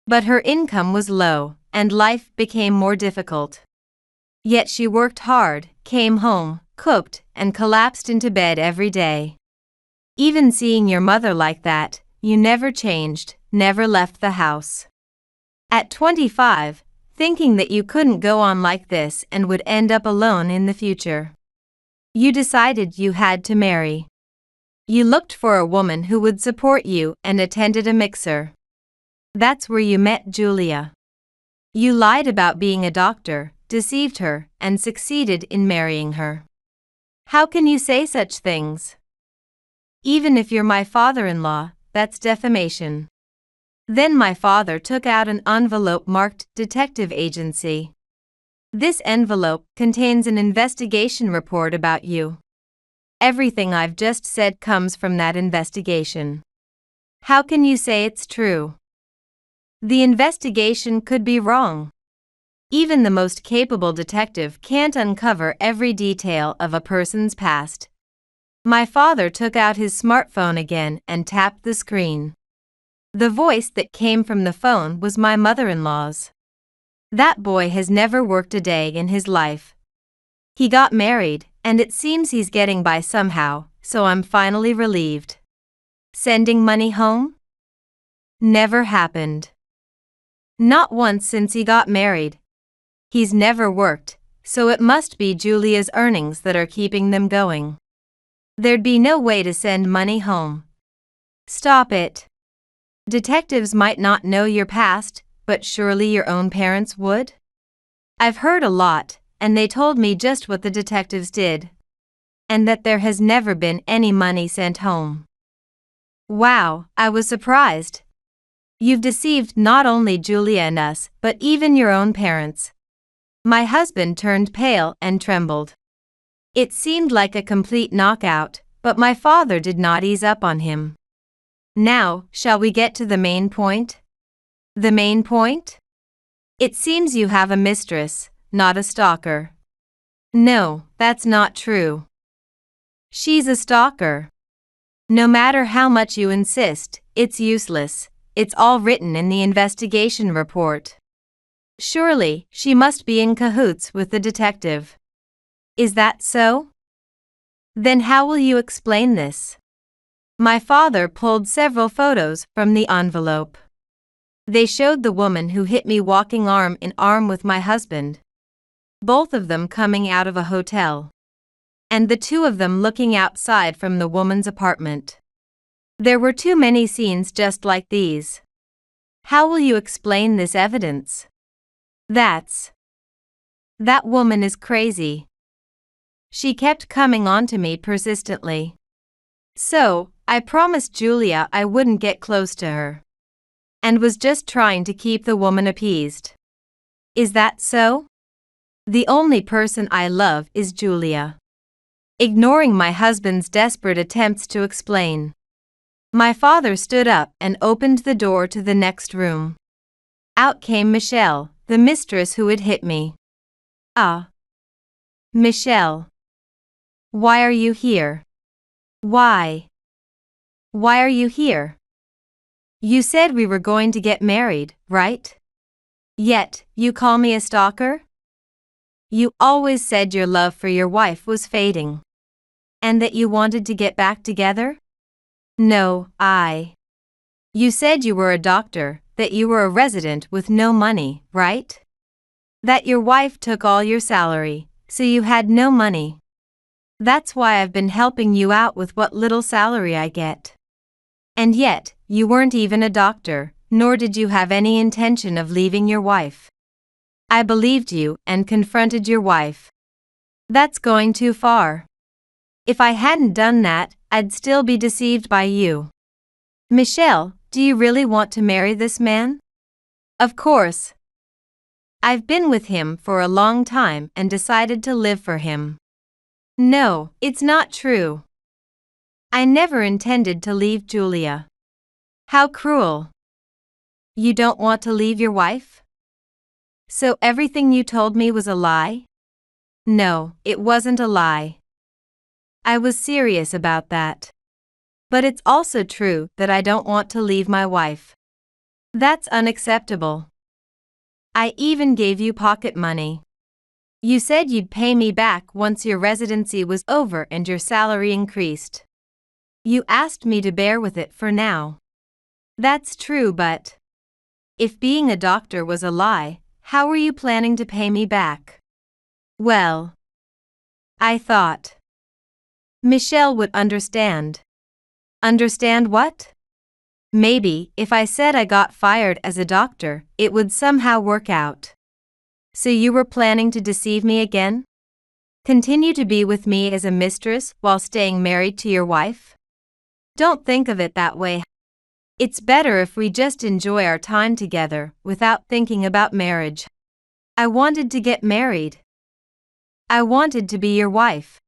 But her income was low, and life became more difficult. Yet she worked hard, came home, cooked, and collapsed into bed every day. Even seeing your mother like that, you never changed, never left the house. At 25, thinking that you couldn't go on like this and would end up alone in the future, you decided you had to marry. You looked for a woman who would support you and attended a mixer. That's where you met Julia. You lied about being a doctor, deceived her, and succeeded in marrying her. How can you say such things? Even if you're my father-in-law, that's defamation. Then my father took out an envelope marked Detective Agency. This envelope contains an investigation report about you. Everything I've just said comes from that investigation. How can you say it's true? The investigation could be wrong. Even the most capable detective can't uncover every detail of a person's past. My father took out his smartphone again and tapped the screen. The voice that came from the phone was my mother-in-law's. That boy has never worked a day in his life. He got married, and it seems he's getting by somehow, so I'm finally relieved. Sending money home? Never happened. Not once since he got married. He's never worked, so it must be Julia's earnings that are keeping them going. There'd be no way to send money home. Stop it. Detectives might not know your past, but surely your own parents would? I've heard a lot, and they told me just what the detectives did. And that there has never been any money sent home. Wow, I was surprised. You've deceived not only Julia and us, but even your own parents. My husband turned pale and trembled. It seemed like a complete knockout, but my father did not ease up on him. Now, shall we get to the main point? The main point? It seems you have a mistress, not a stalker. No, that's not true. She's a stalker. No matter how much you insist, it's useless. It's all written in the investigation report. Surely, she must be in cahoots with the detective. Is that so? Then how will you explain this? My father pulled several photos from the envelope. They showed the woman who hit me walking arm in arm with my husband, both of them coming out of a hotel, and the two of them looking outside from the woman's apartment. There were too many scenes just like these. How will you explain this evidence? That woman is crazy. She kept coming on to me persistently. So, I promised Julia I wouldn't get close to her, and was just trying to keep the woman appeased. Is that so? The only person I love is Julia. Ignoring my husband's desperate attempts to explain, my father stood up and opened the door to the next room. Out came Michelle, the mistress who had hit me. Ah. Michelle. Why are you here? Why? Why are you here? You said we were going to get married, right? Yet, you call me a stalker? You always said your love for your wife was fading, and that you wanted to get back together? No, You said you were a doctor, that you were a resident with no money, right? That your wife took all your salary, so you had no money. That's why I've been helping you out with what little salary I get. And yet, you weren't even a doctor, nor did you have any intention of leaving your wife. I believed you and confronted your wife. That's going too far. If I hadn't done that, I'd still be deceived by you. Michelle, do you really want to marry this man? Of course. I've been with him for a long time and decided to live for him. No, it's not true. I never intended to leave Julia. How cruel. You don't want to leave your wife? So everything you told me was a lie? No, it wasn't a lie. I was serious about that. But it's also true that I don't want to leave my wife. That's unacceptable. I even gave you pocket money. You said you'd pay me back once your residency was over and your salary increased. You asked me to bear with it for now. That's true, but if being a doctor was a lie, how were you planning to pay me back? Well, I thought Michelle would understand. Understand what? Maybe if I said I got fired as a doctor, it would somehow work out. So you were planning to deceive me again? Continue to be with me as a mistress while staying married to your wife? Don't think of it that way. It's better if we just enjoy our time together without thinking about marriage. I wanted to get married. I wanted to be your wife.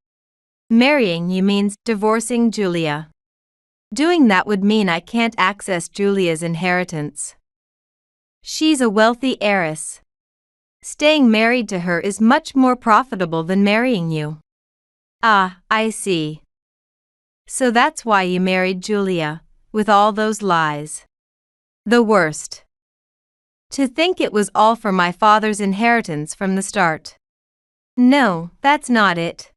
Marrying you means divorcing Julia. Doing that would mean I can't access Julia's inheritance. She's a wealthy heiress. Staying married to her is much more profitable than marrying you. Ah, I see. So that's why you married Julia, with all those lies. The worst. To think it was all for my father's inheritance from the start. No, that's not it.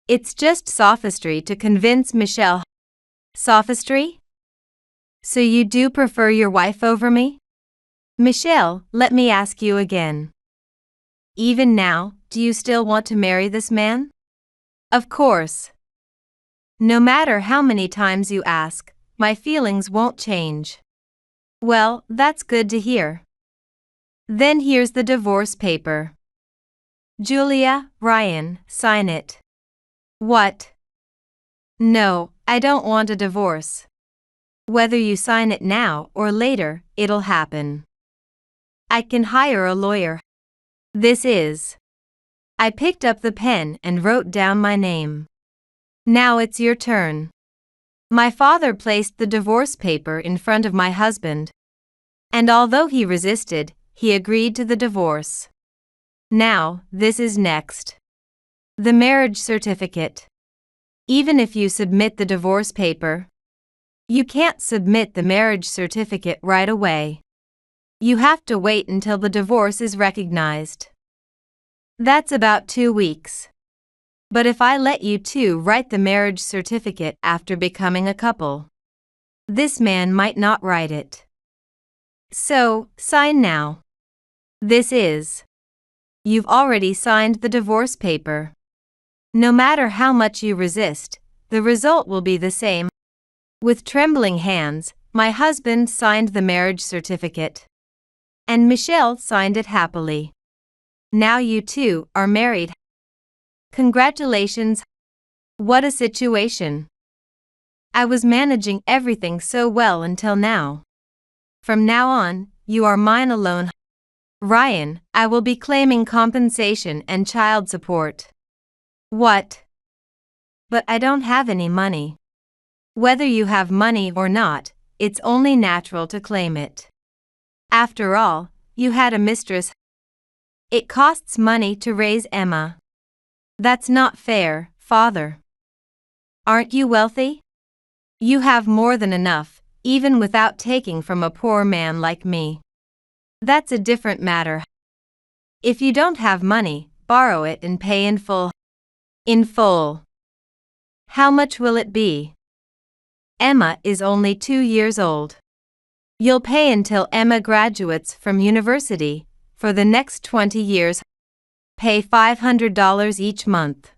It's just sophistry to convince Michelle. Sophistry? So you do prefer your wife over me? Michelle, let me ask you again. Even now, do you still want to marry this man? Of course. No matter how many times you ask, my feelings won't change. Well, that's good to hear. Then here's the divorce paper. Julia, Ryan, sign it. What? No, I don't want a divorce. Whether you sign it now or later, it'll happen. I can hire a lawyer. This is. I picked up the pen and wrote down my name. Now it's your turn. My father placed the divorce paper in front of my husband, and although he resisted, he agreed to the divorce. Now, this is next. The marriage certificate. Even if you submit the divorce paper, you can't submit the marriage certificate right away. You have to wait until the divorce is recognized. That's about 2 weeks. But if I let you two write the marriage certificate after becoming a couple, this man might not write it. So, sign now. This is. You've already signed the divorce paper. No matter how much you resist, the result will be the same. With trembling hands, my husband signed the marriage certificate. And Michelle signed it happily. Now you two are married. Congratulations. What a situation. I was managing everything so well until now. From now on, you are mine alone. Ryan, I will be claiming compensation and child support. What? But I don't have any money. Whether you have money or not, it's only natural to claim it. After all, you had a mistress. It costs money to raise Emma. That's not fair, Father. Aren't you wealthy? You have more than enough, even without taking from a poor man like me. That's a different matter. If you don't have money, borrow it and pay in full. In full. How much will it be? Emma is only 2 years old. You'll pay until Emma graduates from university, for the next 20 years. Pay $500 each month.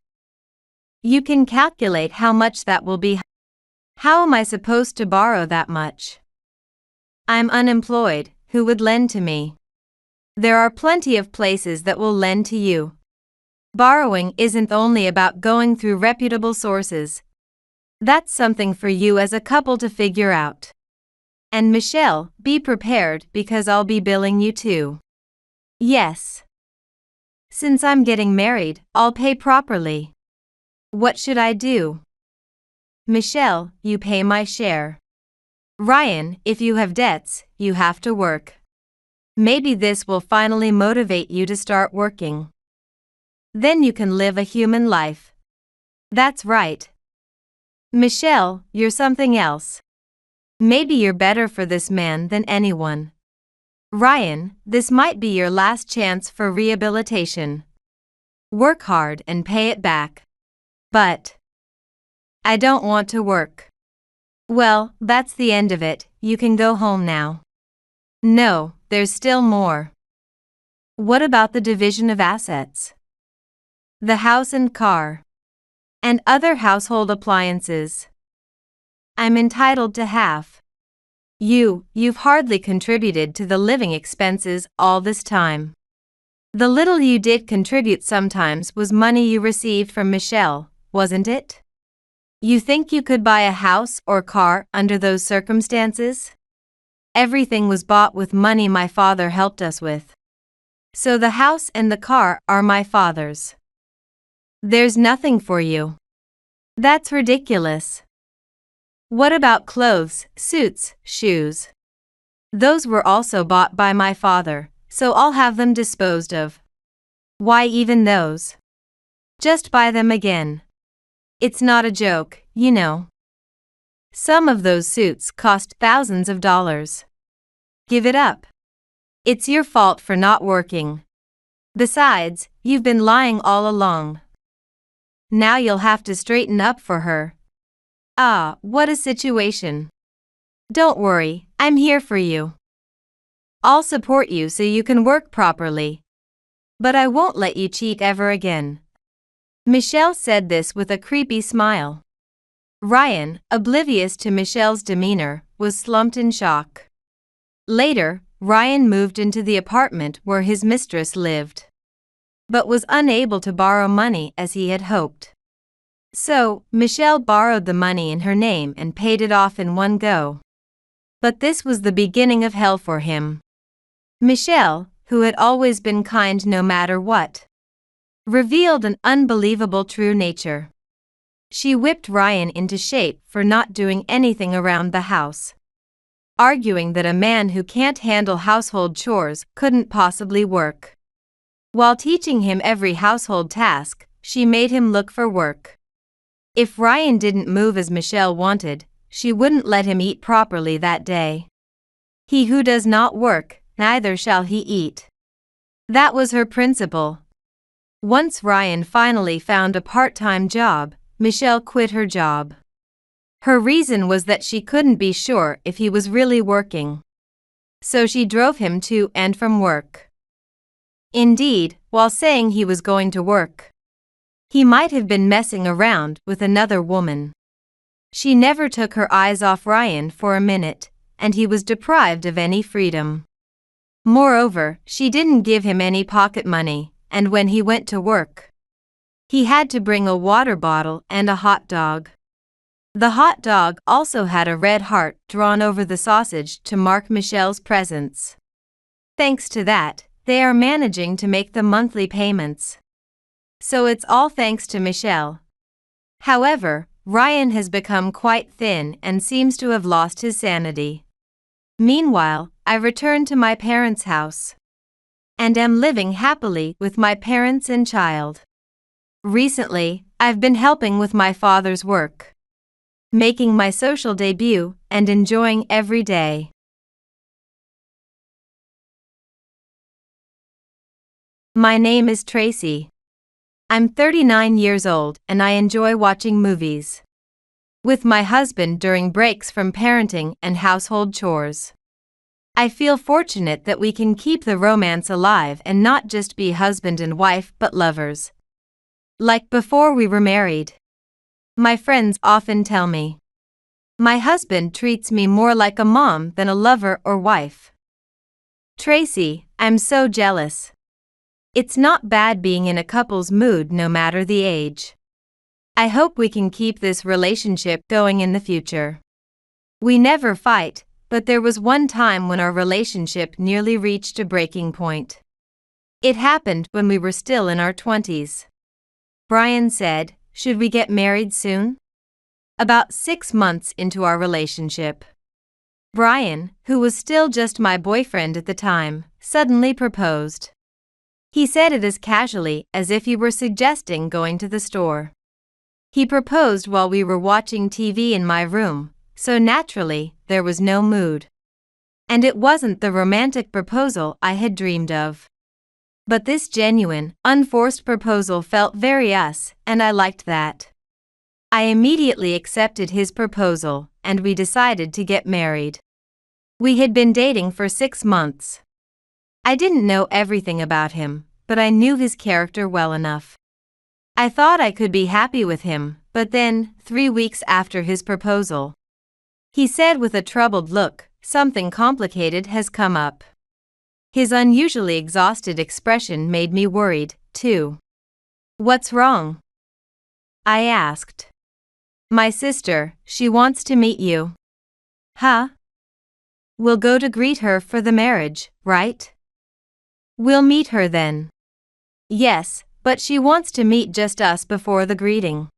You can calculate how much that will be. How am I supposed to borrow that much? I'm unemployed. Who would lend to me? There are plenty of places that will lend to you. Borrowing isn't only about going through reputable sources. That's something for you as a couple to figure out. And Michelle, be prepared because I'll be billing you too. Yes. Since I'm getting married, I'll pay properly. What should I do? Michelle, you pay my share. Ryan, if you have debts, you have to work. Maybe this will finally motivate you to start working. Then you can live a human life. That's right. Michelle, you're something else. Maybe you're better for this man than anyone. Ryan, this might be your last chance for rehabilitation. Work hard and pay it back. But I don't want to work. Well, that's the end of it. You can go home now. No, there's still more. What about the division of assets? The house and car. And other household appliances. I'm entitled to half. You've hardly contributed to the living expenses all this time. The little you did contribute sometimes was money you received from Michelle, wasn't it? You think you could buy a house or car under those circumstances? Everything was bought with money my father helped us with. So the house and the car are my father's. There's nothing for you. That's ridiculous. What about clothes, suits, shoes? Those were also bought by my father, so I'll have them disposed of. Why even those? Just buy them again. It's not a joke, you know. Some of those suits cost thousands of dollars. Give it up. It's your fault for not working. Besides, you've been lying all along. Now you'll have to straighten up for her. Ah, what a situation. Don't worry, I'm here for you. I'll support you so you can work properly. But I won't let you cheat ever again. Michelle said this with a creepy smile. Ryan, oblivious to Michelle's demeanor, was slumped in shock. Later, Ryan moved into the apartment where his mistress lived, but was unable to borrow money as he had hoped. So, Michelle borrowed the money in her name and paid it off in one go. But this was the beginning of hell for him. Michelle, who had always been kind no matter what, revealed an unbelievable true nature. She whipped Ryan into shape for not doing anything around the house, arguing that a man who can't handle household chores couldn't possibly work. While teaching him every household task, she made him look for work. If Ryan didn't move as Michelle wanted, she wouldn't let him eat properly that day. He who does not work, neither shall he eat. That was her principle. Once Ryan finally found a part-time job, Michelle quit her job. Her reason was that she couldn't be sure if he was really working. so she drove him to and from work. Indeed, while saying he was going to work, he might have been messing around with another woman. She never took her eyes off Ryan for a minute, and he was deprived of any freedom. Moreover, she didn't give him any pocket money, and when he went to work, he had to bring a water bottle and a hot dog. The hot dog also had a red heart drawn over the sausage to mark Michelle's presence. Thanks to that, they are managing to make the monthly payments. So it's all thanks to Michelle. However, Ryan has become quite thin and seems to have lost his sanity. Meanwhile, I returned to my parents' house and am living happily with my parents and child. Recently, I've been helping with my father's work, making my social debut and enjoying every day. My name is Tracy. I'm 39 years old and I enjoy watching movies with my husband during breaks from parenting and household chores. I feel fortunate that we can keep the romance alive and not just be husband and wife but lovers, like before we were married. My friends often tell me my husband treats me more like a mom than a lover or wife. Tracy, I'm so jealous. It's not bad being in a couple's mood no matter the age. I hope we can keep this relationship going in the future. We never fight, but there was one time when our relationship nearly reached a breaking point. It happened when we were still in our 20s. Brian said, "Should we get married soon?" About 6 months into our relationship, Brian, who was still just my boyfriend at the time, suddenly proposed. He said it as casually as if he were suggesting going to the store. He proposed while we were watching TV in my room, so naturally, there was no mood. And it wasn't the romantic proposal I had dreamed of. But this genuine, unforced proposal felt very us, and I liked that. I immediately accepted his proposal, and we decided to get married. We had been dating for 6 months. I didn't know everything about him, but I knew his character well enough. I thought I could be happy with him, but then, 3 weeks after his proposal, he said with a troubled look, "Something complicated has come up." His unusually exhausted expression made me worried, too. "What's wrong?" I asked. "My sister, she wants to meet you." "Huh? We'll go to greet her for the marriage, right?" "We'll meet her then." "Yes, but she wants to meet just us before the greeting."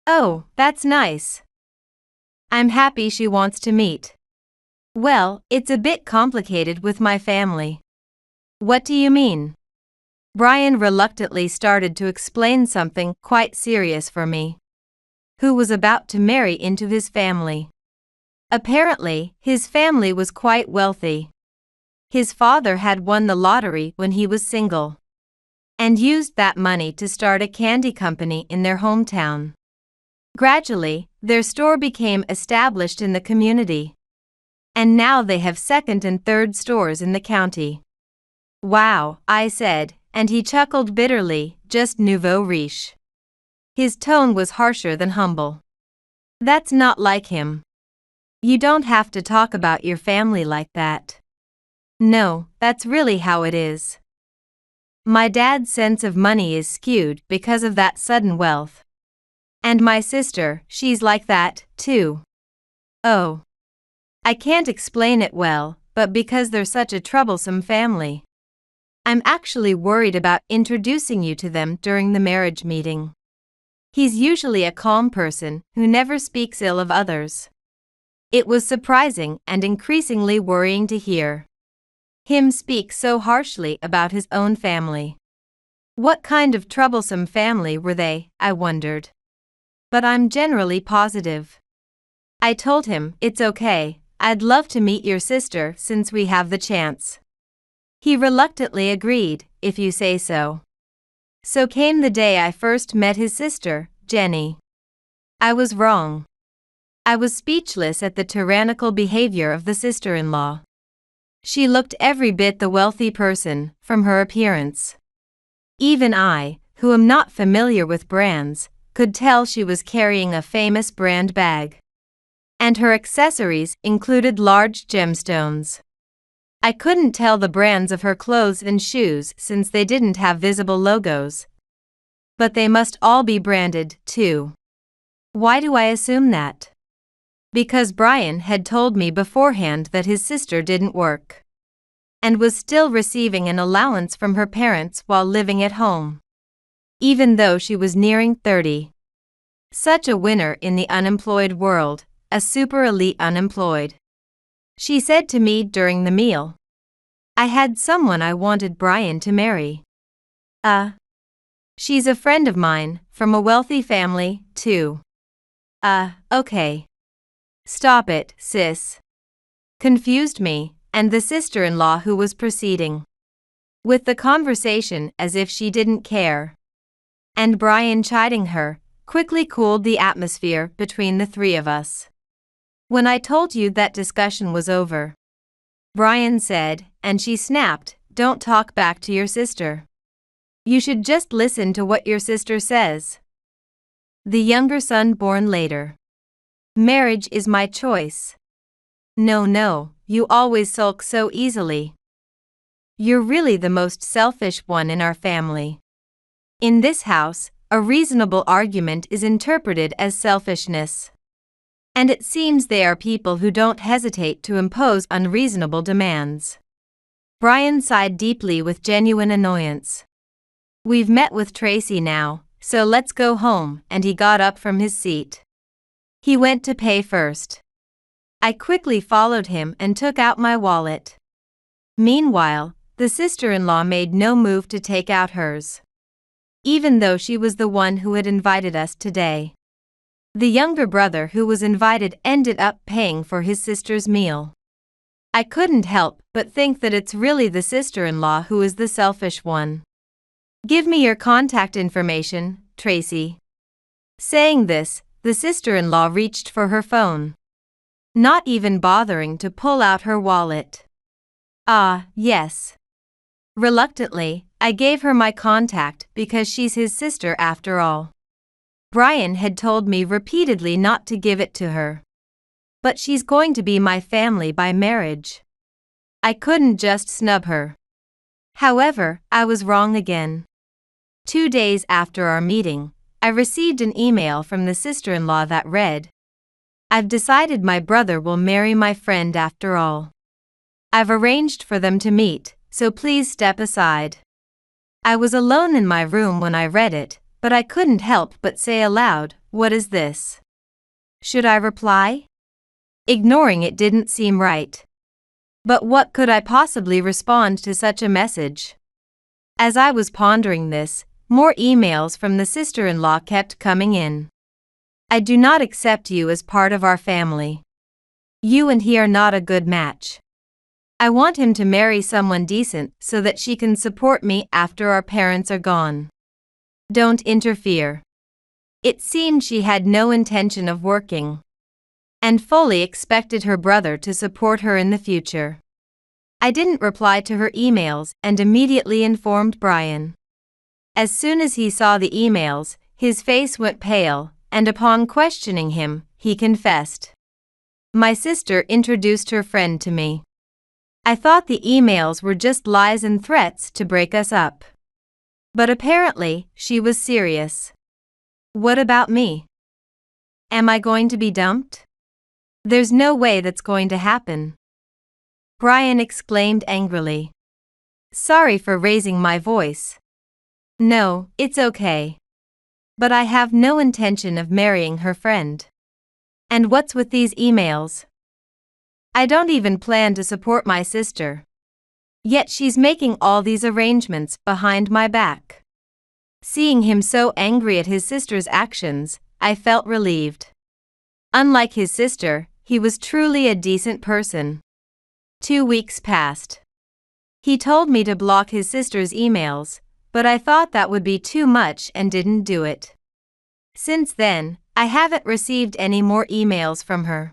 "Oh, that's nice. I'm happy she wants to meet." "Well, it's a bit complicated with my family." "What do you mean?" Brian reluctantly started to explain something quite serious for me. Who was about to marry into his family. Apparently, his family was quite wealthy. His father had won the lottery when he was single and used that money to start a candy company in their hometown. Gradually, their store became established in the community, and now they have second and third stores in the county. "Wow," I said, and he chuckled bitterly, "Just nouveau riche." His tone was harsher than humble. "That's not like him. You don't have to talk about your family like that." "No, that's really how it is. My dad's sense of money is skewed because of that sudden wealth. And my sister, she's like that, too." "Oh. I can't explain it well, but because they're such a troublesome family. I'm actually worried about introducing you to them during the marriage meeting. He's usually a calm person who never speaks ill of others." It was surprising and increasingly worrying to hear him speak so harshly about his own family. What kind of troublesome family were they, I wondered. But I'm generally positive. I told him, "It's okay, I'd love to meet your sister since we have the chance." He reluctantly agreed, "If you say so." So came the day I first met his sister, Jenny. I was wrong. I was speechless at the tyrannical behavior of the sister-in-law. She looked every bit the wealthy person, from her appearance. Even I, who am not familiar with brands, could tell she was carrying a famous brand bag. And her accessories included large gemstones. I couldn't tell the brands of her clothes and shoes since they didn't have visible logos. But they must all be branded, too. Why do I assume that? Because Brian had told me beforehand that his sister didn't work and was still receiving an allowance from her parents while living at home, even though she was nearing 30. Such a winner in the unemployed world, a super elite unemployed. She said to me during the meal, "I had someone I wanted Brian to marry. She's a friend of mine, from a wealthy family, too." Okay. Stop it, sis. Confused me, and the sister-in-law who was proceeding with the conversation as if she didn't care. And Brian chiding her, quickly cooled the atmosphere between the three of us. When I told you that discussion was over, Brian said, and she snapped, "Don't talk back to your sister. You should just listen to what your sister says." The younger son born later. "Marriage is my choice." No, you always sulk so easily. You're really the most selfish one in our family. In this house, a reasonable argument is interpreted as selfishness. And it seems they are people who don't hesitate to impose unreasonable demands. Brian sighed deeply with genuine annoyance. "We've met with Tracy now, so let's go home," and he got up from his seat. He went to pay first. I quickly followed him and took out my wallet. Meanwhile, the sister-in-law made no move to take out hers, even though she was the one who had invited us today. The younger brother who was invited ended up paying for his sister's meal. I couldn't help but think that it's really the sister-in-law who is the selfish one. "Give me your contact information, Tracy." Saying this, the sister-in-law reached for her phone, not even bothering to pull out her wallet. Yes. Reluctantly, I gave her my contact because she's his sister after all. Brian had told me repeatedly not to give it to her. But she's going to be my family by marriage. I couldn't just snub her. However, I was wrong again. 2 days after our meeting, I received an email from the sister-in-law that read, "I've decided my brother will marry my friend after all. I've arranged for them to meet, so please step aside." I was alone in my room when I read it, but I couldn't help but say aloud, "What is this?" Should I reply? Ignoring it didn't seem right. But what could I possibly respond to such a message? As I was pondering this, more emails from the sister-in-law kept coming in. "I do not accept you as part of our family. You and he are not a good match. I want him to marry someone decent so that she can support me after our parents are gone. Don't interfere." It seemed she had no intention of working, and fully expected her brother to support her in the future. I didn't reply to her emails and immediately informed Brian. As soon as he saw the emails, his face went pale, and upon questioning him, he confessed. My sister introduced her friend to me. I thought the emails were just lies and threats to break us up. But apparently, she was serious. What about me? Am I going to be dumped? There's no way that's going to happen. Brian exclaimed angrily. Sorry for raising my voice. No, it's okay. But I have no intention of marrying her friend. And what's with these emails? I don't even plan to support my sister. Yet she's making all these arrangements behind my back. Seeing him so angry at his sister's actions, I felt relieved. Unlike his sister, he was truly a decent person. 2 weeks passed. He told me to block his sister's emails, but I thought that would be too much and didn't do it. Since then, I haven't received any more emails from her.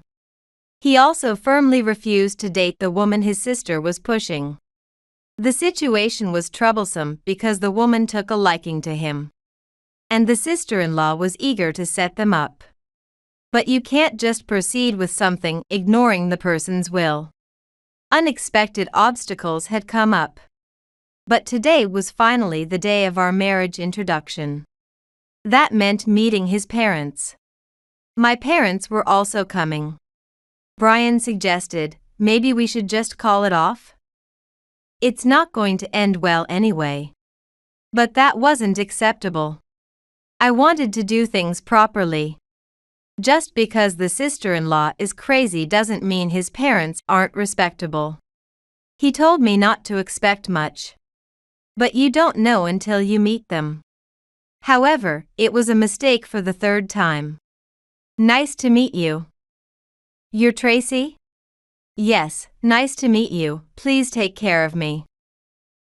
He also firmly refused to date the woman his sister was pushing. The situation was troublesome because the woman took a liking to him, and the sister-in-law was eager to set them up. But you can't just proceed with something ignoring the person's will. Unexpected obstacles had come up. But today was finally the day of our marriage introduction. That meant meeting his parents. My parents were also coming. Brian suggested, maybe we should just call it off? It's not going to end well anyway. But that wasn't acceptable. I wanted to do things properly. Just because the sister-in-law is crazy doesn't mean his parents aren't respectable. He told me not to expect much. But you don't know until you meet them. However, it was a mistake for the third time. Nice to meet you. You're Tracy? Yes, nice to meet you. Please take care of me.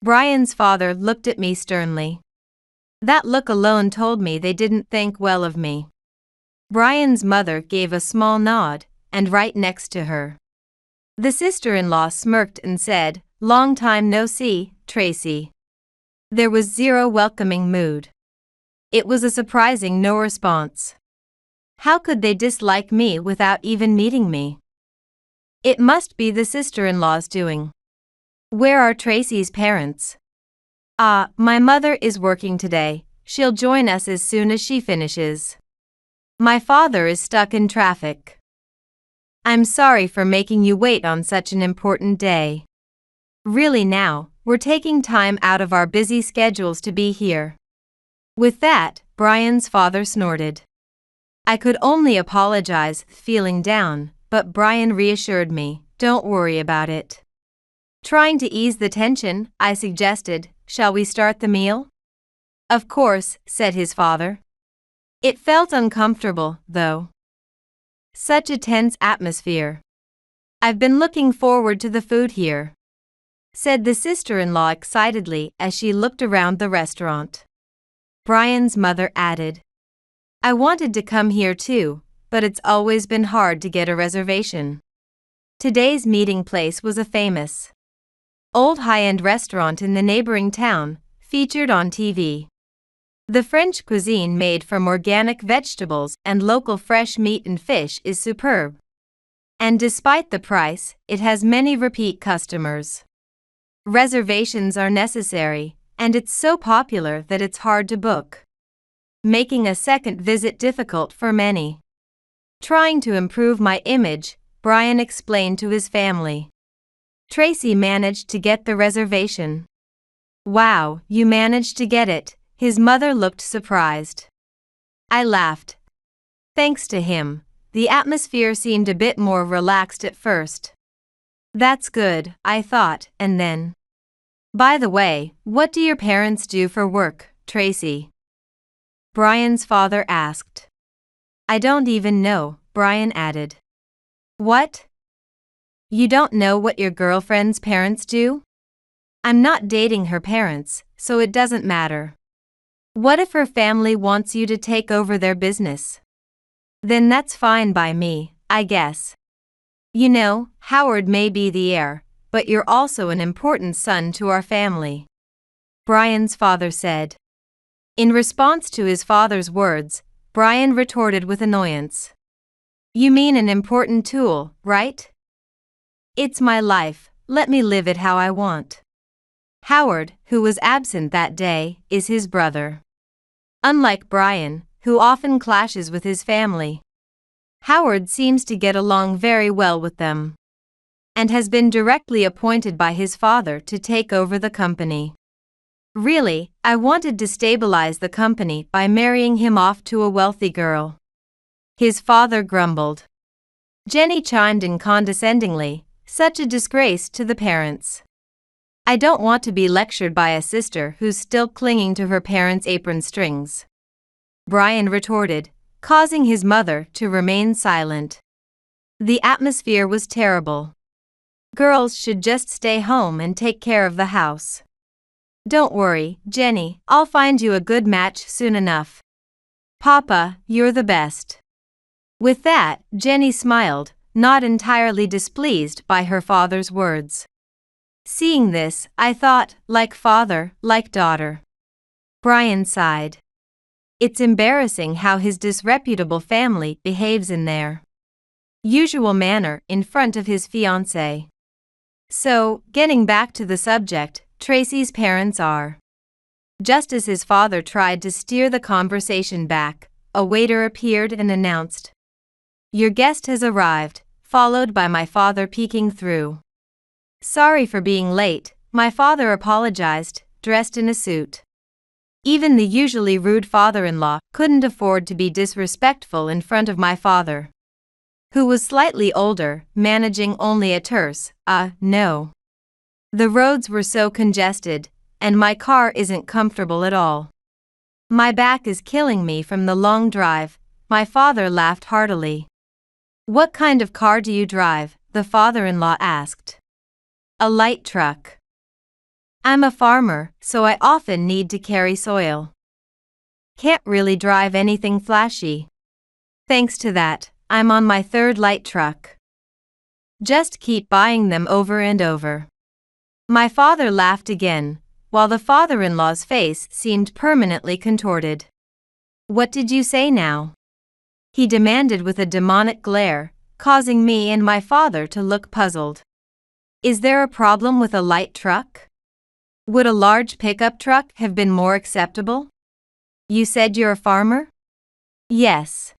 Brian's father looked at me sternly. That look alone told me they didn't think well of me. Brian's mother gave a small nod, and right next to her, the sister-in-law smirked and said, "Long time no see, Tracy." There was zero welcoming mood. It was a surprising no response. How could they dislike me without even meeting me? It must be the sister-in-law's doing. Where are Tracy's parents? My mother is working today. She'll join us as soon as she finishes. My father is stuck in traffic. I'm sorry for making you wait on such an important day. Really now, we're taking time out of our busy schedules to be here. With that, Brian's father snorted. I could only apologize, feeling down, but Brian reassured me, "Don't worry about it." Trying to ease the tension, I suggested, "Shall we start the meal?" "Of course," said his father. It felt uncomfortable, though. Such a tense atmosphere. "I've been looking forward to the food here," said the sister-in-law excitedly as she looked around the restaurant. Brian's mother added, "I wanted to come here too, but it's always been hard to get a reservation." Today's meeting place was a famous old high-end restaurant in the neighboring town, featured on TV. The French cuisine made from organic vegetables and local fresh meat and fish is superb. And despite the price, it has many repeat customers. Reservations are necessary, and it's so popular that it's hard to book, making a second visit difficult for many. Trying to improve my image, Brian explained to his family. Tracy managed to get the reservation. Wow, you managed to get it. His mother looked surprised. I laughed. Thanks to him, the atmosphere seemed a bit more relaxed at first. That's good, I thought, and then. By the way, what do your parents do for work, Tracy? Brian's father asked. I don't even know, Brian added. What? You don't know what your girlfriend's parents do? I'm not dating her parents, so it doesn't matter. What if her family wants you to take over their business? Then that's fine by me, I guess. You know, Howard may be the heir, but you're also an important son to our family, Brian's father said. In response to his father's words, Brian retorted with annoyance. You mean an important tool, right? It's my life, let me live it how I want. Howard, who was absent that day, is his brother. Unlike Brian, who often clashes with his family, Howard seems to get along very well with them, and has been directly appointed by his father to take over the company. Really, I wanted to stabilize the company by marrying him off to a wealthy girl, his father grumbled. Jenny chimed in condescendingly, such a disgrace to the parents. I don't want to be lectured by a sister who's still clinging to her parents' apron strings, Brian retorted, causing his mother to remain silent. The atmosphere was terrible. Girls should just stay home and take care of the house. Don't worry, Jenny, I'll find you a good match soon enough. Papa, you're the best. With that, Jenny smiled, not entirely displeased by her father's words. Seeing this, I thought, like father, like daughter. Brian sighed. It's embarrassing how his disreputable family behaves in their usual manner in front of his fiance. So, getting back to the subject, Tracy's parents are. Just as his father tried to steer the conversation back, a waiter appeared and announced, "Your guest has arrived," followed by my father peeking through. "Sorry for being late," my father apologized, dressed in a suit. Even the usually rude father-in-law couldn't afford to be disrespectful in front of my father, who was slightly older, managing only a terse, no. The roads were so congested, and my car isn't comfortable at all. My back is killing me from the long drive, my father laughed heartily. What kind of car do you drive? The father-in-law asked. A light truck. I'm a farmer, so I often need to carry soil. Can't really drive anything flashy. Thanks to that, I'm on my third light truck. Just keep buying them over and over. My father laughed again, while the father-in-law's face seemed permanently contorted. What did you say now? He demanded with a demonic glare, causing me and my father to look puzzled. Is there a problem with a light truck? Would a large pickup truck have been more acceptable? You said you're a farmer? Yes.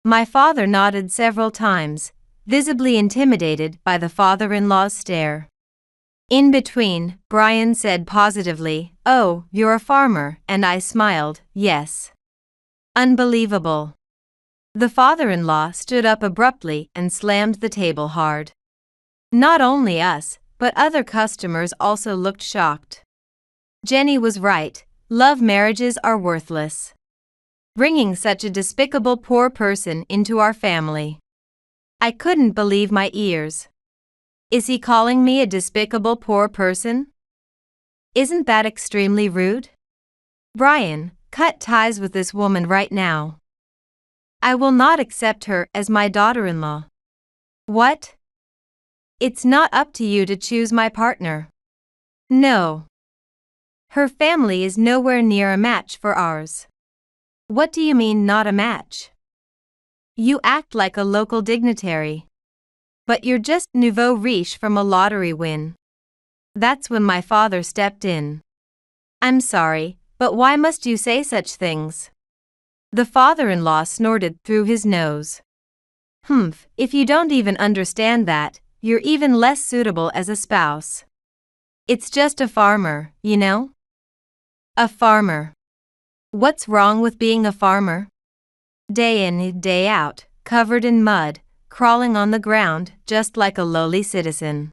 My father nodded several times, visibly intimidated by the father-in-law's stare. In between, Brian said positively, "Oh, you're a farmer," and I smiled, "Yes." Unbelievable. The father-in-law stood up abruptly and slammed the table hard. Not only us, but other customers also looked shocked. Jenny was right, love marriages are worthless. Bringing such a despicable poor person into our family. I couldn't believe my ears. Is he calling me a despicable poor person? Isn't that extremely rude? Brian, cut ties with this woman right now. I will not accept her as my daughter-in-law. What? It's not up to you to choose my partner. No. Her family is nowhere near a match for ours. What do you mean not a match? You act like a local dignitary. But you're just nouveau riche from a lottery win. That's when my father stepped in. I'm sorry, but why must you say such things? The father-in-law snorted through his nose. If you don't even understand that, you're even less suitable as a spouse. It's just a farmer, you know? A farmer. What's wrong with being a farmer? Day in, day out, covered in mud, crawling on the ground just like a lowly citizen.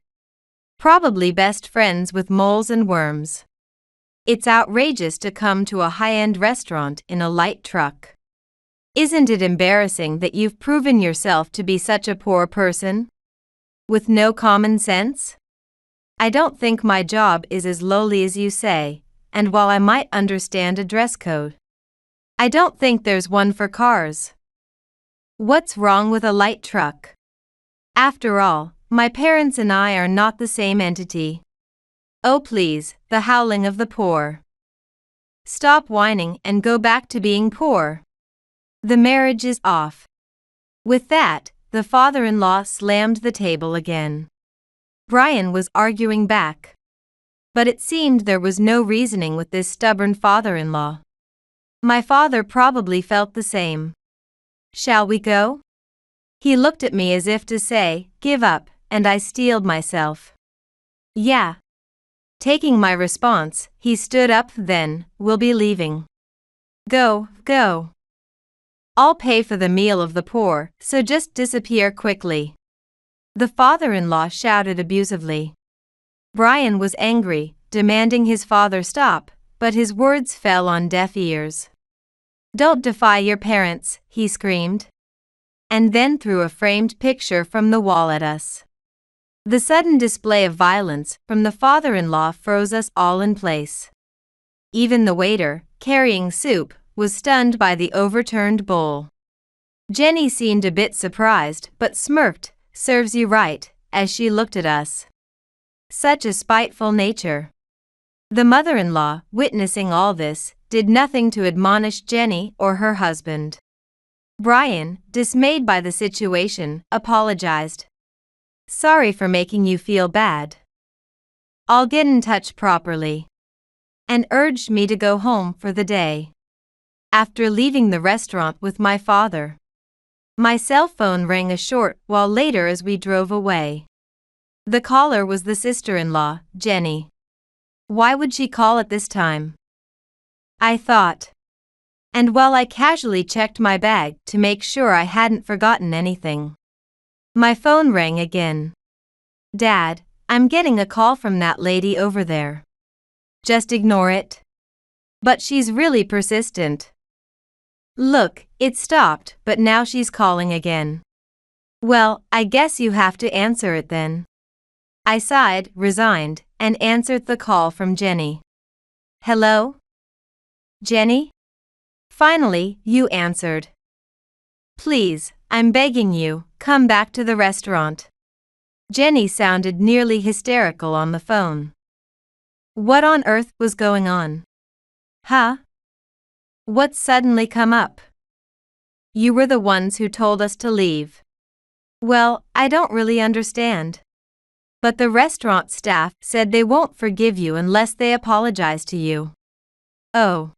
Probably best friends with moles and worms. It's outrageous to come to a high-end restaurant in a light truck. Isn't it embarrassing that you've proven yourself to be such a poor person? With no common sense? I don't think my job is as lowly as you say, and while I might understand a dress code, I don't think there's one for cars. What's wrong with a light truck? After all, my parents and I are not the same entity. Oh please, the howling of the poor. Stop whining and go back to being poor. The marriage is off. With that, the father-in-law slammed the table again. Brian was arguing back. But it seemed there was no reasoning with this stubborn father-in-law. My father probably felt the same. Shall we go? He looked at me as if to say, give up, and I steeled myself. Yeah. Taking my response, he stood up. Then, we'll be leaving. Go, go. I'll pay for the meal of the poor, so just disappear quickly. The father-in-law shouted abusively. Brian was angry, demanding his father stop, but his words fell on deaf ears. Don't defy your parents, he screamed. And then threw a framed picture from the wall at us. The sudden display of violence from the father-in-law froze us all in place. Even the waiter, carrying soup, was stunned by the overturned bowl. Jenny seemed a bit surprised but smirked, serves you right, as she looked at us. Such a spiteful nature. The mother-in-law, witnessing all this, did nothing to admonish Jenny or her husband. Brian, dismayed by the situation, apologized. Sorry for making you feel bad. I'll get in touch properly. And urged me to go home for the day. After leaving the restaurant with my father, my cell phone rang a short while later as we drove away. The caller was the sister-in-law, Jenny. Why would she call at this time? I thought. And while I casually checked my bag to make sure I hadn't forgotten anything, my phone rang again. Dad, I'm getting a call from that lady over there. Just ignore it. But she's really persistent. Look, it stopped, but now she's calling again. Well, I guess you have to answer it then. I sighed, resigned, and answered the call from Jenny. Hello? Jenny? Finally, you answered. Please, I'm begging you, come back to the restaurant. Jenny sounded nearly hysterical on the phone. What on earth was going on? Huh? What's suddenly come up? You were the ones who told us to leave. Well, I don't really understand. But the restaurant staff said they won't forgive you unless they apologize to you. Oh.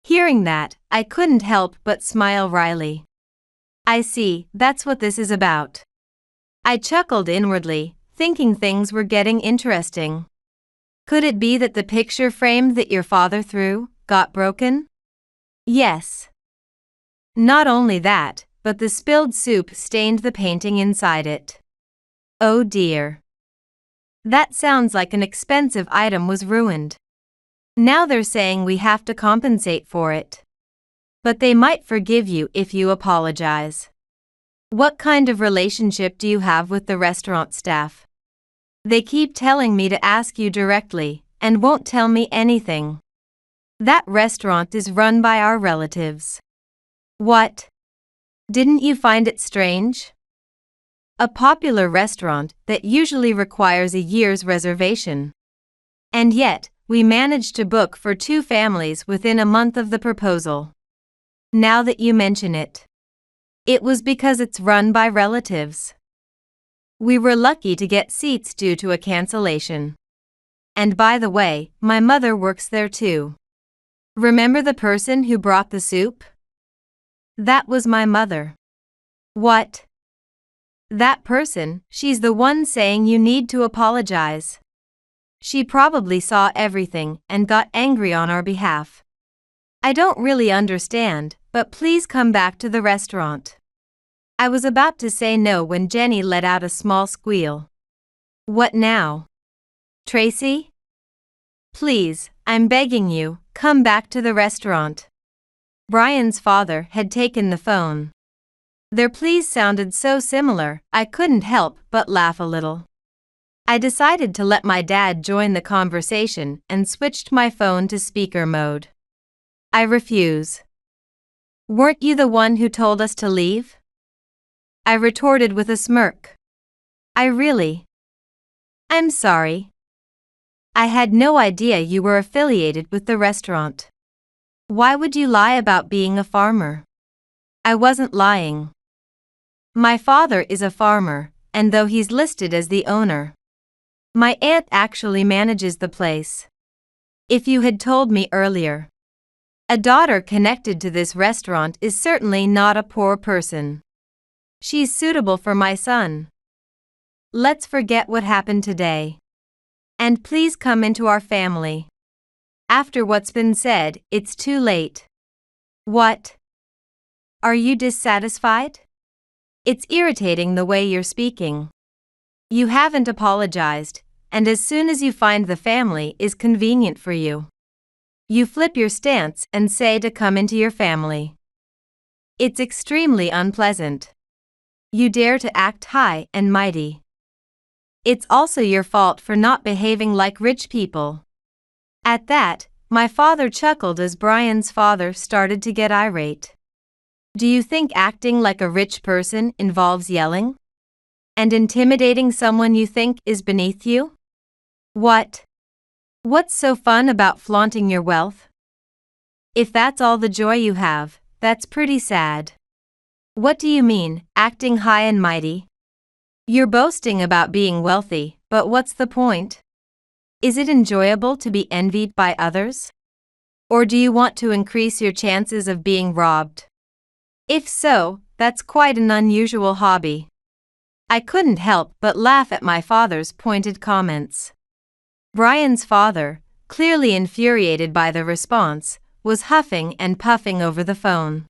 Hearing that, I couldn't help but smile wryly. I see, that's what this is about. I chuckled inwardly, thinking things were getting interesting. Could it be that the picture frame that your father threw got broken? Yes. Not only that, but the spilled soup stained the painting inside it. Oh dear. That sounds like an expensive item was ruined. Now they're saying we have to compensate for it. But they might forgive you if you apologize. What kind of relationship do you have with the restaurant staff? They keep telling me to ask you directly, and won't tell me anything. That restaurant is run by our relatives. What? Didn't you find it strange? A popular restaurant that usually requires a year's reservation. And yet, we managed to book for 2 families within a month of the proposal. Now that you mention it. It was because it's run by relatives. We were lucky to get seats due to a cancellation. And by the way, my mother works there too. Remember the person who brought the soup? That was my mother. What? That person, she's the one saying you need to apologize. She probably saw everything and got angry on our behalf. I don't really understand, but please come back to the restaurant. I was about to say no when Jenny let out a small squeal. What now? Tracy? Please, I'm begging you, come back to the restaurant. Brian's father had taken the phone. Their pleas sounded so similar, I couldn't help but laugh a little. I decided to let my dad join the conversation and switched my phone to speaker mode. I refuse. Weren't you the one who told us to leave? I retorted with a smirk. I'm sorry. I had no idea you were affiliated with the restaurant. Why would you lie about being a farmer? I wasn't lying. My father is a farmer, and though he's listed as the owner, my aunt actually manages the place. If you had told me earlier. A daughter connected to this restaurant is certainly not a poor person. She's suitable for my son. Let's forget what happened today. And please come into our family. After what's been said, it's too late. What? Are you dissatisfied? It's irritating the way you're speaking. You haven't apologized, and as soon as you find the family is convenient for you, you flip your stance and say to come into your family. It's extremely unpleasant. You dare to act high and mighty. It's also your fault for not behaving like rich people. At that, my father chuckled as Brian's father started to get irate. Do you think acting like a rich person involves yelling? And intimidating someone you think is beneath you? What? What's so fun about flaunting your wealth? If that's all the joy you have, that's pretty sad. What do you mean, acting high and mighty? You're boasting about being wealthy, but what's the point? Is it enjoyable to be envied by others? Or do you want to increase your chances of being robbed? If so, that's quite an unusual hobby. I couldn't help but laugh at my father's pointed comments. Brian's father, clearly infuriated by the response, was huffing and puffing over the phone.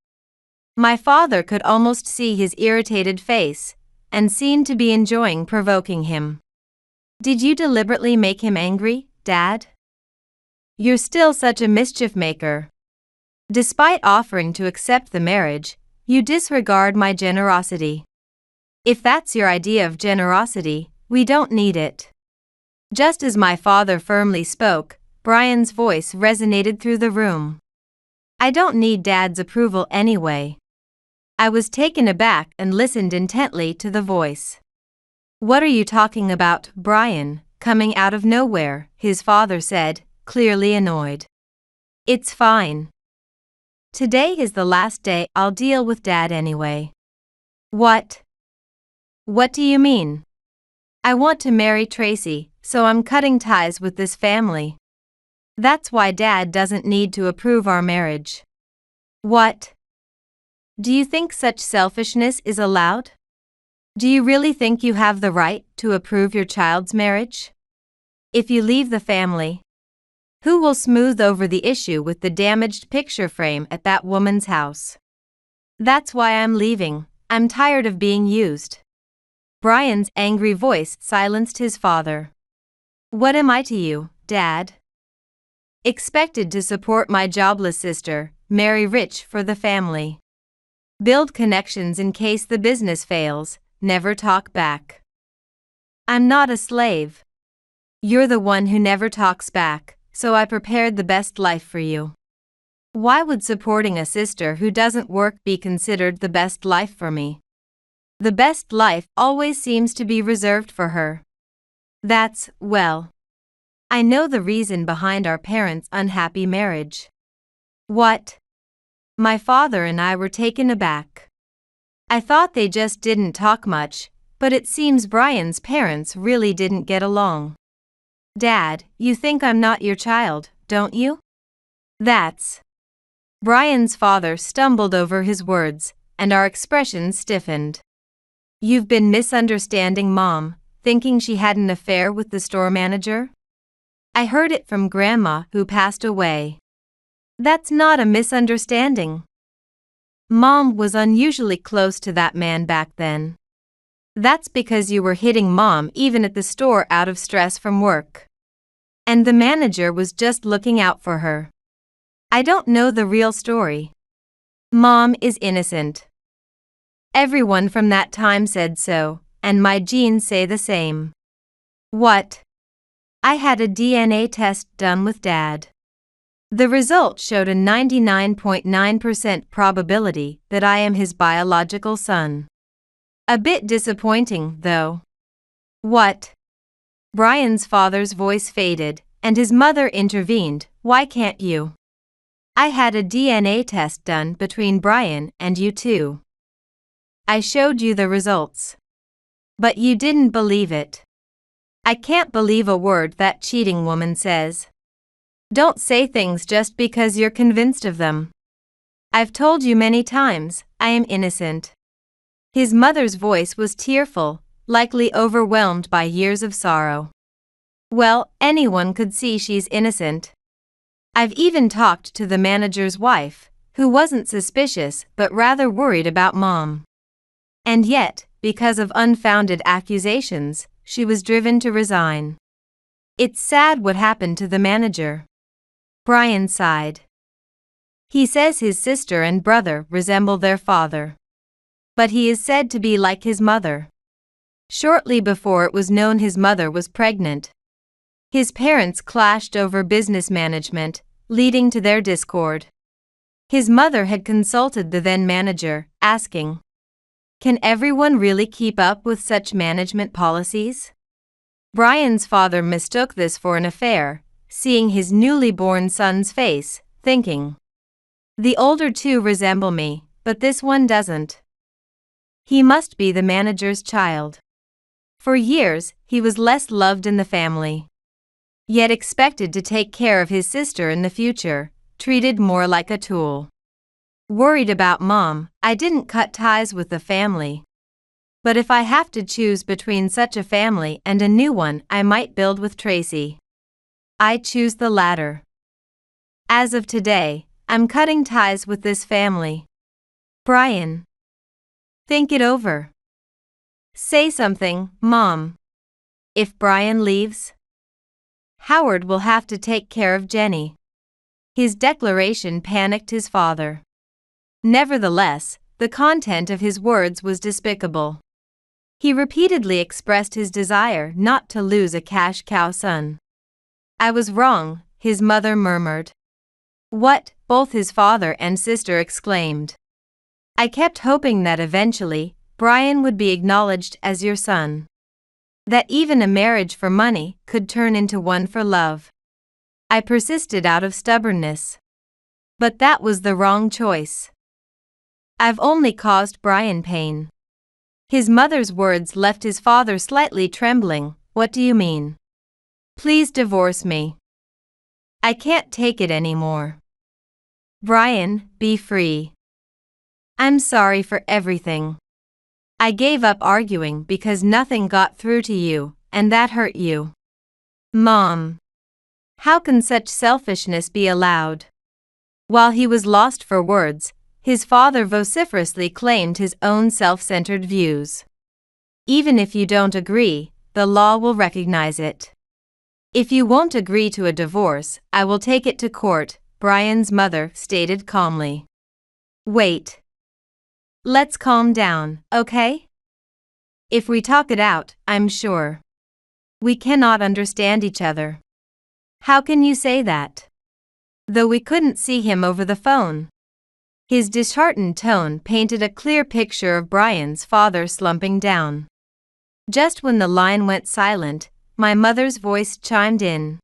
My father could almost see his irritated face, and seemed to be enjoying provoking him. Did you deliberately make him angry, Dad? You're still such a mischief maker. Despite offering to accept the marriage, you disregard my generosity. If that's your idea of generosity, we don't need it. Just as my father firmly spoke, Brian's voice resonated through the room. I don't need Dad's approval anyway. I was taken aback and listened intently to the voice. What are you talking about, Brian? Coming out of nowhere, his father said, clearly annoyed. It's fine. Today is the last day I'll deal with Dad anyway. What? What do you mean? I want to marry Tracy, so I'm cutting ties with this family. That's why Dad doesn't need to approve our marriage. What? Do you think such selfishness is allowed? Do you really think you have the right to approve your child's marriage? If you leave the family, who will smooth over the issue with the damaged picture frame at that woman's house? That's why I'm leaving. I'm tired of being used. Brian's angry voice silenced his father. What am I to you, Dad? Expected to support my jobless sister, marry rich for the family. Build connections in case the business fails, never talk back. I'm not a slave. You're the one who never talks back, so I prepared the best life for you. Why would supporting a sister who doesn't work be considered the best life for me? The best life always seems to be reserved for her. Well, I know the reason behind our parents' unhappy marriage. What? My father and I were taken aback. I thought they just didn't talk much, but it seems Brian's parents really didn't get along. Dad, you think I'm not your child, don't you? Brian's father stumbled over his words, and our expressions stiffened. You've been misunderstanding Mom, thinking she had an affair with the store manager? I heard it from Grandma, who passed away. That's not a misunderstanding. Mom was unusually close to that man back then. That's because you were hitting Mom even at the store out of stress from work. And the manager was just looking out for her. I don't know the real story. Mom is innocent. Everyone from that time said so, and my genes say the same. What? I had a DNA test done with Dad. The result showed a 99.9% probability that I am his biological son. A bit disappointing, though. What? Brian's father's voice faded, and his mother intervened. Why can't you? I had a DNA test done between Brian and you too. I showed you the results. But you didn't believe it. I can't believe a word that cheating woman says. Don't say things just because you're convinced of them. I've told you many times, I am innocent. His mother's voice was tearful, likely overwhelmed by years of sorrow. Well, anyone could see she's innocent. I've even talked to the manager's wife, who wasn't suspicious but rather worried about Mom. And yet, because of unfounded accusations, she was driven to resign. It's sad what happened to the manager. Brian sighed. He says his sister and brother resemble their father. But he is said to be like his mother. Shortly before it was known his mother was pregnant, his parents clashed over business management, leading to their discord. His mother had consulted the then manager, asking, Can everyone really keep up with such management policies? Brian's father mistook this for an affair, seeing his newly born son's face, thinking, "The older two resemble me, but this one doesn't. He must be the manager's child." For years, he was less loved in the family, yet expected to take care of his sister in the future, treated more like a tool. Worried about Mom, I didn't cut ties with the family. But if I have to choose between such a family and a new one I might build with Tracy, I choose the latter. As of today, I'm cutting ties with this family. Brian. Think it over. Say something, Mom. If Brian leaves, Howard will have to take care of Jenny. His declaration panicked his father. Nevertheless, the content of his words was despicable. He repeatedly expressed his desire not to lose a cash cow son. "I was wrong," his mother murmured. "What?" both his father and sister exclaimed. "I kept hoping that eventually, Brian would be acknowledged as your son. That even a marriage for money could turn into one for love. I persisted out of stubbornness. But that was the wrong choice. I've only caused Brian pain." His mother's words left his father slightly trembling. "What do you mean?" "Please divorce me. I can't take it anymore. Brian, be free. I'm sorry for everything. I gave up arguing because nothing got through to you, and that hurt you. Mom. How can such selfishness be allowed?" While he was lost for words, his father vociferously claimed his own self-centered views. "Even if you don't agree, the law will recognize it. If you won't agree to a divorce, I will take it to court," Brian's mother stated calmly. "Wait. Let's calm down, okay? If we talk it out, I'm sure we cannot understand each other." "How can you say that?" "Though we couldn't see him over the phone." His disheartened tone painted a clear picture of Brian's father slumping down. Just when the line went silent, my mother's voice chimed in.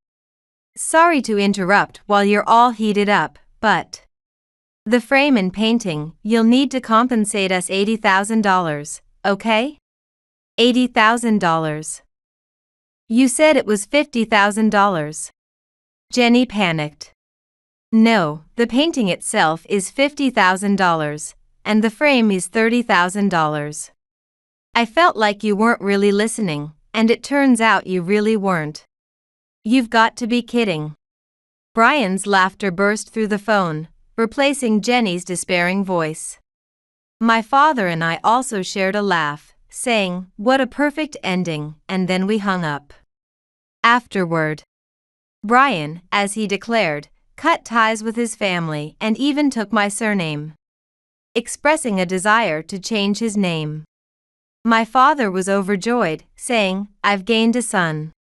"Sorry to interrupt while you're all heated up, but the frame and painting, you'll need to compensate us $80,000, okay?" $80,000. You said it was $50,000. Jenny panicked. "No, the painting itself is $50,000, and the frame is $30,000. I felt like you weren't really listening, and it turns out you really weren't. You've got to be kidding." Brian's laughter burst through the phone, replacing Jenny's despairing voice. My father and I also shared a laugh, saying, "What a perfect ending," and then we hung up. Afterward, Brian, as he declared, cut ties with his family and even took my surname, expressing a desire to change his name. My father was overjoyed, saying, "I've gained a son."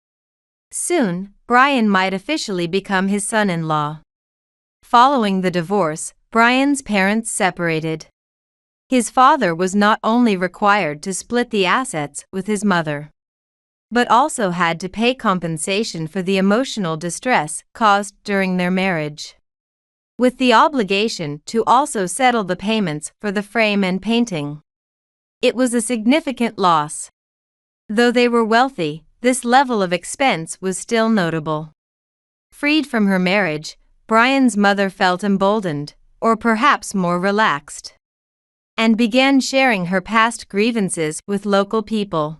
Soon, Brian might officially become his son-in-law. Following the divorce, Brian's parents separated. His father was not only required to split the assets with his mother, but also had to pay compensation for the emotional distress caused during their marriage, with the obligation to also settle the payments for the frame and painting. It was a significant loss. Though they were wealthy, this level of expense was still notable. Freed from her marriage, Brian's mother felt emboldened, or perhaps more relaxed, and began sharing her past grievances with local people.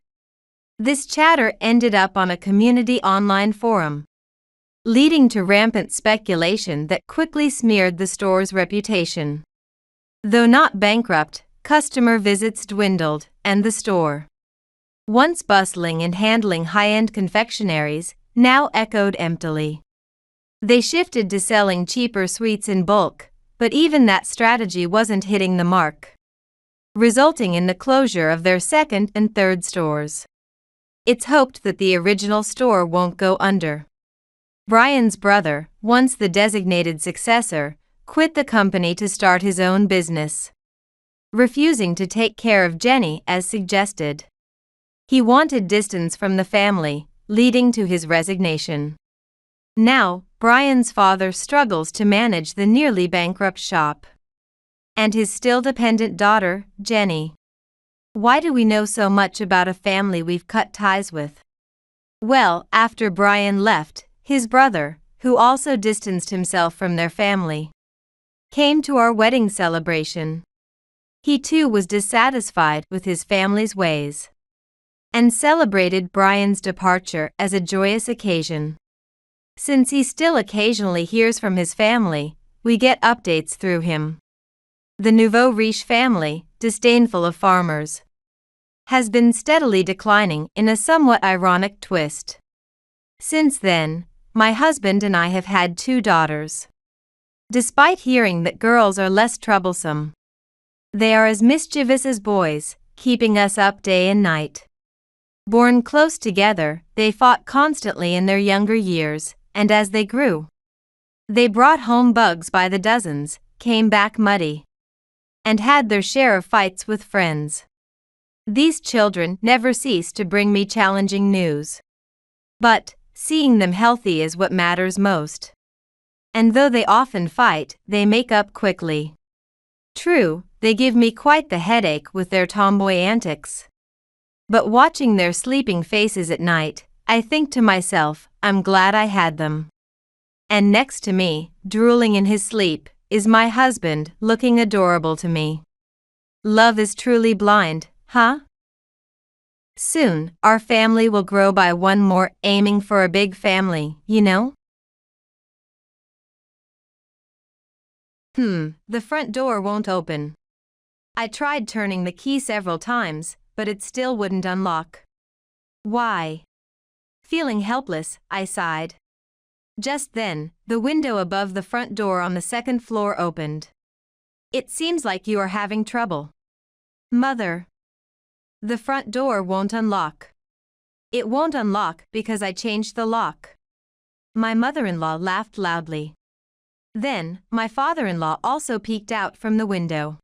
This chatter ended up on a community online forum, leading to rampant speculation that quickly smeared the store's reputation. Though not bankrupt, customer visits dwindled, and the store, once bustling and handling high-end confectionaries, now echoed emptily. They shifted to selling cheaper sweets in bulk, but even that strategy wasn't hitting the mark, resulting in the closure of their second and third stores. It's hoped that the original store won't go under. Brian's brother, once the designated successor, quit the company to start his own business. refusing to take care of Jenny as suggested. He wanted distance from the family, leading to his resignation. Now, Brian's father struggles to manage the nearly bankrupt shop. And his still dependent daughter, Jenny. Why do we know so much about a family we've cut ties with? Well, after Brian left, his brother, who also distanced himself from their family, came to our wedding celebration. He too was dissatisfied with his family's ways and celebrated Brian's departure as a joyous occasion. Since he still occasionally hears from his family, we get updates through him. The nouveau riche family, disdainful of farmers, has been steadily declining in a somewhat ironic twist. Since then, my husband and I have had 2 daughters. Despite hearing that girls are less troublesome, they are as mischievous as boys, keeping us up day and night. Born close together, they fought constantly in their younger years, and as they grew, they brought home bugs by the dozens, came back muddy, and had their share of fights with friends. These children never cease to bring me challenging news. But, seeing them healthy is what matters most. And though they often fight, they make up quickly. True, they give me quite the headache with their tomboy antics. But watching their sleeping faces at night, I think to myself, I'm glad I had them. And next to me, drooling in his sleep, is my husband, looking adorable to me. Love is truly blind, huh? Soon, our family will grow by one more, aiming for a big family, you know? The front door won't open. I tried turning the key several times, but it still wouldn't unlock. Why? Feeling helpless, I sighed. Just then, the window above the front door on the 2nd floor opened. It seems like you are having trouble. Mother. The front door won't unlock. It won't unlock because I changed the lock. My mother-in-law laughed loudly. Then, my father-in-law also peeked out from the window.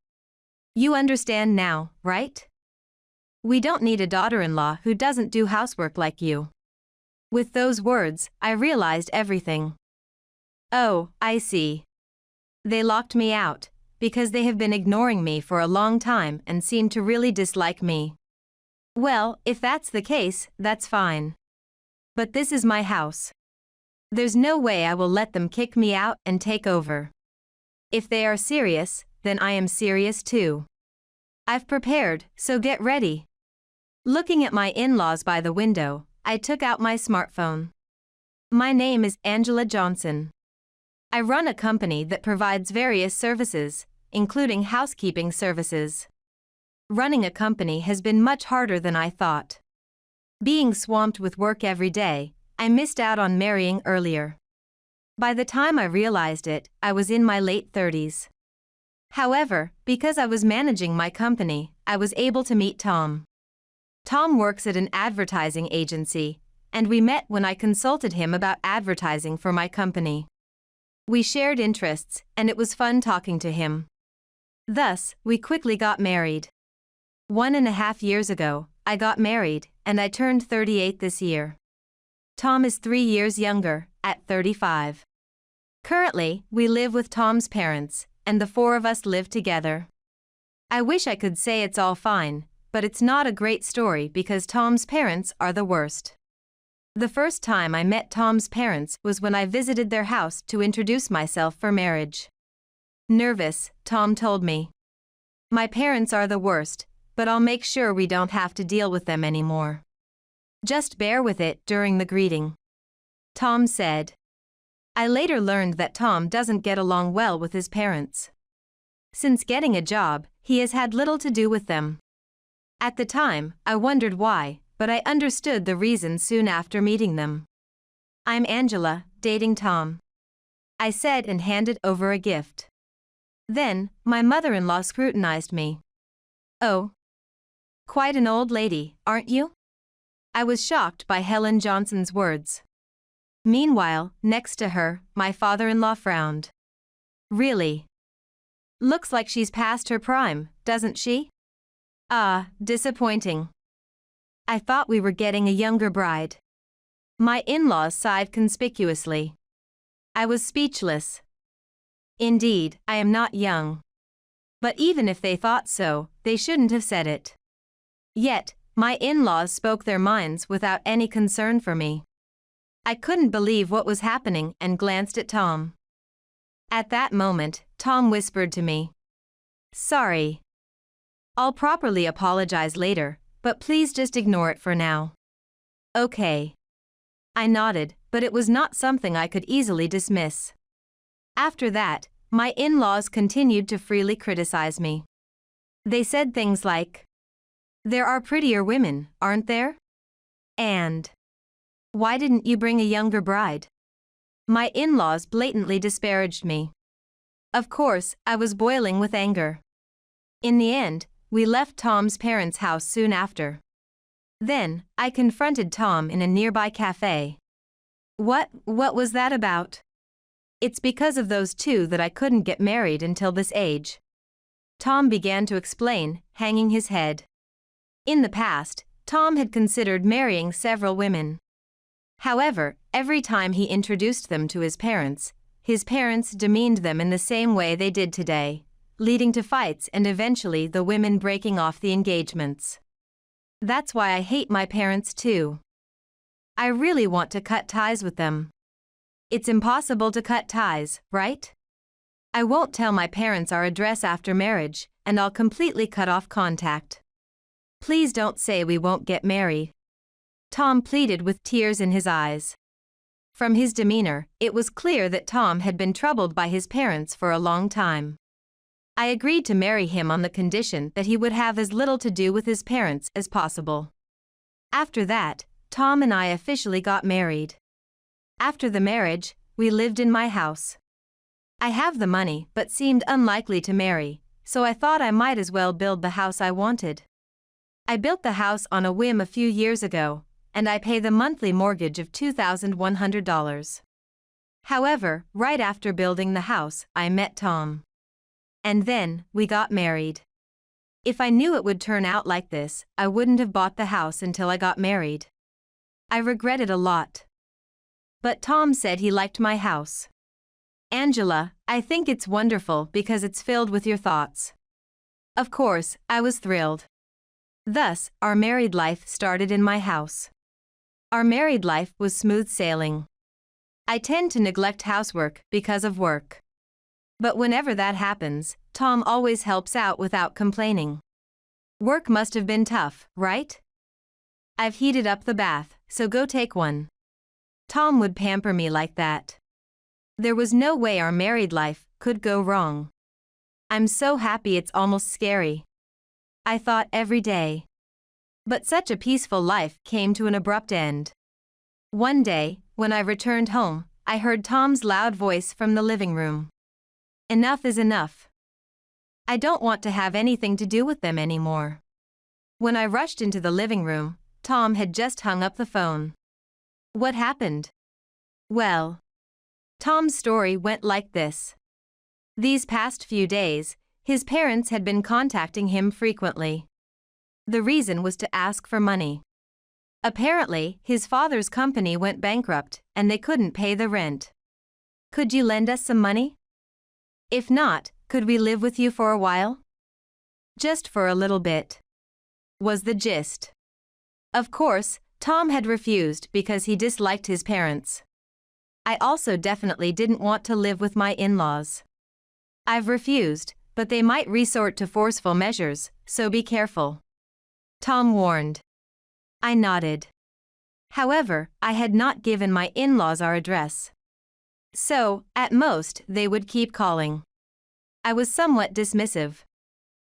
You understand now, right? We don't need a daughter-in-law who doesn't do housework like you. With those words, I realized everything. Oh, I see. They locked me out, because they have been ignoring me for a long time and seem to really dislike me. Well, if that's the case, that's fine. But this is my house. There's no way I will let them kick me out and take over. If they are serious, then I am serious too. I've prepared, so get ready. Looking at my in-laws by the window, I took out my smartphone. My name is Angela Johnson. I run a company that provides various services, including housekeeping services. Running a company has been much harder than I thought. Being swamped with work every day, I missed out on marrying earlier. By the time I realized it, I was in my late 30s. However, because I was managing my company, I was able to meet Tom. Tom works at an advertising agency, and we met when I consulted him about advertising for my company. We shared interests, and it was fun talking to him. Thus, we quickly got married. 1.5 years ago, I got married, and I turned 38 this year. Tom is 3 years younger, at 35. Currently, we live with Tom's parents, and the 4 of us live together. I wish I could say it's all fine, but it's not a great story because Tom's parents are the worst. The first time I met Tom's parents was when I visited their house to introduce myself for marriage. Nervous, Tom told me. My parents are the worst, but I'll make sure we don't have to deal with them anymore. Just bear with it during the greeting. Tom said. I later learned that Tom doesn't get along well with his parents. Since getting a job, he has had little to do with them. At the time, I wondered why, but I understood the reason soon after meeting them. I'm Angela, dating Tom. I said and handed over a gift. Then, my mother-in-law scrutinized me. Oh. Quite an old lady, aren't you? I was shocked by Helen Johnson's words. Meanwhile, next to her, my father-in-law frowned. Really? Looks like she's past her prime, doesn't she? Ah, disappointing. I thought we were getting a younger bride. My in-laws sighed conspicuously. I was speechless. Indeed, I am not young. But even if they thought so, they shouldn't have said it. Yet, my in-laws spoke their minds without any concern for me. I couldn't believe what was happening and glanced at Tom. At that moment, Tom whispered to me, "Sorry. I'll properly apologize later, but please just ignore it for now." Okay. I nodded, but it was not something I could easily dismiss. After that, my in-laws continued to freely criticize me. They said things like, "There are prettier women, aren't there?" And, "Why didn't you bring a younger bride?" My in-laws blatantly disparaged me. Of course, I was boiling with anger. In the end, we left Tom's parents' house soon after. Then, I confronted Tom in a nearby cafe. What was that about?" "It's because of those two that I couldn't get married until this age." Tom began to explain, hanging his head. In the past, Tom had considered marrying several women. However, every time he introduced them to his parents demeaned them in the same way they did today, leading to fights and eventually the women breaking off the engagements. That's why I hate my parents too. I really want to cut ties with them. It's impossible to cut ties, right? I won't tell my parents our address after marriage, and I'll completely cut off contact. Please don't say we won't get married." Tom pleaded with tears in his eyes. From his demeanor, it was clear that Tom had been troubled by his parents for a long time. I agreed to marry him on the condition that he would have as little to do with his parents as possible. After that, Tom and I officially got married. After the marriage, we lived in my house. I have the money but seemed unlikely to marry, so I thought I might as well build the house I wanted. I built the house on a whim a few years ago, and I pay the monthly mortgage of $2,100. However, right after building the house, I met Tom. And then, we got married. If I knew it would turn out like this, I wouldn't have bought the house until I got married. I regret it a lot. But Tom said he liked my house. "Angela, I think it's wonderful because it's filled with your thoughts." Of course, I was thrilled. Thus, our married life started in my house. Our married life was smooth sailing. I tend to neglect housework because of work. But whenever that happens, Tom always helps out without complaining. Work must have been tough, right? "I've heated up the bath, so go take one." Tom would pamper me like that. There was no way our married life could go wrong. I'm so happy it's almost scary. I thought every day. But such a peaceful life came to an abrupt end. One day, when I returned home, I heard Tom's loud voice from the living room. "Enough is enough. I don't want to have anything to do with them anymore." When I rushed into the living room, Tom had just hung up the phone. What happened? Well, Tom's story went like this. These past few days, his parents had been contacting him frequently. The reason was to ask for money. Apparently, his father's company went bankrupt and they couldn't pay the rent. "Could you lend us some money? If not, could we live with you for a while? Just for a little bit," was the gist. Of course, Tom had refused because he disliked his parents. I also definitely didn't want to live with my in-laws. "I've refused, but they might resort to forceful measures, so be careful," Tom warned. I nodded. However, I had not given my in-laws our address. So, at most, they would keep calling. I was somewhat dismissive.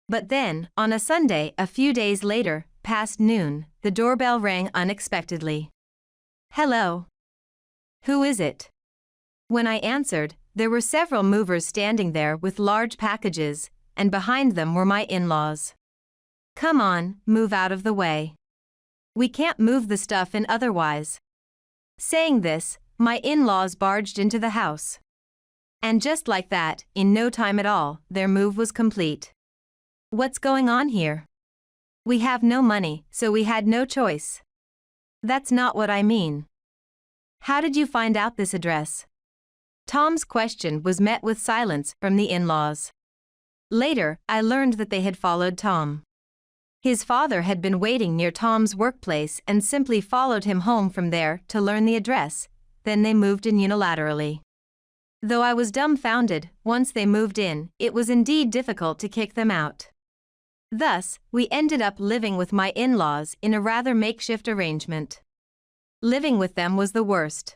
But then, on a Sunday a few days later, past noon, the doorbell rang unexpectedly. "Hello. Who is it?" When I answered, there were several movers standing there with large packages, and behind them were my in-laws. "Come on, move out of the way. We can't move the stuff in otherwise." Saying this, my in-laws barged into the house. And just like that, in no time at all, their move was complete. What's going on here? We have no money, so we had no choice. That's not what I mean. How did you find out this address? Tom's question was met with silence from the in-laws. Later, I learned that they had followed Tom. His father had been waiting near Tom's workplace and simply followed him home from there to learn the address, then they moved in unilaterally. Though I was dumbfounded, once they moved in, it was indeed difficult to kick them out. Thus, we ended up living with my in-laws in a rather makeshift arrangement. Living with them was the worst.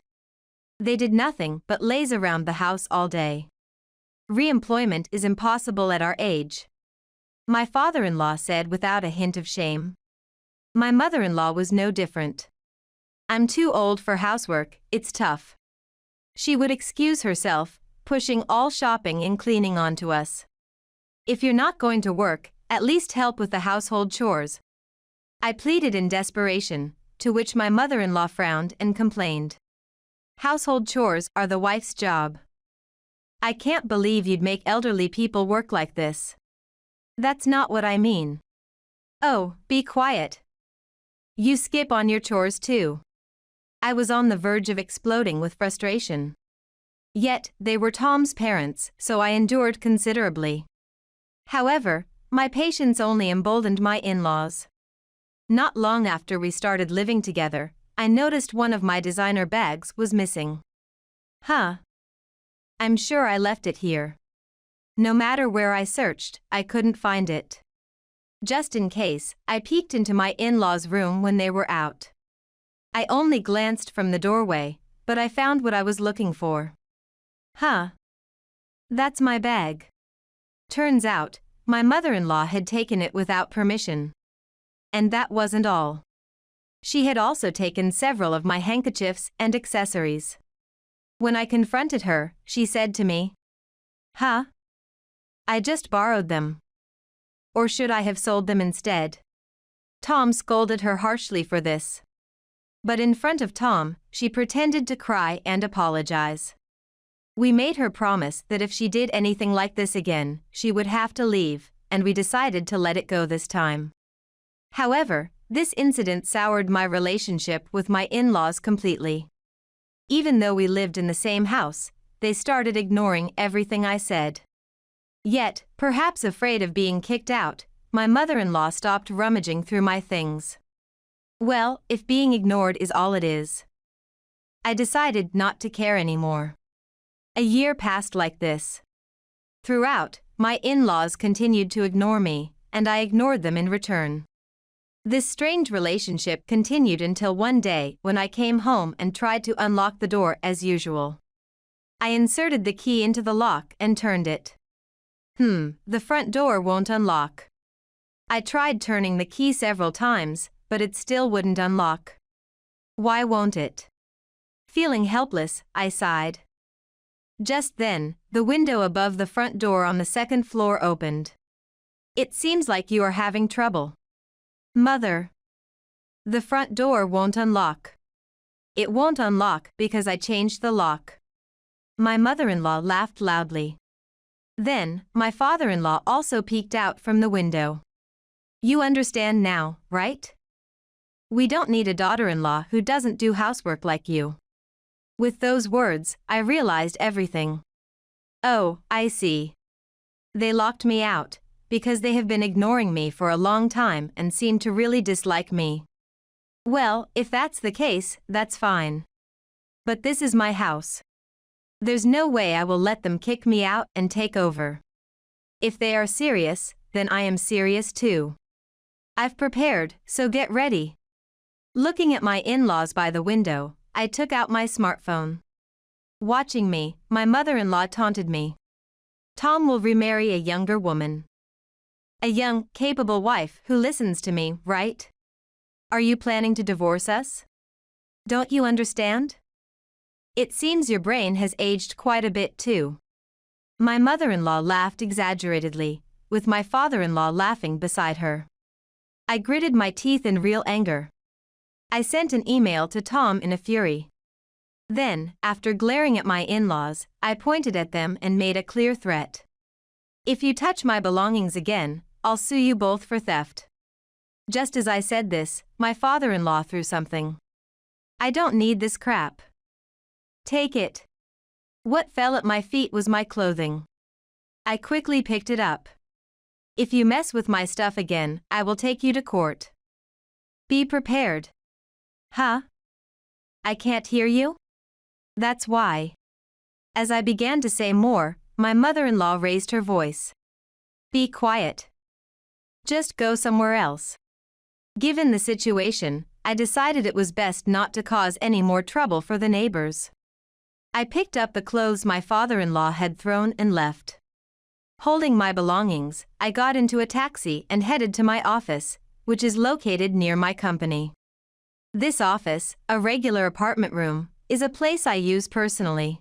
They did nothing but laze around the house all day. Re-employment is impossible at our age. My father-in-law said without a hint of shame. My mother-in-law was no different. I'm too old for housework, it's tough. She would excuse herself, pushing all shopping and cleaning onto us. If you're not going to work, at least help with the household chores. I pleaded in desperation, to which my mother-in-law frowned and complained. Household chores are the wife's job. I can't believe you'd make elderly people work like this. That's not what I mean. Oh, be quiet. You skip on your chores too. I was on the verge of exploding with frustration. Yet, they were Tom's parents, so I endured considerably. However, my patience only emboldened my in-laws. Not long after we started living together, I noticed one of my designer bags was missing. Huh. I'm sure I left it here. No matter where I searched, I couldn't find it. Just in case, I peeked into my in-laws' room when they were out. I only glanced from the doorway, but I found what I was looking for. Huh. That's my bag. Turns out, my mother-in-law had taken it without permission. And that wasn't all. She had also taken several of my handkerchiefs and accessories. When I confronted her, she said to me, "Huh? I just borrowed them. Or should I have sold them instead?" Tom scolded her harshly for this. But in front of Tom, she pretended to cry and apologize. We made her promise that if she did anything like this again, she would have to leave, and we decided to let it go this time. However, this incident soured my relationship with my in-laws completely. Even though we lived in the same house, they started ignoring everything I said. Yet, perhaps afraid of being kicked out, my mother-in-law stopped rummaging through my things. Well, if being ignored is all it is. I decided not to care anymore. A year passed like this. Throughout, my in-laws continued to ignore me, and I ignored them in return. This strange relationship continued until one day when I came home and tried to unlock the door as usual. I inserted the key into the lock and turned it. The front door won't unlock. I tried turning the key several times, but it still wouldn't unlock. Why won't it? Feeling helpless, I sighed. Just then, the window above the front door on the second floor opened. "It seems like you are having trouble." "Mother. The front door won't unlock." "It won't unlock because I changed the lock." My mother-in-law laughed loudly. Then, my father-in-law also peeked out from the window. "You understand now, right? We don't need a daughter-in-law who doesn't do housework like you." With those words, I realized everything. Oh, I see. They locked me out, because they have been ignoring me for a long time and seem to really dislike me. Well, if that's the case, that's fine. But this is my house. There's no way I will let them kick me out and take over. If they are serious, then I am serious too. I've prepared, so get ready. Looking at my in-laws by the window, I took out my smartphone. Watching me, my mother-in-law taunted me. "Tom will remarry a younger woman. A young, capable wife who listens to me, right? Are you planning to divorce us? Don't you understand? It seems your brain has aged quite a bit too." My mother-in-law laughed exaggeratedly, with my father-in-law laughing beside her. I gritted my teeth in real anger. I sent an email to Tom in a fury. Then, after glaring at my in-laws, I pointed at them and made a clear threat. If you touch my belongings again, I'll sue you both for theft. Just as I said this, my father-in-law threw something. I don't need this crap. Take it. What fell at my feet was my clothing. I quickly picked it up. If you mess with my stuff again, I will take you to court. Be prepared. Huh? I can't hear you? That's why. As I began to say more, my mother-in-law raised her voice. Be quiet. Just go somewhere else. Given the situation, I decided it was best not to cause any more trouble for the neighbors. I picked up the clothes my father-in-law had thrown and left. Holding my belongings, I got into a taxi and headed to my office, which is located near my company. This office, a regular apartment room, is a place I use personally.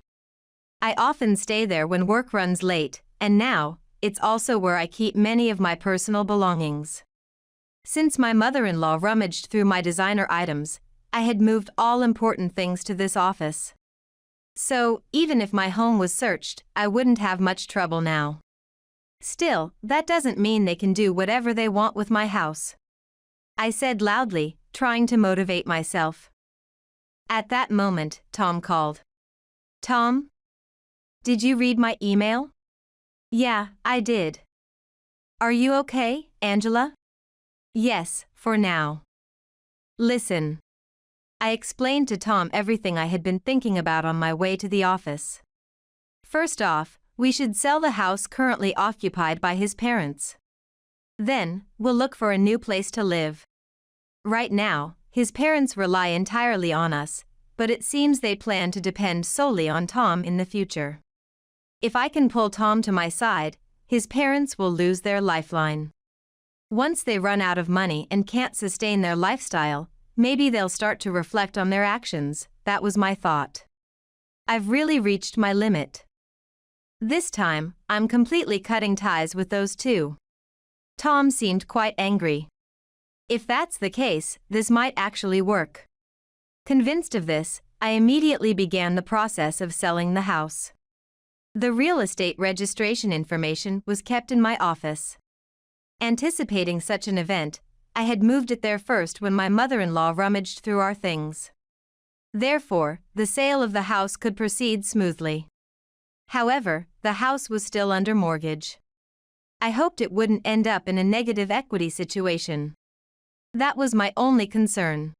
I often stay there when work runs late, and now, it's also where I keep many of my personal belongings. Since my mother-in-law rummaged through my designer items, I had moved all important things to this office. So, even if my home was searched, I wouldn't have much trouble now. Still, that doesn't mean they can do whatever they want with my house. I said loudly, trying to motivate myself. At that moment, Tom called. Tom? Did you read my email? Yeah, I did. Are you okay, Angela? Yes, for now. Listen. I explained to Tom everything I had been thinking about on my way to the office. First off, we should sell the house currently occupied by his parents. Then, we'll look for a new place to live. Right now, his parents rely entirely on us, but it seems they plan to depend solely on Tom in the future. If I can pull Tom to my side, his parents will lose their lifeline. Once they run out of money and can't sustain their lifestyle, maybe they'll start to reflect on their actions. That was my thought. I've really reached my limit. This time, I'm completely cutting ties with those two. Tom seemed quite angry. If that's the case, this might actually work. Convinced of this, I immediately began the process of selling the house. The real estate registration information was kept in my office. Anticipating such an event, I had moved it there first when my mother-in-law rummaged through our things. Therefore, the sale of the house could proceed smoothly. However, the house was still under mortgage. I hoped it wouldn't end up in a negative equity situation. That was my only concern.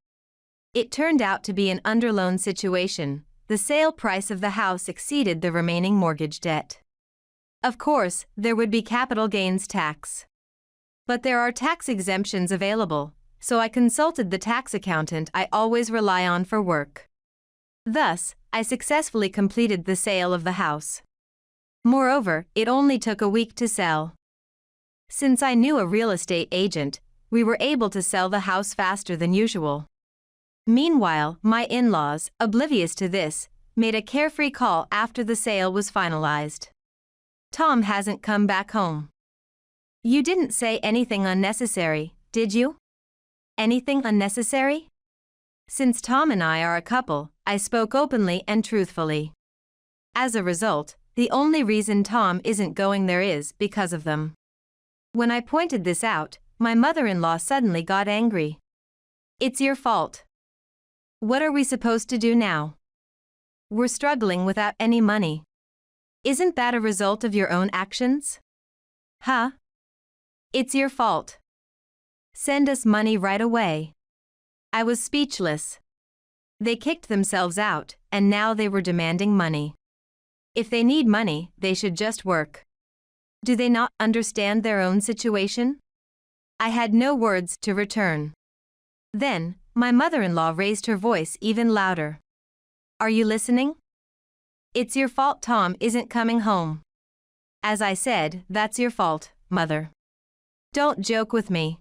It turned out to be an underloan situation. The sale price of the house exceeded the remaining mortgage debt. Of course, there would be capital gains tax. But there are tax exemptions available, so I consulted the tax accountant I always rely on for work. Thus, I successfully completed the sale of the house. Moreover, it only took a week to sell. Since I knew a real estate agent, we were able to sell the house faster than usual. Meanwhile, my in-laws, oblivious to this, made a carefree call after the sale was finalized. Tom hasn't come back home. You didn't say anything unnecessary, did you? Anything unnecessary? Since Tom and I are a couple, I spoke openly and truthfully. As a result, the only reason Tom isn't going there is because of them. When I pointed this out, my mother-in-law suddenly got angry. It's your fault. What are we supposed to do now? We're struggling without any money. Isn't that a result of your own actions? Huh? It's your fault. Send us money right away. I was speechless. They kicked themselves out, and now they were demanding money. If they need money, they should just work. Do they not understand their own situation? I had no words to return. Then, my mother-in-law raised her voice even louder. Are you listening? It's your fault Tom isn't coming home. As I said, that's your fault, Mother. Don't joke with me.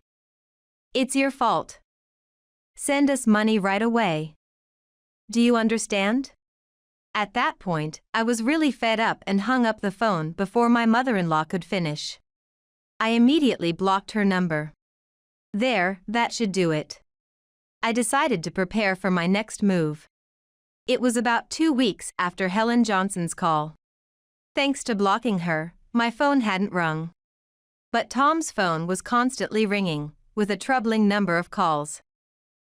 It's your fault. Send us money right away. Do you understand? At that point, I was really fed up and hung up the phone before my mother-in-law could finish. I immediately blocked her number. There, that should do it. I decided to prepare for my next move. It was about 2 weeks after Helen Johnson's call. Thanks to blocking her, my phone hadn't rung. But Tom's phone was constantly ringing, with a troubling number of calls.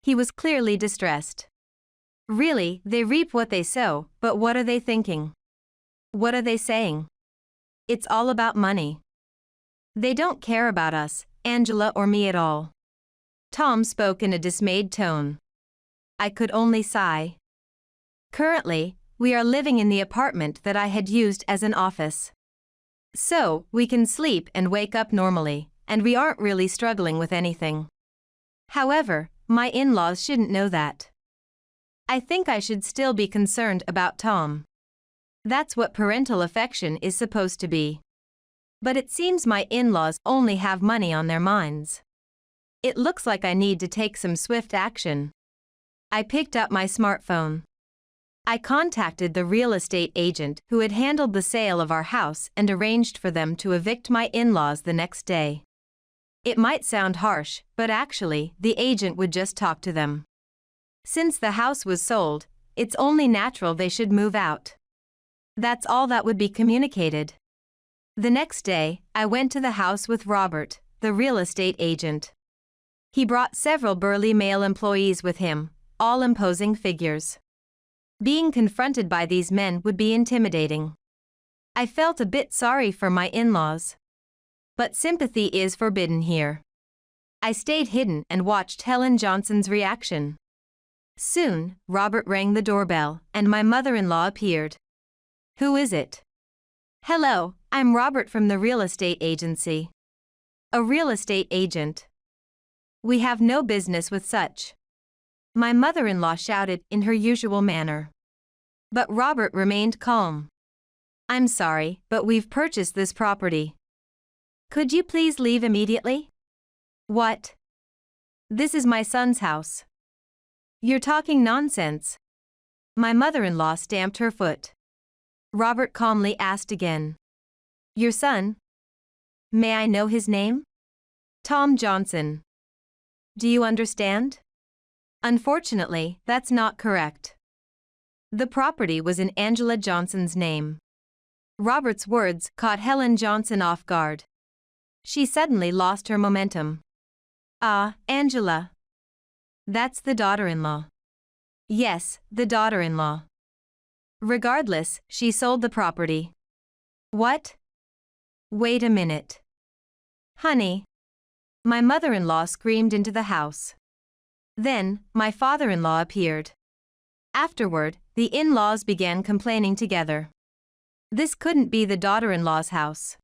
He was clearly distressed. Really, they reap what they sow, but what are they thinking? What are they saying? It's all about money. They don't care about us, Angela or me at all. Tom spoke in a dismayed tone. I could only sigh. Currently, we are living in the apartment that I had used as an office. So, we can sleep and wake up normally, and we aren't really struggling with anything. However, my in-laws shouldn't know that. I think I should still be concerned about Tom. That's what parental affection is supposed to be. But it seems my in-laws only have money on their minds. It looks like I need to take some swift action. I picked up my smartphone. I contacted the real estate agent who had handled the sale of our house and arranged for them to evict my in-laws the next day. It might sound harsh, but actually, the agent would just talk to them. Since the house was sold, it's only natural they should move out. That's all that would be communicated. The next day, I went to the house with Robert, the real estate agent. He brought several burly male employees with him, all imposing figures. Being confronted by these men would be intimidating. I felt a bit sorry for my in-laws. But sympathy is forbidden here. I stayed hidden and watched Helen Johnson's reaction. Soon, Robert rang the doorbell, and my mother-in-law appeared. Who is it? Hello, I'm Robert from the real estate agency. A real estate agent. We have no business with such. My mother-in-law shouted in her usual manner. But Robert remained calm. I'm sorry, but we've purchased this property. Could you please leave immediately? What? This is my son's house. You're talking nonsense. My mother-in-law stamped her foot. Robert calmly asked again. Your son? May I know his name? Tom Johnson. Do you understand? Unfortunately, that's not correct. The property was in Angela Johnson's name. Robert's words caught Helen Johnson off guard. She suddenly lost her momentum. Ah, Angela. That's the daughter-in-law. Yes, the daughter-in-law. Regardless, she sold the property. What? Wait a minute. Honey. My mother-in-law screamed into the house. Then, my father-in-law appeared. Afterward, the in-laws began complaining together. This couldn't be the daughter-in-law's house.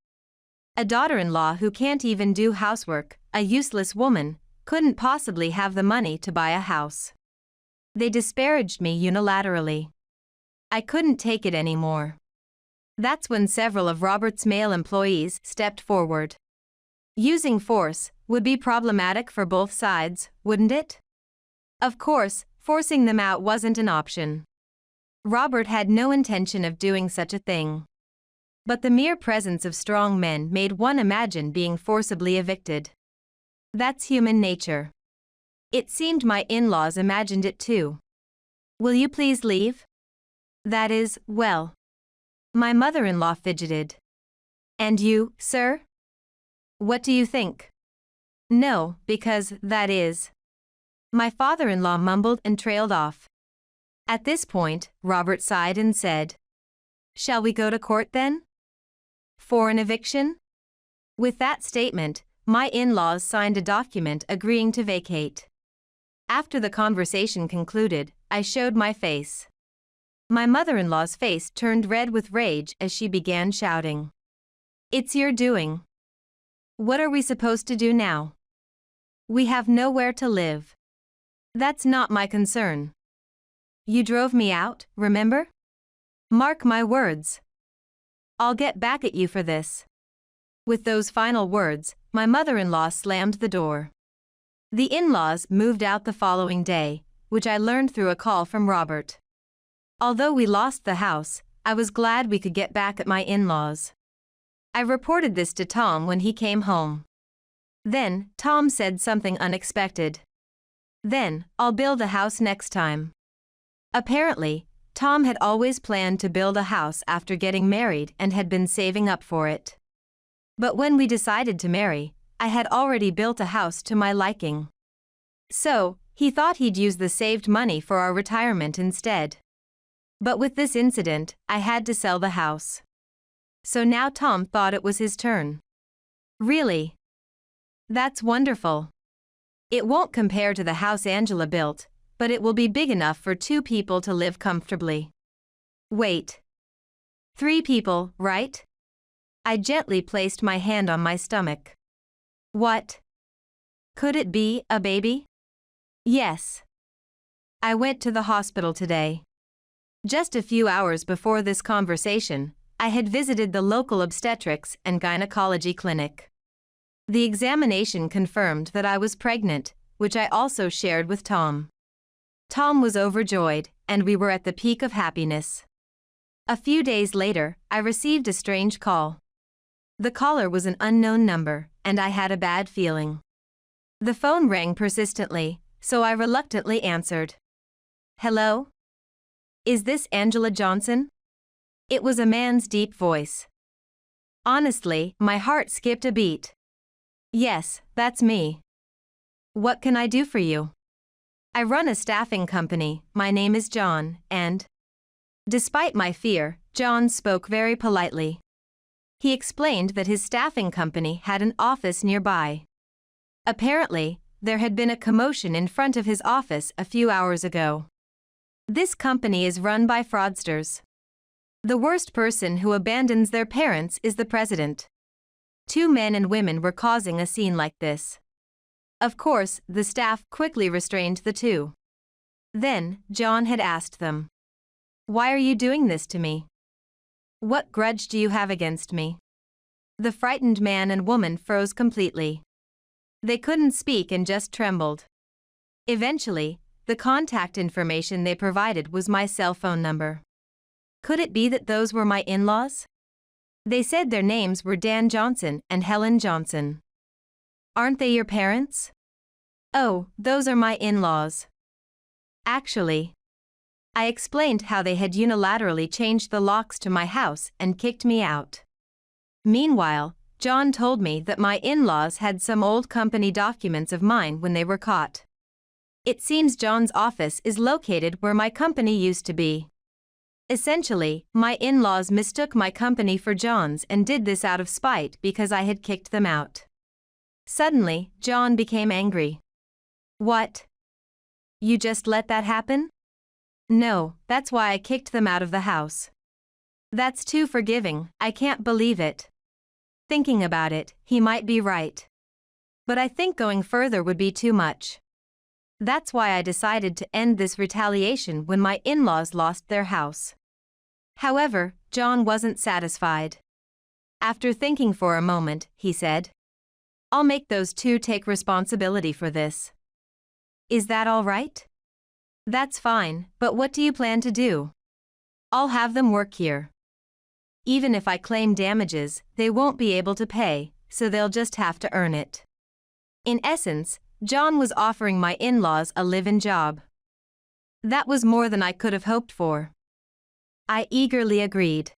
A daughter-in-law who can't even do housework, a useless woman, couldn't possibly have the money to buy a house. They disparaged me unilaterally. I couldn't take it anymore. That's when several of Robert's male employees stepped forward. Using force would be problematic for both sides, wouldn't it? Of course, forcing them out wasn't an option. Robert had no intention of doing such a thing. But the mere presence of strong men made one imagine being forcibly evicted. That's human nature. It seemed my in-laws imagined it too. Will you please leave? That is, well. My mother-in-law fidgeted. And you, sir? What do you think? No, because, that is. My father-in-law mumbled and trailed off. At this point, Robert sighed and said, Shall we go to court then? For an eviction? With that statement, my in-laws signed a document agreeing to vacate. After the conversation concluded, I showed my face. My mother-in-law's face turned red with rage as she began shouting. It's your doing. What are we supposed to do now? We have nowhere to live. That's not my concern. You drove me out, remember? Mark my words. I'll get back at you for this. With those final words, my mother-in-law slammed the door. The in-laws moved out the following day, which I learned through a call from Robert. Although we lost the house, I was glad we could get back at my in-laws. I reported this to Tom when he came home. Then, Tom said something unexpected. Then, I'll build a house next time. Apparently, Tom had always planned to build a house after getting married and had been saving up for it. But when we decided to marry, I had already built a house to my liking. So, he thought he'd use the saved money for our retirement instead. But with this incident, I had to sell the house. So now Tom thought it was his turn. Really? That's wonderful. It won't compare to the house Angela built, but it will be big enough for 2 people to live comfortably. Wait. 3 people, right? I gently placed my hand on my stomach. What? Could it be a baby? Yes. I went to the hospital today. Just a few hours before this conversation, I had visited the local obstetrics and gynecology clinic. The examination confirmed that I was pregnant, which I also shared with Tom. Tom was overjoyed, and we were at the peak of happiness. A few days later, I received a strange call. The caller was an unknown number, and I had a bad feeling. The phone rang persistently, so I reluctantly answered. Hello? Is this Angela Johnson? It was a man's deep voice. Honestly, my heart skipped a beat. Yes, that's me. What can I do for you? I run a staffing company, my name is John, and... Despite my fear, John spoke very politely. He explained that his staffing company had an office nearby. Apparently, there had been a commotion in front of his office a few hours ago. This company is run by fraudsters. The worst person who abandons their parents is the president. 2 men and women were causing a scene like this. Of course, the staff quickly restrained the 2. Then, John had asked them, "Why are you doing this to me? What grudge do you have against me?" The frightened man and woman froze completely. They couldn't speak and just trembled. Eventually, the contact information they provided was my cell phone number. Could it be that those were my in-laws? They said their names were Dan Johnson and Helen Johnson. Aren't they your parents? Oh, those are my in-laws. Actually, I explained how they had unilaterally changed the locks to my house and kicked me out. Meanwhile, John told me that my in-laws had some old company documents of mine when they were caught. It seems John's office is located where my company used to be. Essentially, my in-laws mistook my company for John's and did this out of spite because I had kicked them out. Suddenly, John became angry. What? You just let that happen? No, that's why I kicked them out of the house. That's too forgiving, I can't believe it. Thinking about it, he might be right. But I think going further would be too much. That's why I decided to end this retaliation when my in-laws lost their house. However, John wasn't satisfied. After thinking for a moment, he said, "I'll make those 2 take responsibility for this. Is that all right?" "That's fine, but what do you plan to do?" "I'll have them work here. Even if I claim damages, they won't be able to pay, so they'll just have to earn it." In essence, John was offering my in-laws a live-in job. That was more than I could have hoped for. I eagerly agreed.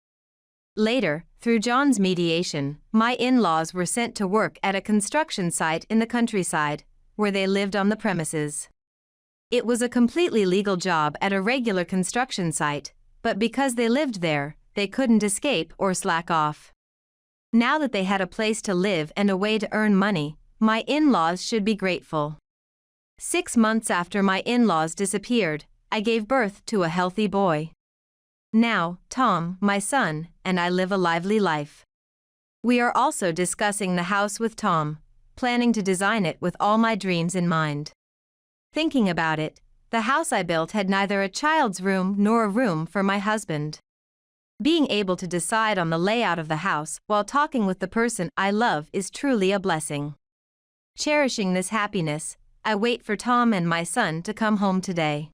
Later, through John's mediation, my in-laws were sent to work at a construction site in the countryside, where they lived on the premises. It was a completely legal job at a regular construction site, but because they lived there, they couldn't escape or slack off. Now that they had a place to live and a way to earn money, my in-laws should be grateful. 6 months after my in-laws disappeared, I gave birth to a healthy boy. Now, Tom, my son, and I live a lively life. We are also discussing the house with Tom, planning to design it with all my dreams in mind. Thinking about it, the house I built had neither a child's room nor a room for my husband. Being able to decide on the layout of the house while talking with the person I love is truly a blessing. Cherishing this happiness, I wait for Tom and my son to come home today.